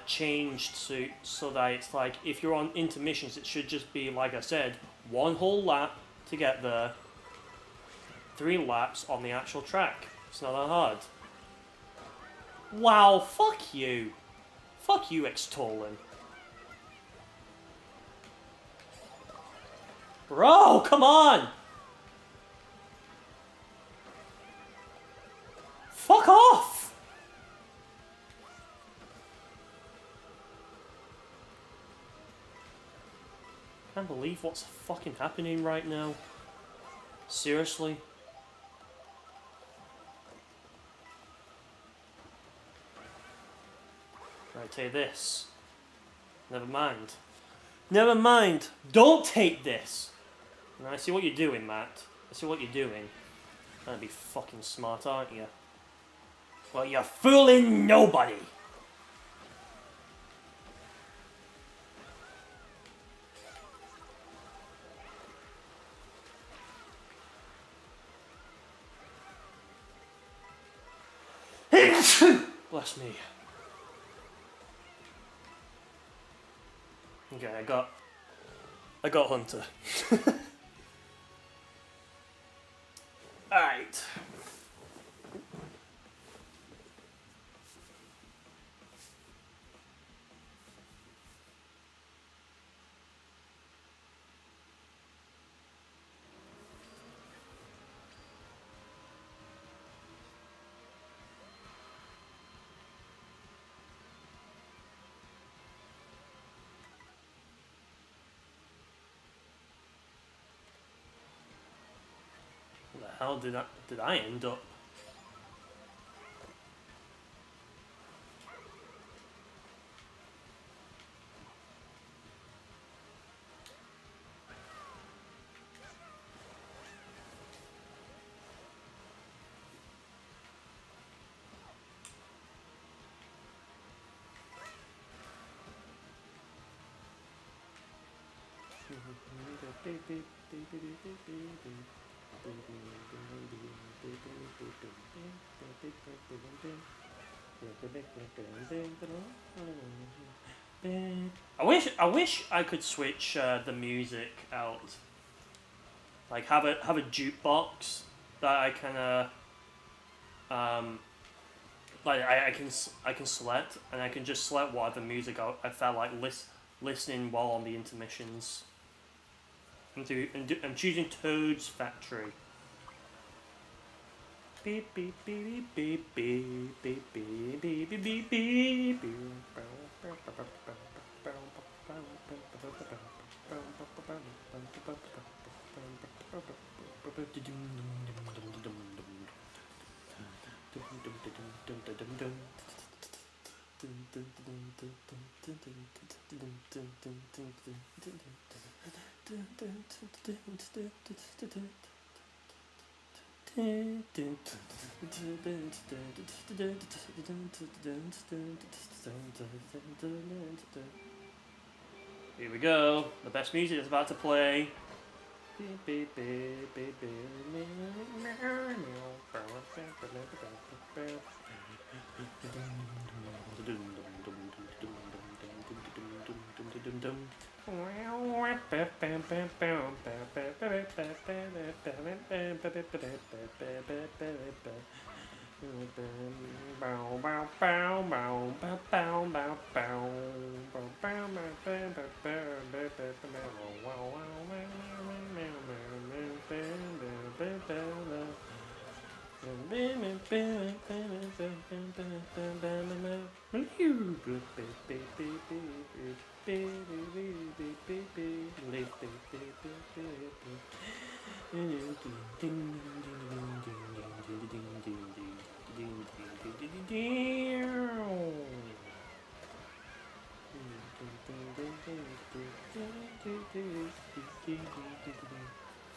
changed so that it's like, if you're on intermissions, it should just be, like I said, 1 whole lap to get there, 3 laps on the actual track. It's not that hard. Wow, fuck you. Fuck you, Extolin. Bro, come on! Fuck off! I can't believe what's fucking happening right now. Seriously? Right, take this. Never mind. Never mind! Don't take this! Now, I see what you're doing, Matt. I see what you're doing. Trying to be fucking smart, aren't you? Well, you're fooling nobody! Bless me. Okay, I got Hunter. Alright. Where the hell did I end up? I wish I could switch the music out. Like have a jukebox that I can like I can select, and I can just select whatever music I felt like listening while on the intermissions. I'm choosing Toad's Factory. Beep beep beep beep beep beep beep beep beep beep beep. Here we go. The best music is about to play.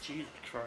Jesus Christ.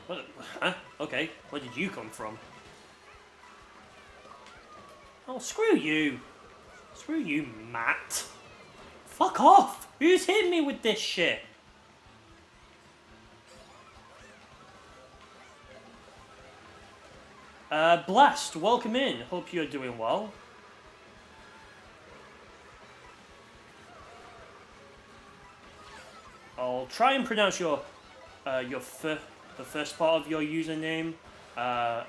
What? Huh? Okay, where did you come from? Oh, screw you. Screw you, Matt. Fuck off! Who's hitting me with this shit? Blast, welcome in. Hope you're doing well. I'll try and pronounce the first part of your username. I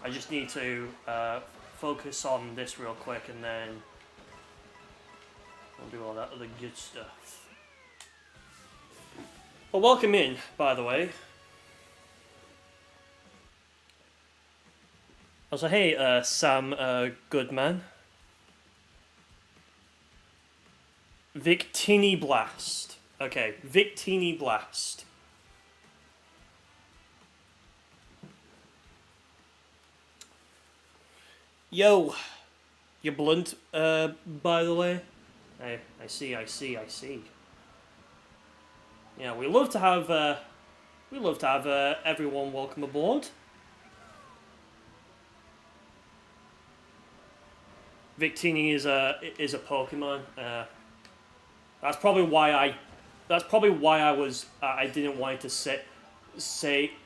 just need to focus on this real quick, and then we'll do all that other good stuff. Well, welcome in, by the way. Also, hey, Sam Goodman. Victini Blast. Okay, Victini Blast. Yo, you're blunt, by the way. I see. Yeah, we love to have everyone welcome aboard. Victini is a Pokemon. That's probably why I was I didn't want to say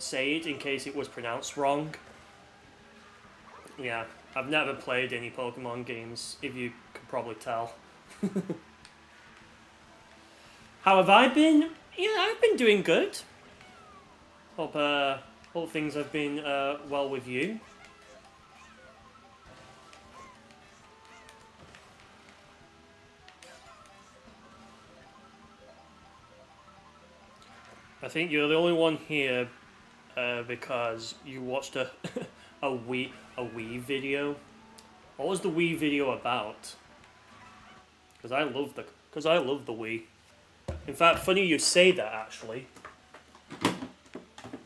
it in case it was pronounced wrong. Yeah, I've never played any Pokemon games, if you could probably tell. How have I been? Yeah, I've been doing good. Hope things have been well with you. I think you're the only one here because you watched a Wii video. What was the Wii video about? Because I love the Wii. In fact, funny you say that actually,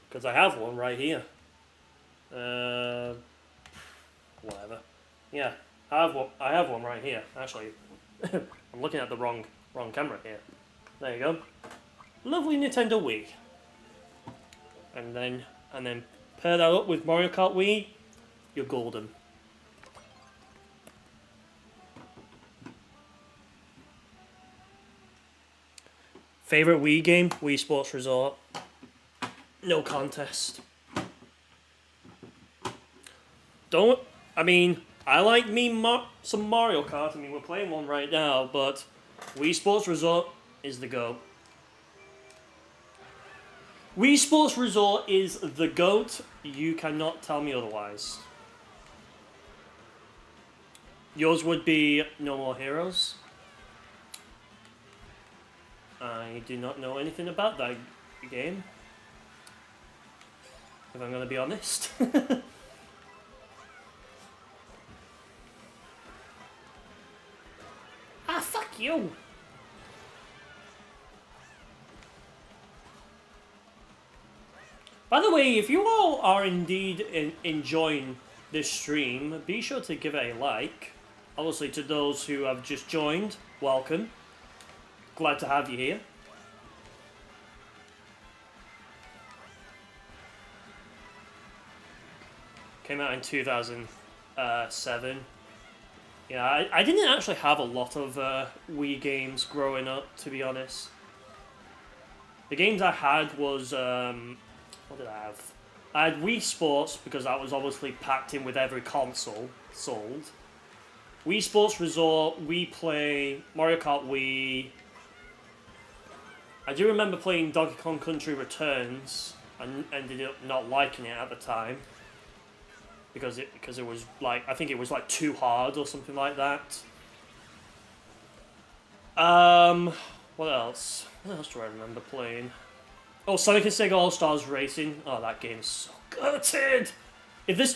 because I have one right here. Whatever. Yeah, I have one right here. Actually, I'm looking at the wrong camera here. There you go. Lovely Nintendo Wii. And then pair that up with Mario Kart Wii, you're golden. Favorite Wii game? Wii Sports Resort. No contest. I like some Mario Kart. I mean, we're playing one right now, but Wii Sports Resort is the GOAT. Wii Sports Resort is the GOAT. You cannot tell me otherwise. Yours would be No More Heroes. I do not know anything about that game, if I'm going to be honest. Ah, fuck you! By the way, if you all are indeed enjoying this stream, be sure to give it a like. Obviously, to those who have just joined, welcome. Glad to have you here. Came out in 2007. Yeah, I didn't actually have a lot of Wii games growing up, to be honest. The games I had was... what did I have? I had Wii Sports, because that was obviously packed in with every console sold. Wii Sports Resort, Wii Play, Mario Kart Wii. I do remember playing Donkey Kong Country Returns. I ended up not liking it at the time because it was like, I think it was like too hard or something like that. What else? What else do I remember playing? Oh, Sonic and Sega All Stars Racing. Oh, that game's so gutted. If there's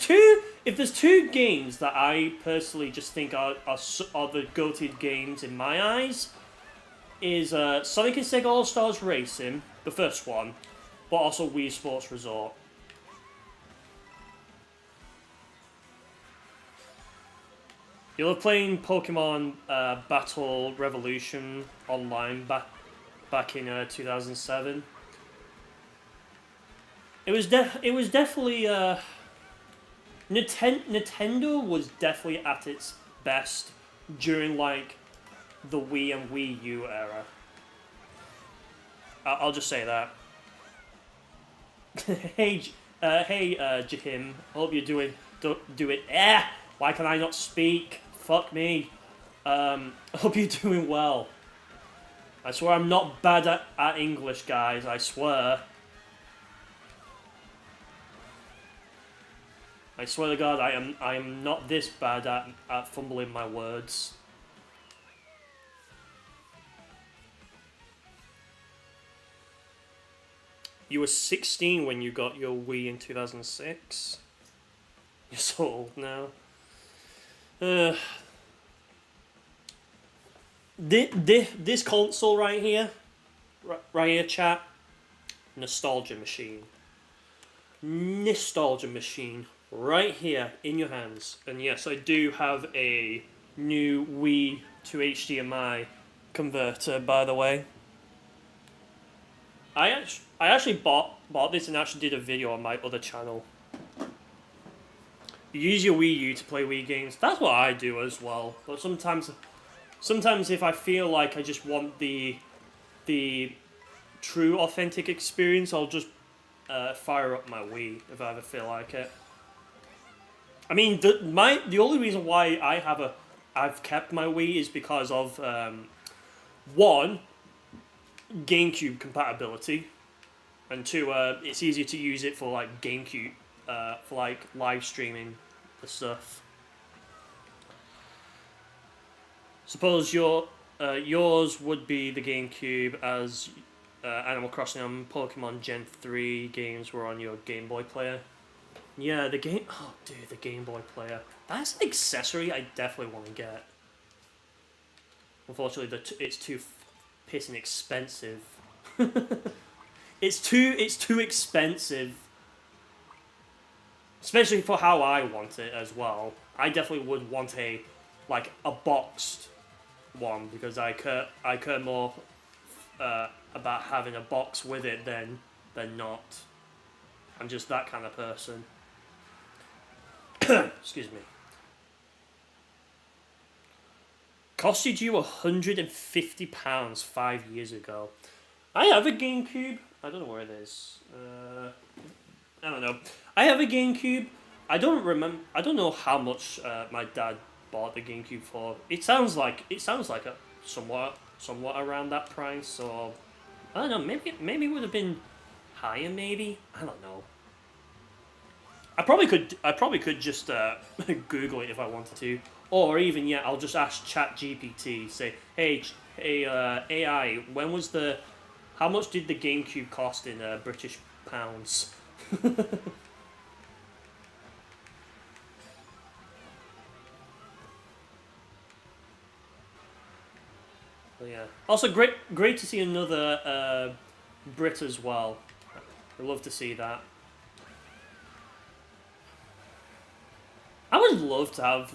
two games that I personally just think are the goated games in my eyes, is Sonic and Sega All Stars Racing, the first one, but also Wii Sports Resort. You love playing Pokemon Battle Revolution online back in 2007. It was definitely Nintendo was definitely at its best during like the Wii and Wii U era. I'll just say that. Hey, Jahim. Hope you're doing. Do it. Why can I not speak? Fuck me. Hope you're doing well. I swear I'm not bad at English, guys. I swear. I swear to God, I am not this bad at fumbling my words. You were 16 when you got your Wii in 2006. You're so old now. This console right here, chat. Nostalgia machine. Nostalgia machine. Right here in your hands. And yes, I do have a new Wii to HDMI converter, by the way. I actually bought this and actually did a video on my other channel. You use your Wii U to play Wii games. That's what I do as well. But sometimes if I feel like I just want the true authentic experience, I'll just fire up my Wii if I ever feel like it. I mean, the only reason why I've kept my Wii is because of one, GameCube compatibility, and two, it's easier to use it for like GameCube, for like live streaming the stuff. Suppose yours would be the GameCube, as Animal Crossing and Pokemon Gen 3 games were on your Game Boy player. Yeah, the Game Boy player. That's an accessory I definitely want to get. Unfortunately, it's too pissing expensive. It's too expensive. Especially for how I want it as well. I definitely would want a boxed one, because I care more about having a box with it than not. I'm just that kind of person. Excuse me. Costed you £150 5 years ago. I have a GameCube. I don't know where it is. I don't know. I have a GameCube. I don't know how much my dad bought the GameCube for. It sounds like a somewhat around that price. So I don't know. Maybe it would have been higher. Maybe, I don't know. I probably could just Google it if I wanted to, or even I'll just ask ChatGPT. Say, hey AI, how much did the GameCube cost in British pounds? But yeah. Also, great to see another Brit as well. I love to see that. I would love to have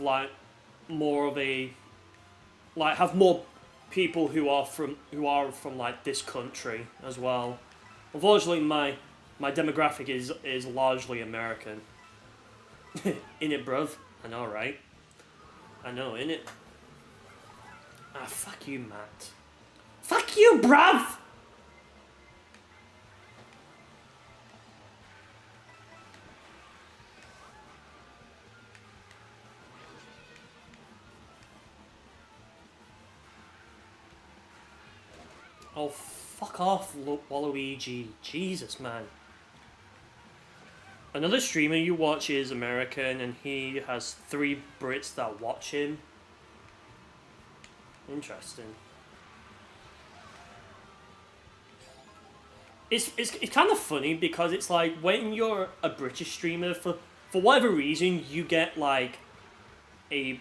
have more people who are from like this country as well. Unfortunately, my demographic is largely American. Innit, bruv? I know, right? I know, innit? Ah, fuck you, Matt. Fuck you, bruv! Oh, fuck off, Waluigi. Jesus, man. Another streamer you watch is American, and he has 3 Brits that watch him. Interesting. It's kind of funny because it's like when you're a British streamer, for whatever reason you get like you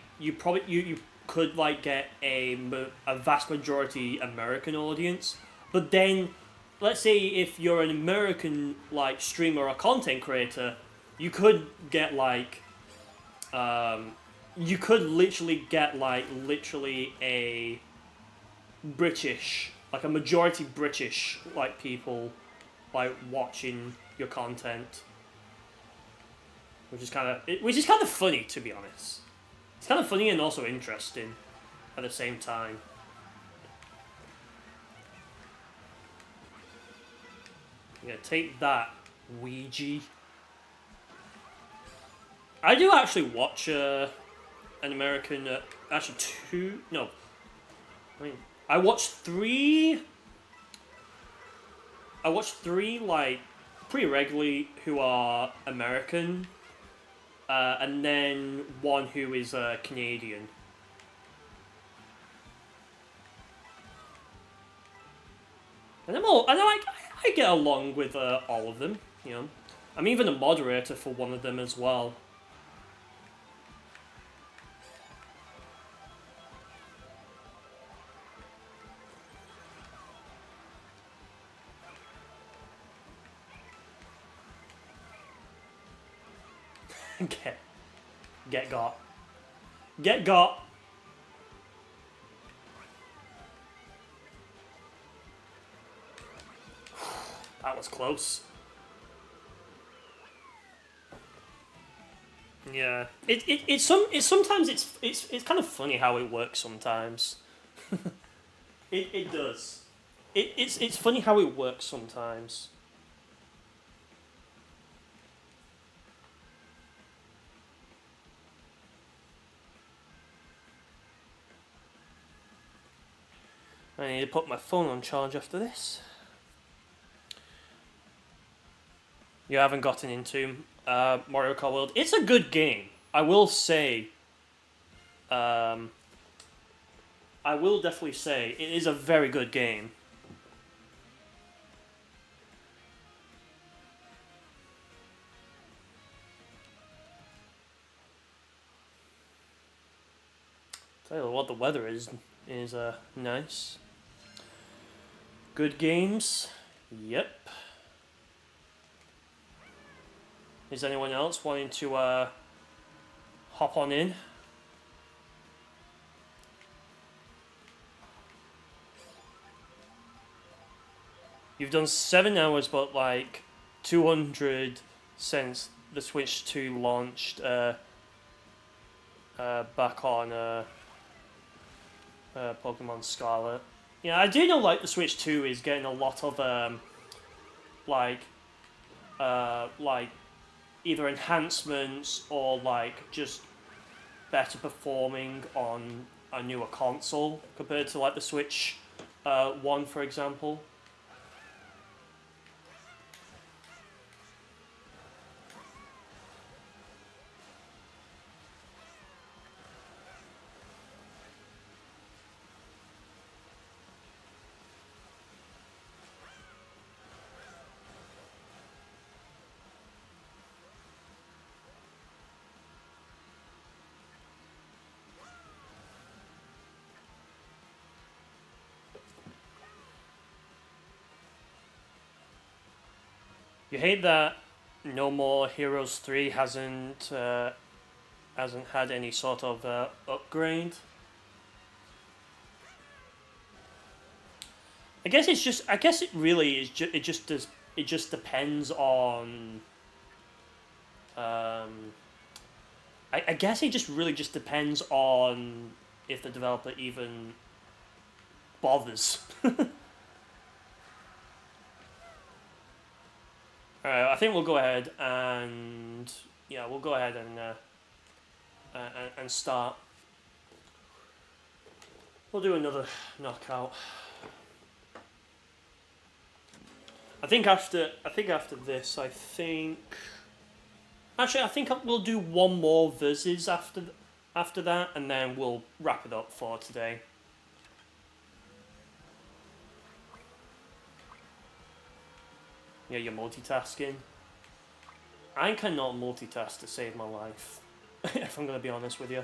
could like get a vast majority American audience, but then let's say if you're an American like streamer or content creator, you could get like you could literally get like literally a British, like a majority British like people like watching your content, which is kind of funny, to be honest. It's kind of funny and also interesting at the same time. Yeah, take that, Ouija. I do actually watch an American, actually 2, no, I mean, I watched three like pretty regularly who are American, and then one who is Canadian. And I get along with all of them. You know, I'm even a moderator for one of them as well. Get got. Get got. That was close. Yeah. It's sometimes it's kind of funny how it works sometimes. It does. It's funny how it works sometimes. I need to put my phone on charge after this. You haven't gotten into Mario Kart World. It's a good game. I will say. I will definitely say it is a very good game. Tell you what, the weather is nice. Good games. Yep. Is anyone else wanting to hop on in? You've done 7 hours, but like 200 since the Switch 2 launched back on Pokemon Scarlet. Yeah, I do know like the Switch 2 is getting a lot of like either enhancements or like just better performing on a newer console compared to like the Switch 1, for example. You hate that No More Heroes 3 hasn't had any sort of upgrade. I guess it's just. I guess it really is. It just does. It just depends on. I guess it just really just depends on if the developer even bothers. Alright, I think we'll go ahead and and start. We'll do another knockout. I think after this, Actually, I think we'll do one more versus after that, and then we'll wrap it up for today. Yeah, you're multitasking. I cannot multitask to save my life, if I'm going to be honest with you.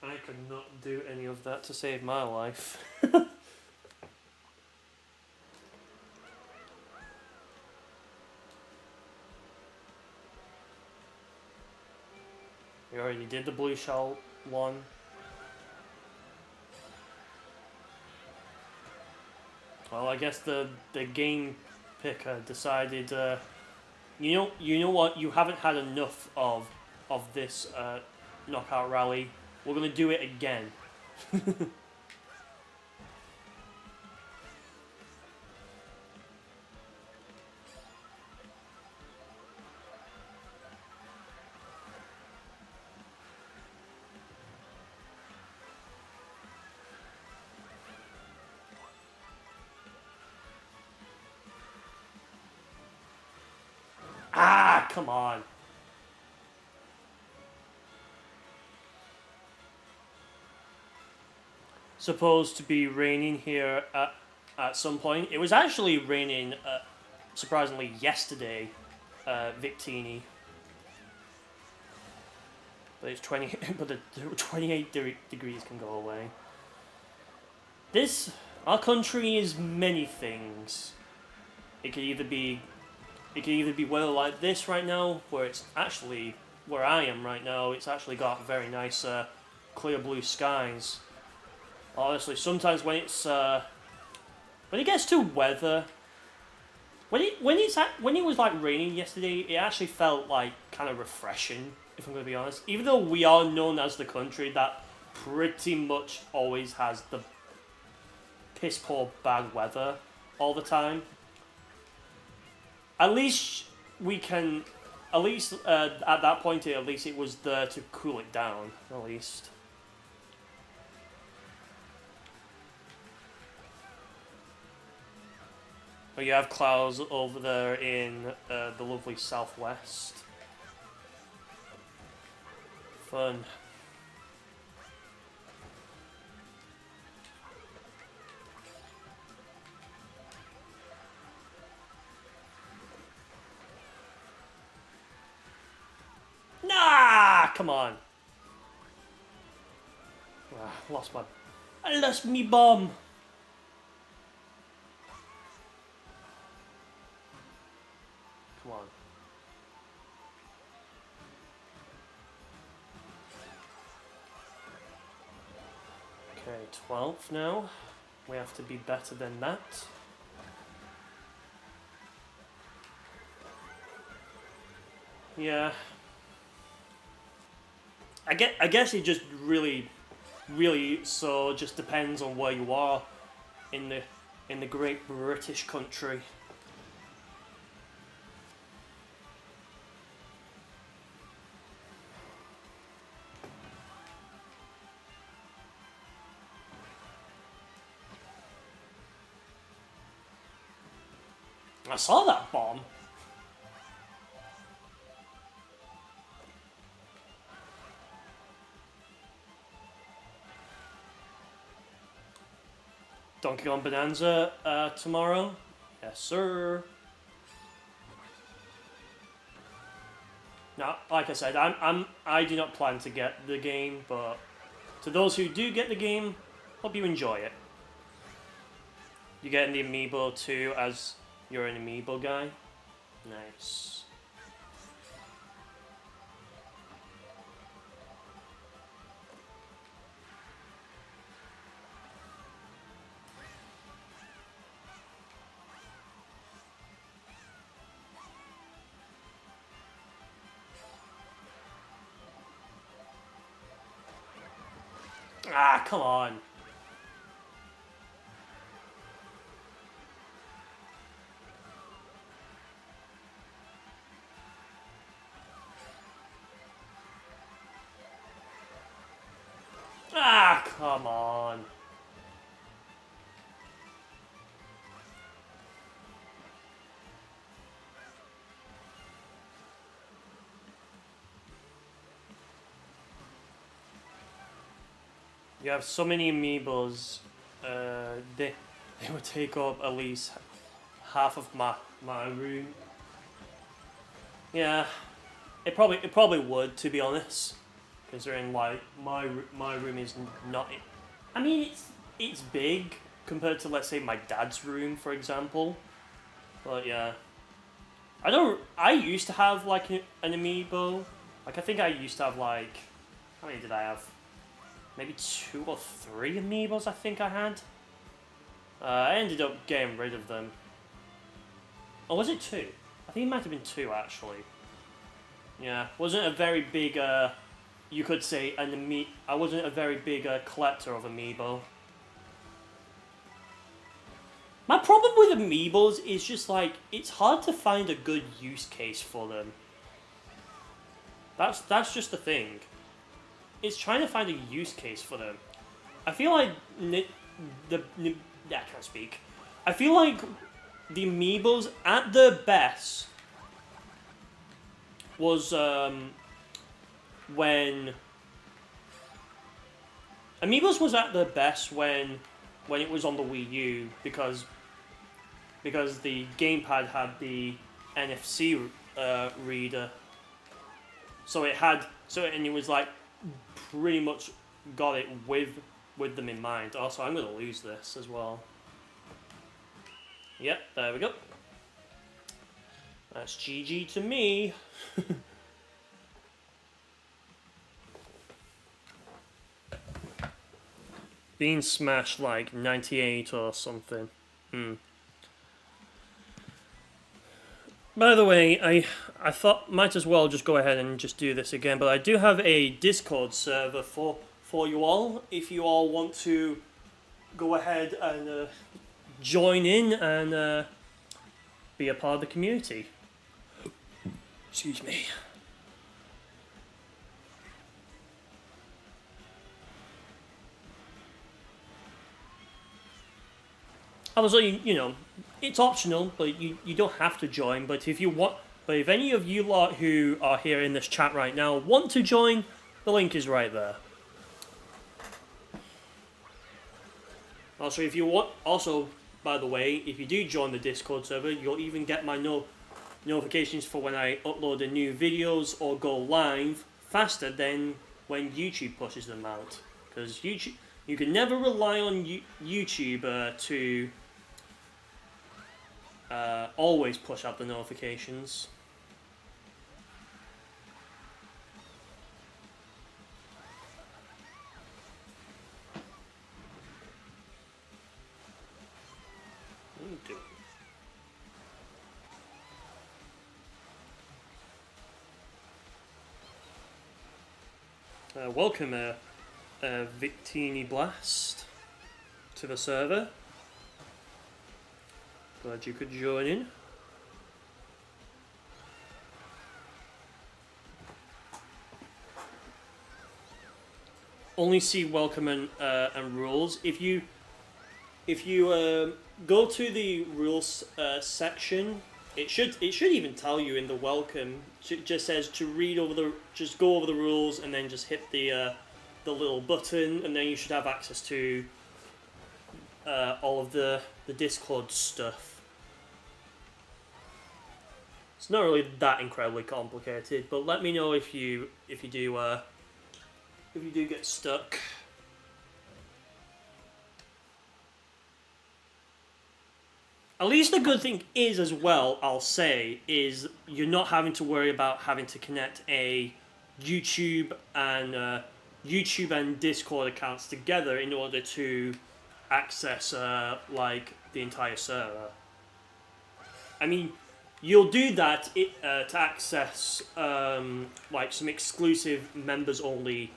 I could not do any of that to save my life. We already did the blue shell one. Well, I guess the game picker decided, you know what, you haven't had enough of this knockout rally. We're gonna do it again. Ah, come on. Supposed to be raining here at some point. It was actually raining, surprisingly, yesterday, Victini. But it's 20. But the 28 degrees can go away. Our country is many things. It could either be weather like this right now, where it's actually where I am right now. It's actually got very nice, clear blue skies. Honestly, sometimes when it's when it gets to weather, when it was like raining yesterday, it actually felt like kind of refreshing. If I'm going to be honest, even though we are known as the country that pretty much always has the piss poor bad weather all the time, at least we can, at least at that point, at least it was there to cool it down. At least. Oh, you have clouds over there in the lovely southwest. Fun. Nah, come on. I lost me bomb. Come on. Okay, 12th now. We have to be better than that. Yeah. I guess it just really so just depends on where you are in the great British country. I saw that bomb. Donkey Kong Bonanza tomorrow. Yes, sir. Now, like I said, I do not plan to get the game, but to those who do get the game, hope you enjoy it. You getting the amiibo too, as you're an amiibo guy. Nice. Ah, come on. Ah, come on. You have so many amiibos, they would take up at least half of my room. Yeah, it probably would, to be honest, considering like my room is not. I mean, it's big compared to, let's say, my dad's room, for example. But yeah, I don't. I used to have like an amiibo. Like I think I used to have like, how many did I have? Maybe 2 or 3 amiibos. I think I had. I ended up getting rid of them. Or was it 2? I think it might have been 2 actually. Yeah, wasn't a very big. You could say I wasn't a very big collector of amiibo. My problem with amiibos is just like it's hard to find a good use case for them. That's just the thing. It's trying to find a use case for them. I feel like I can't speak. I feel like the amiibos at their best was when amiibos was at their best when it was on the Wii U because the gamepad had the NFC reader, and it was like pretty much got it with them in mind. Also, I'm gonna lose this as well. Yep, there we go. That's GG to me. Being smashed like 98 or something. By the way, I thought might as well just go ahead and just do this again, but I do have a Discord server for you all. If you all want to go ahead and join in and be a part of the community. Excuse me. Obviously, you know, it's optional, but you don't have to join. But if you want, but if any of you lot who are here in this chat right now want to join, the link is right there. Also, if you want, by the way, if you do join the Discord server, you'll even get my notifications for when I upload a new videos or go live faster than when YouTube pushes them out. Because YouTube, you can never rely on YouTube to always push out the notifications. What are you doing? Welcome, Victini Blast, to the server. Glad you could join in. Only see welcome and rules. If you go to the rules section, it should even tell you in the welcome. It just says to read over just go over the rules and then just hit the little button, and then you should have access to all of the Discord stuff. It's not really that incredibly complicated, but let me know if you do get stuck. At least the good thing is, as well, I'll say, is you're not having to worry about having to connect a YouTube and Discord accounts together in order to access like the entire server. I mean, you'll do that to access like some exclusive members only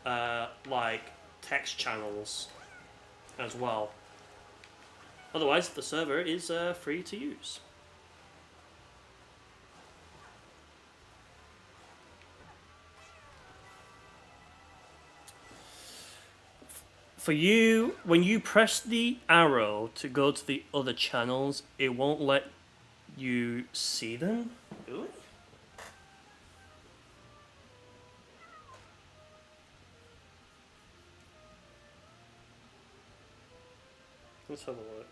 like text channels as well. Otherwise, the server is free to use. For you, when you press the arrow to go to the other channels, it won't let you see them. Really? Let's have a look.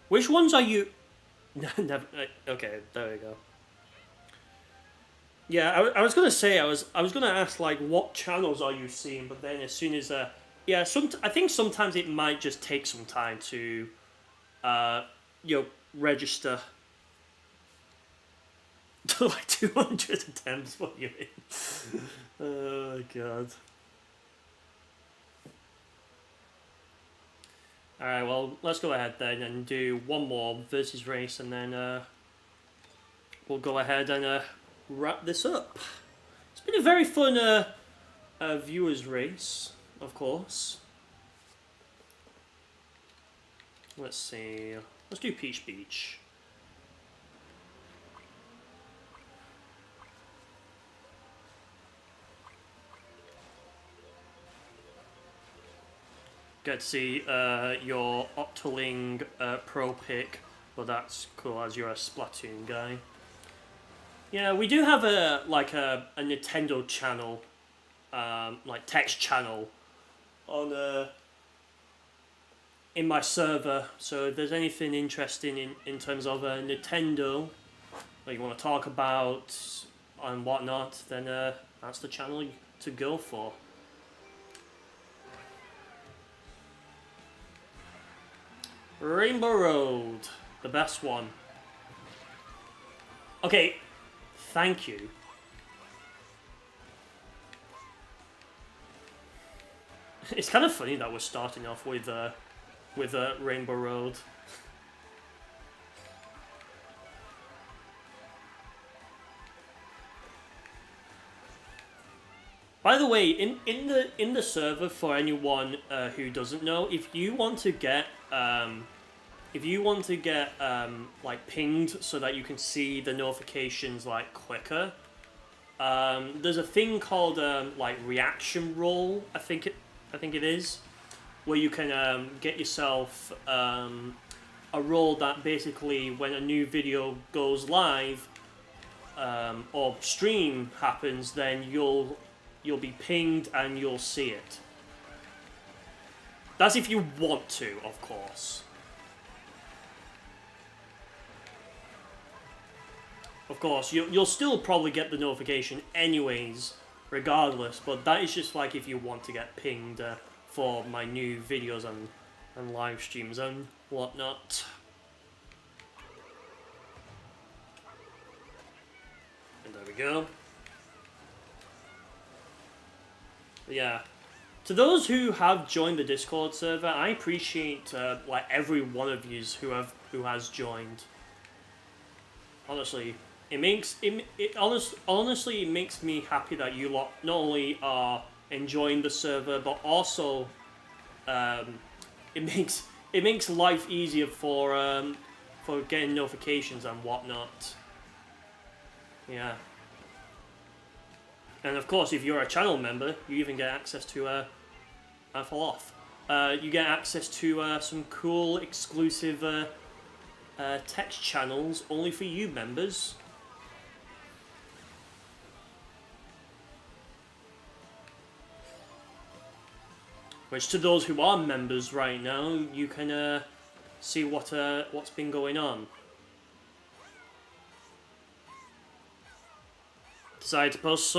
Which ones are you? Never. Okay, there we go. Yeah, I was gonna say I was gonna ask like what channels are you seeing, but then as soon as yeah, I think sometimes it might just take some time to you know, register. Like 200 attempts. What you mean? Oh god. All right, well let's go ahead then and do one more versus race, and then we'll go ahead and wrap this up. It's been a very fun viewers race, of course. Let's see. Let's do Peach Beach. Get to see your Octoling Pro pick, but that's cool as you're a Splatoon guy. Yeah, we do have a Nintendo channel, like text channel, on in my server. So if there's anything interesting in terms of Nintendo that you want to talk about and whatnot, then that's the channel to go for. Rainbow Road, the best one. Okay, thank you. It's kind of funny that we're starting off with Rainbow Road. By the way, in the server, for anyone who doesn't know, if you want to get like pinged so that you can see the notifications like quicker, there's a thing called like reaction roll. I think it is, where you can get yourself a role that basically when a new video goes live or stream happens, then you'll be pinged and you'll see it. That's if you want to, of course. Of course, you'll still probably get the notification anyways, regardless, but that is just like if you want to get pinged for my new videos and live streams and whatnot. And there we go. But yeah, to those who have joined the Discord server, I appreciate like every one of yous who has joined. Honestly, honestly it makes me happy that you lot not only are enjoying the server, but also it makes life easier for getting notifications and whatnot. Yeah. And of course, if you're a channel member, you even get access to I fall off. You get access to some cool exclusive text channels only for you members. Which, to those who are members right now, you can see what's been going on. Decided to post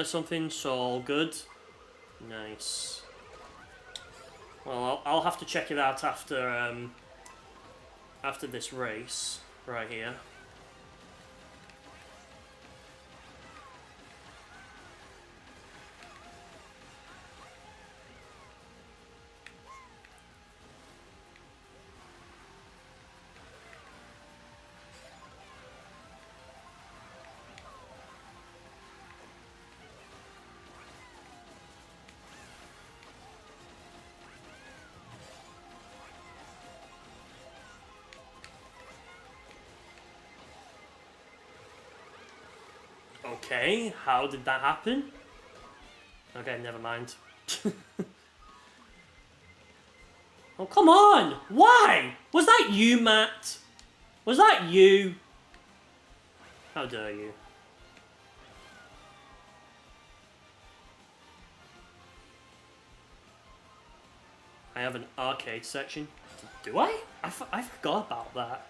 something, so all good. Nice. Well, I'll have to check it out after this race right here. Okay, how did that happen? Okay, never mind. Oh, come on! Why? Was that you, Matt? Was that you? How dare you? I have an arcade section. Do I? I forgot about that.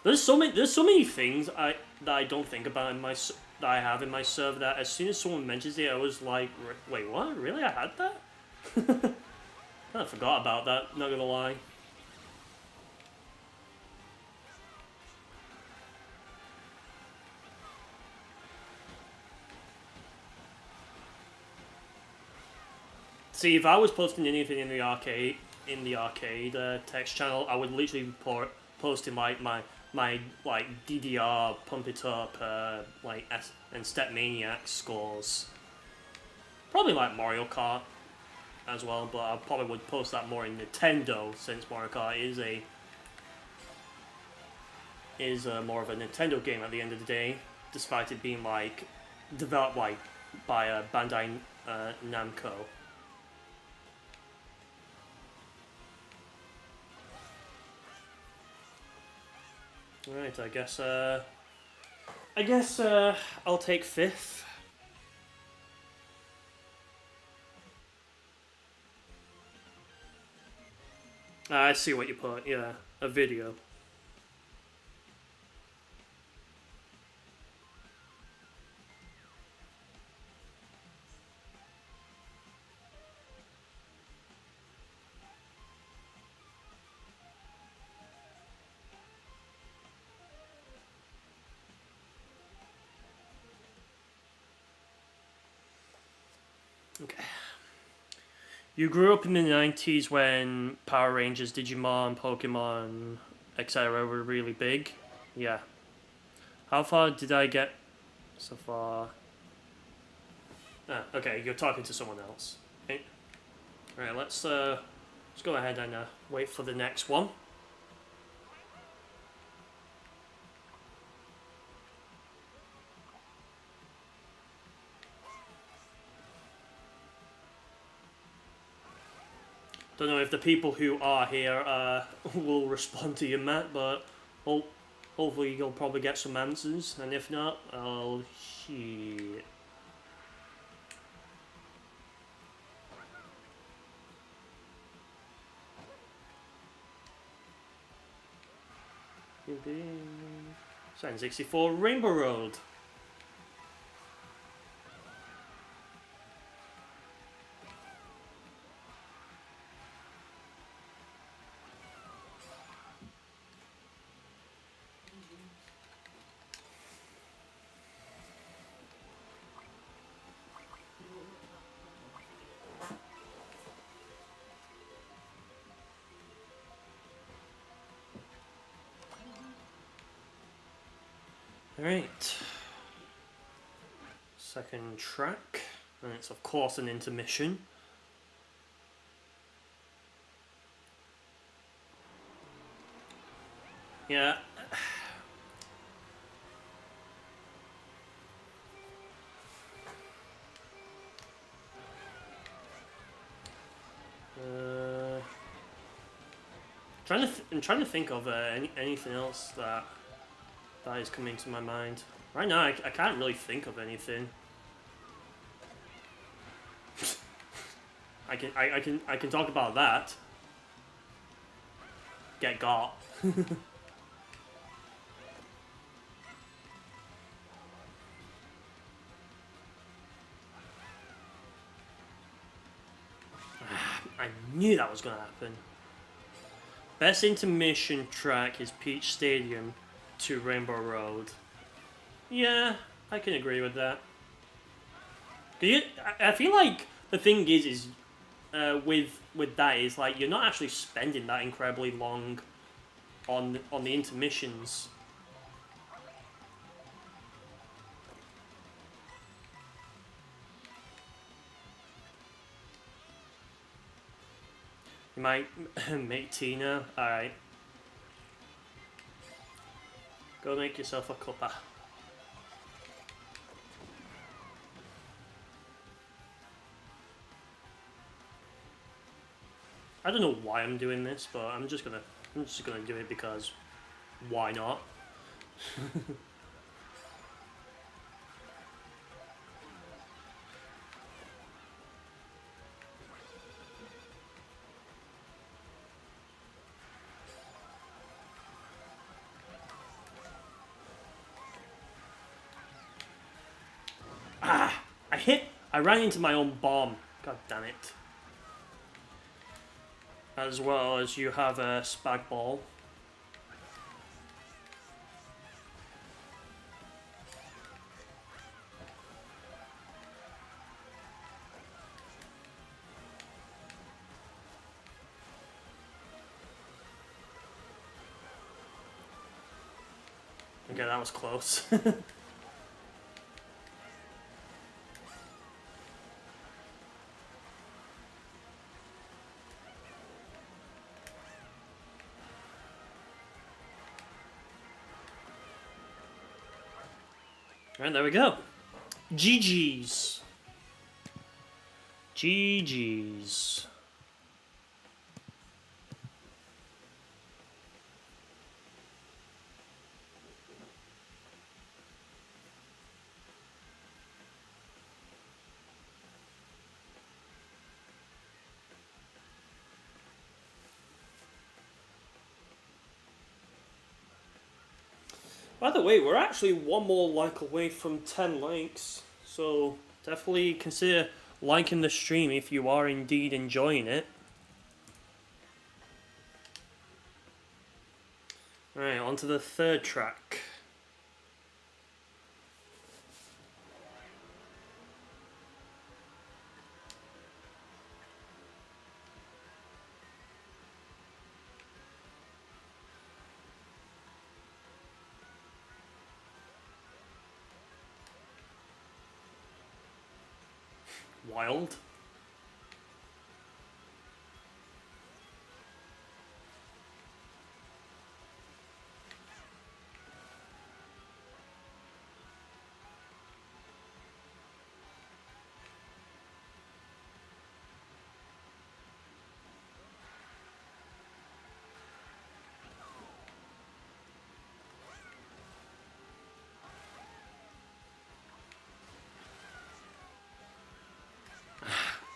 There's so many things that I don't think about in my that I have in my server that as soon as someone mentions it, I was like, wait, what? Really? I had that? I forgot about that. Not gonna lie. See, if I was posting anything in the arcade text channel, I would literally be posting like my like DDR pump it up like and Step Maniac scores. Probably like Mario Kart as well, but I probably would post that more in Nintendo since Mario Kart is more of a Nintendo game at the end of the day, despite it being like developed like by Bandai Namco. Right, I guess I'll take 5th. I see what you put. Yeah, a video. Okay. You grew up in the 90s when Power Rangers, Digimon, Pokemon, etc. were really big. Yeah. How far did I get so far? Ah, okay, you're talking to someone else. Okay. Alright, let's go ahead and wait for the next one. Don't know if the people who are here will respond to you, Matt, but hopefully you'll probably get some answers, and if not, I'll shit. Sign 64 Rainbow Road. Alright. Second track. And it's of course an intermission. Yeah. I'm trying to think of anything else that is coming to my mind. Right now, I can't really think of anything. I can talk about that. Get got. I knew that was gonna happen. Best intermission track is Peach Stadium to Rainbow Road. Yeah, I can agree with that. I feel like the thing is with that is like you're not actually spending that incredibly long on the intermissions. You might make Tina. Alright. Go make yourself a cuppa. I don't know why I'm doing this, but I'm just gonna do it because why not? Ah! I ran into my own bomb. God damn it. As well as you have a spag ball. Okay, that was close. Alright, there we go. GG's. GG's. By the way, we're actually one more like away from 10 likes, so definitely consider liking the stream if you are indeed enjoying it. Alright, on to the third track. Wild.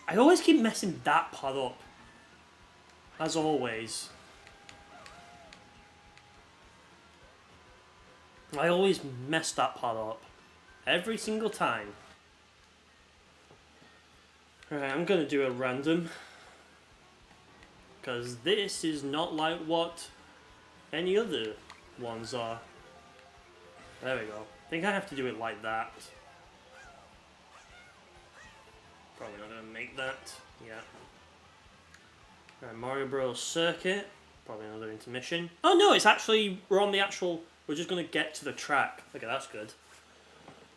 I always keep messing that part up. As always. I always mess that part up. Every single time. Alright, I'm gonna do a random. Because this is not like what any other ones are. There we go. I think I have to do it like that. Probably not gonna make that. Yeah. Alright, Mario Bros. Circuit. Probably another intermission. Oh no, it's actually, we're on the actual, we're just gonna get to the track. Okay, that's good.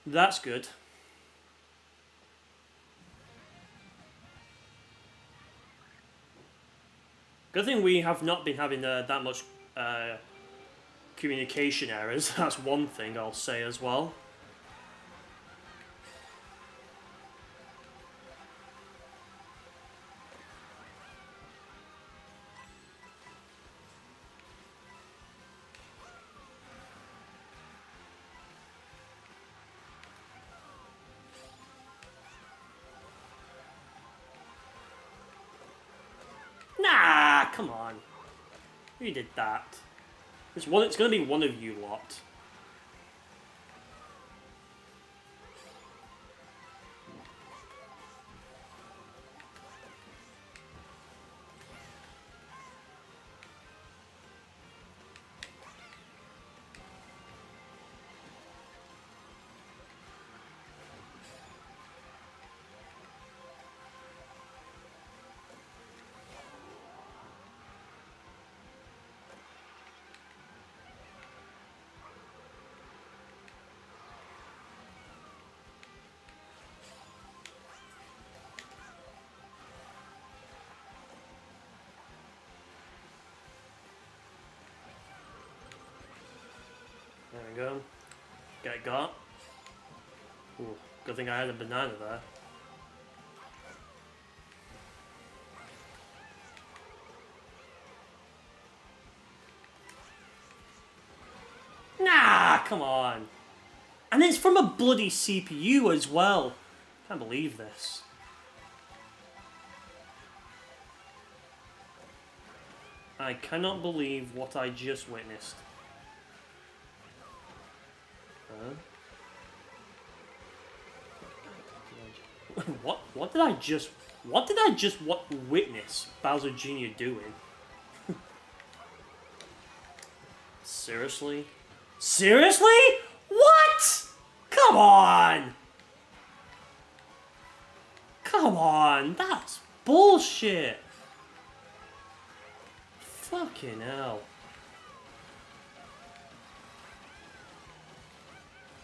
That's good. Good thing we have not been having that much communication errors. That's one thing I'll say as well. Nah, come on. Who did that? It's going to be one of you lot. There we go. Get got. Ooh, good thing I had a banana there. come on. And it's from a bloody CPU as well. Can't believe this. I cannot believe what I just witnessed. What did I just witness Bowser Jr. doing? Seriously? Seriously? What? Come on! Come on, that's bullshit. Fucking hell.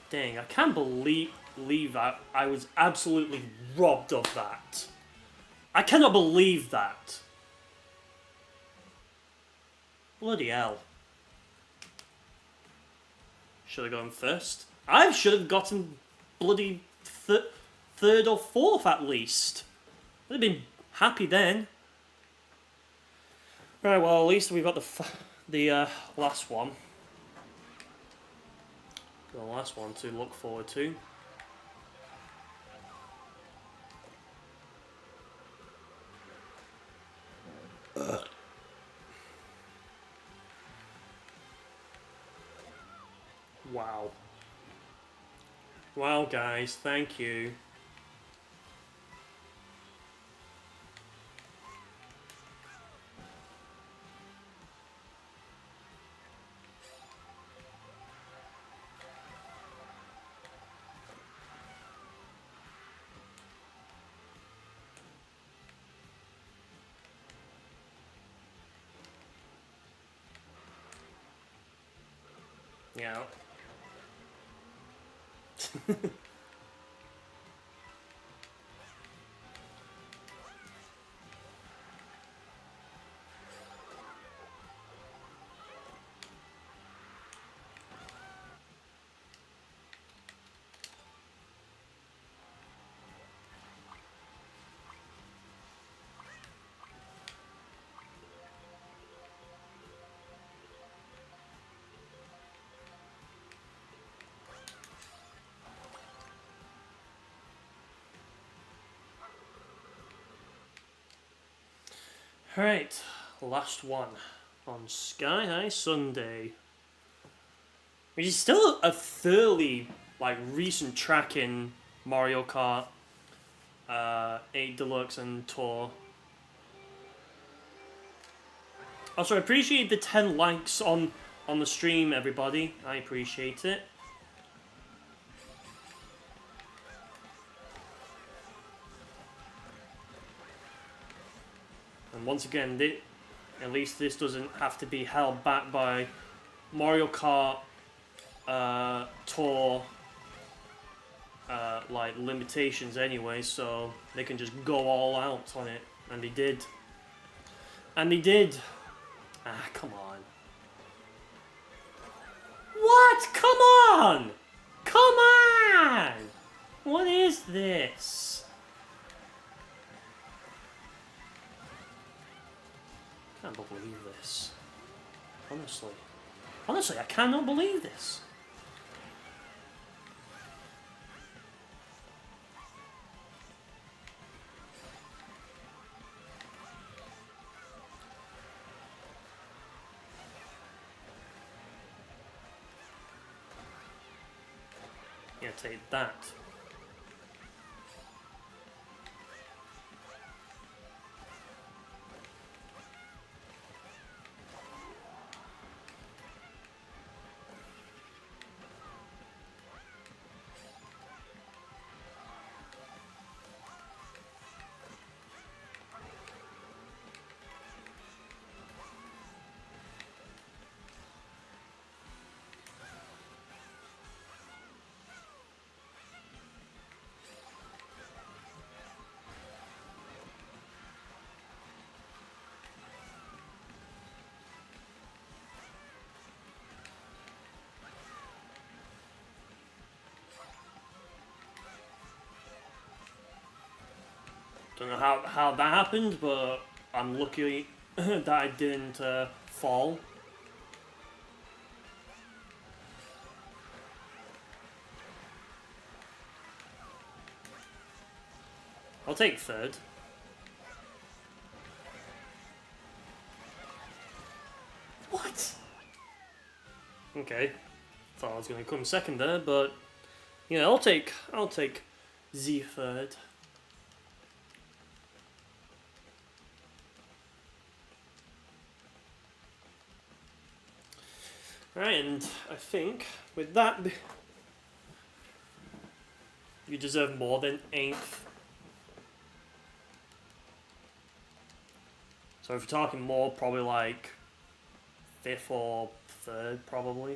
Dang, I can't believe I was absolutely robbed of that. I cannot believe that. Bloody hell. Should have gone first. I should have gotten bloody third or fourth at least. I'd have been happy then. Right, well, at least we've got the last one. The last one to look forward to. Wow. Wow, guys, thank you. Yeah. Alright, last one on Sky High Sunday. Which is still a fairly recent track in Mario Kart 8 Deluxe and Tour. Also, I appreciate the 10 likes on the stream, everybody. I appreciate it. And once again, at least this doesn't have to be held back by Mario Kart Tour limitations anyway, so they can just go all out on it, and they did. And they did. Ah, come on. What? Come on! Come on! What is this? I can't believe this. Honestly, I cannot believe this. Yeah, take that. Don't know how that happened, but I'm lucky that I didn't fall. I'll take third. What? Okay. Thought I was going to come second there, but yeah, I'll take the third. Right, and I think with that, you deserve more than 8th. So if you're talking more, probably like 5th or 3rd, probably.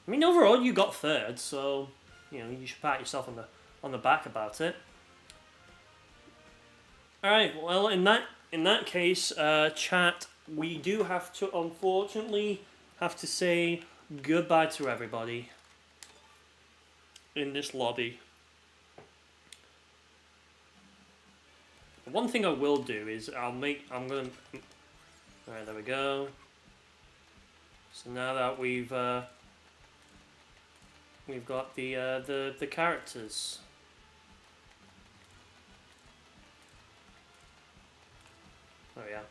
I mean, overall you got 3rd, so you know you should pat yourself on the back about it. All right. Well, in that case, chat, we do have to unfortunately have to say goodbye to everybody in this lobby. One thing I will do is I'm gonna. All right, there we go. So now that we've got the characters. Oh yeah.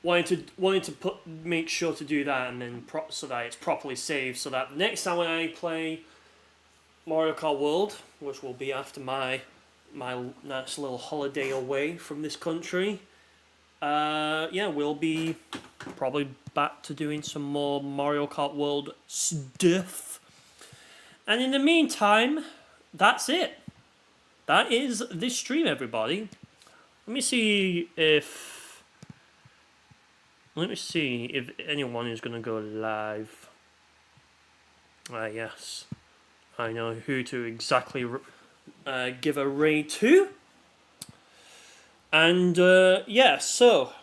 Wanted to make sure to do that and then so that it's properly saved, so that next time when I play Mario Kart World, which will be after my nice little holiday away from this country, yeah, we'll be probably back to doing some more Mario Kart World stuff. And in the meantime, that's it. That is this stream, everybody. Let me see if anyone is going to go live. Yes. I know who to exactly give a raid to. And yeah, so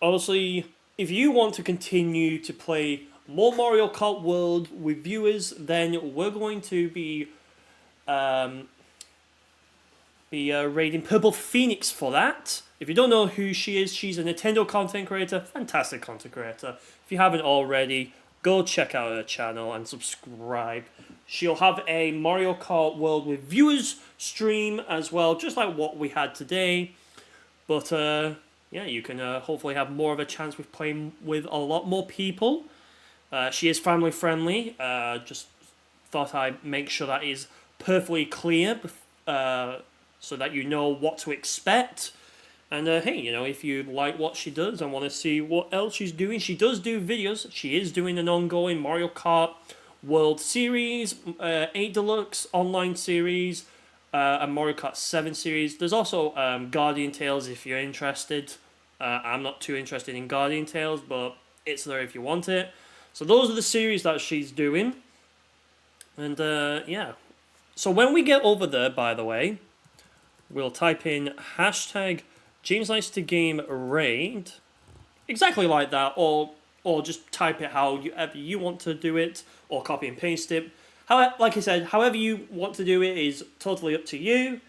obviously if you want to continue to play more Mario Kart World with viewers, then we're going to be raiding Purple Phoenix for that. If you don't know who she is, she's a Nintendo content creator, fantastic content creator. If you haven't already, go check out her channel and subscribe. She'll have a Mario Kart World with viewers stream as well, just like what we had today. But yeah, you can hopefully have more of a chance with playing with a lot more people. She is family friendly. Just thought I'd make sure that is perfectly clear, so that you know what to expect. And hey, you know, if you like what she does and want to see what else she's doing, she does do videos. She is doing an ongoing Mario Kart World Series, 8 Deluxe online series, a Mario Kart 7 series. There's also Guardian Tales if you're interested. I'm not too interested in Guardian Tales, but it's there if you want it. So those are the series that she's doing. And yeah. So when we get over there, by the way, we'll type in hashtag James Likes to Game Raid, exactly like that, or just type it however you want to do it, or copy and paste it. However, like I said, however you want to do it is totally up to you.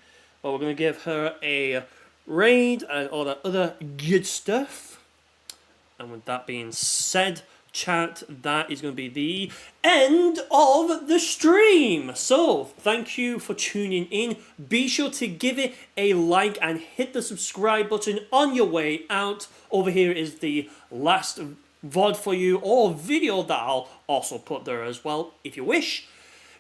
But we're going to give her a raid and all that other good stuff. And with that being said, chat, that is going to be the end of the stream. So thank you for tuning in. Be sure to give it a like and hit the subscribe button on your way out. Over here is the last VOD for you, or video that I'll also put there as well if you wish.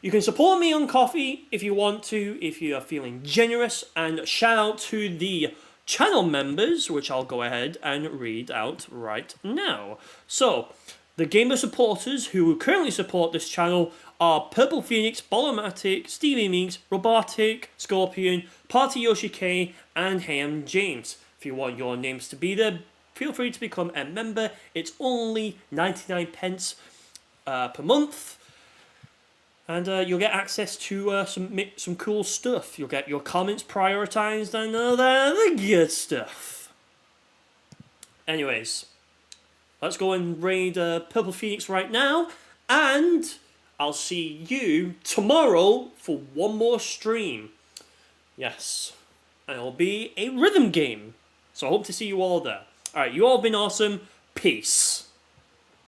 You can support me on Coffee if you want to, if you are feeling generous. And shout out to the channel members, which I'll go ahead and read out right now. So the gamer supporters who currently support this channel are Purple Phoenix, Bolomatic, Stevie Meeks, Robotic, Scorpion, Party Yoshi K, and Ham James. If you want your names to be there, feel free to become a member. It's only 99 pence per month. And you'll get access to some cool stuff. You'll get your comments prioritized and all that other good stuff. Anyways, let's go and raid Purple Phoenix right now, and I'll see you tomorrow for one more stream. Yes, and it'll be a rhythm game. So I hope to see you all there. Alright, you all been awesome. Peace.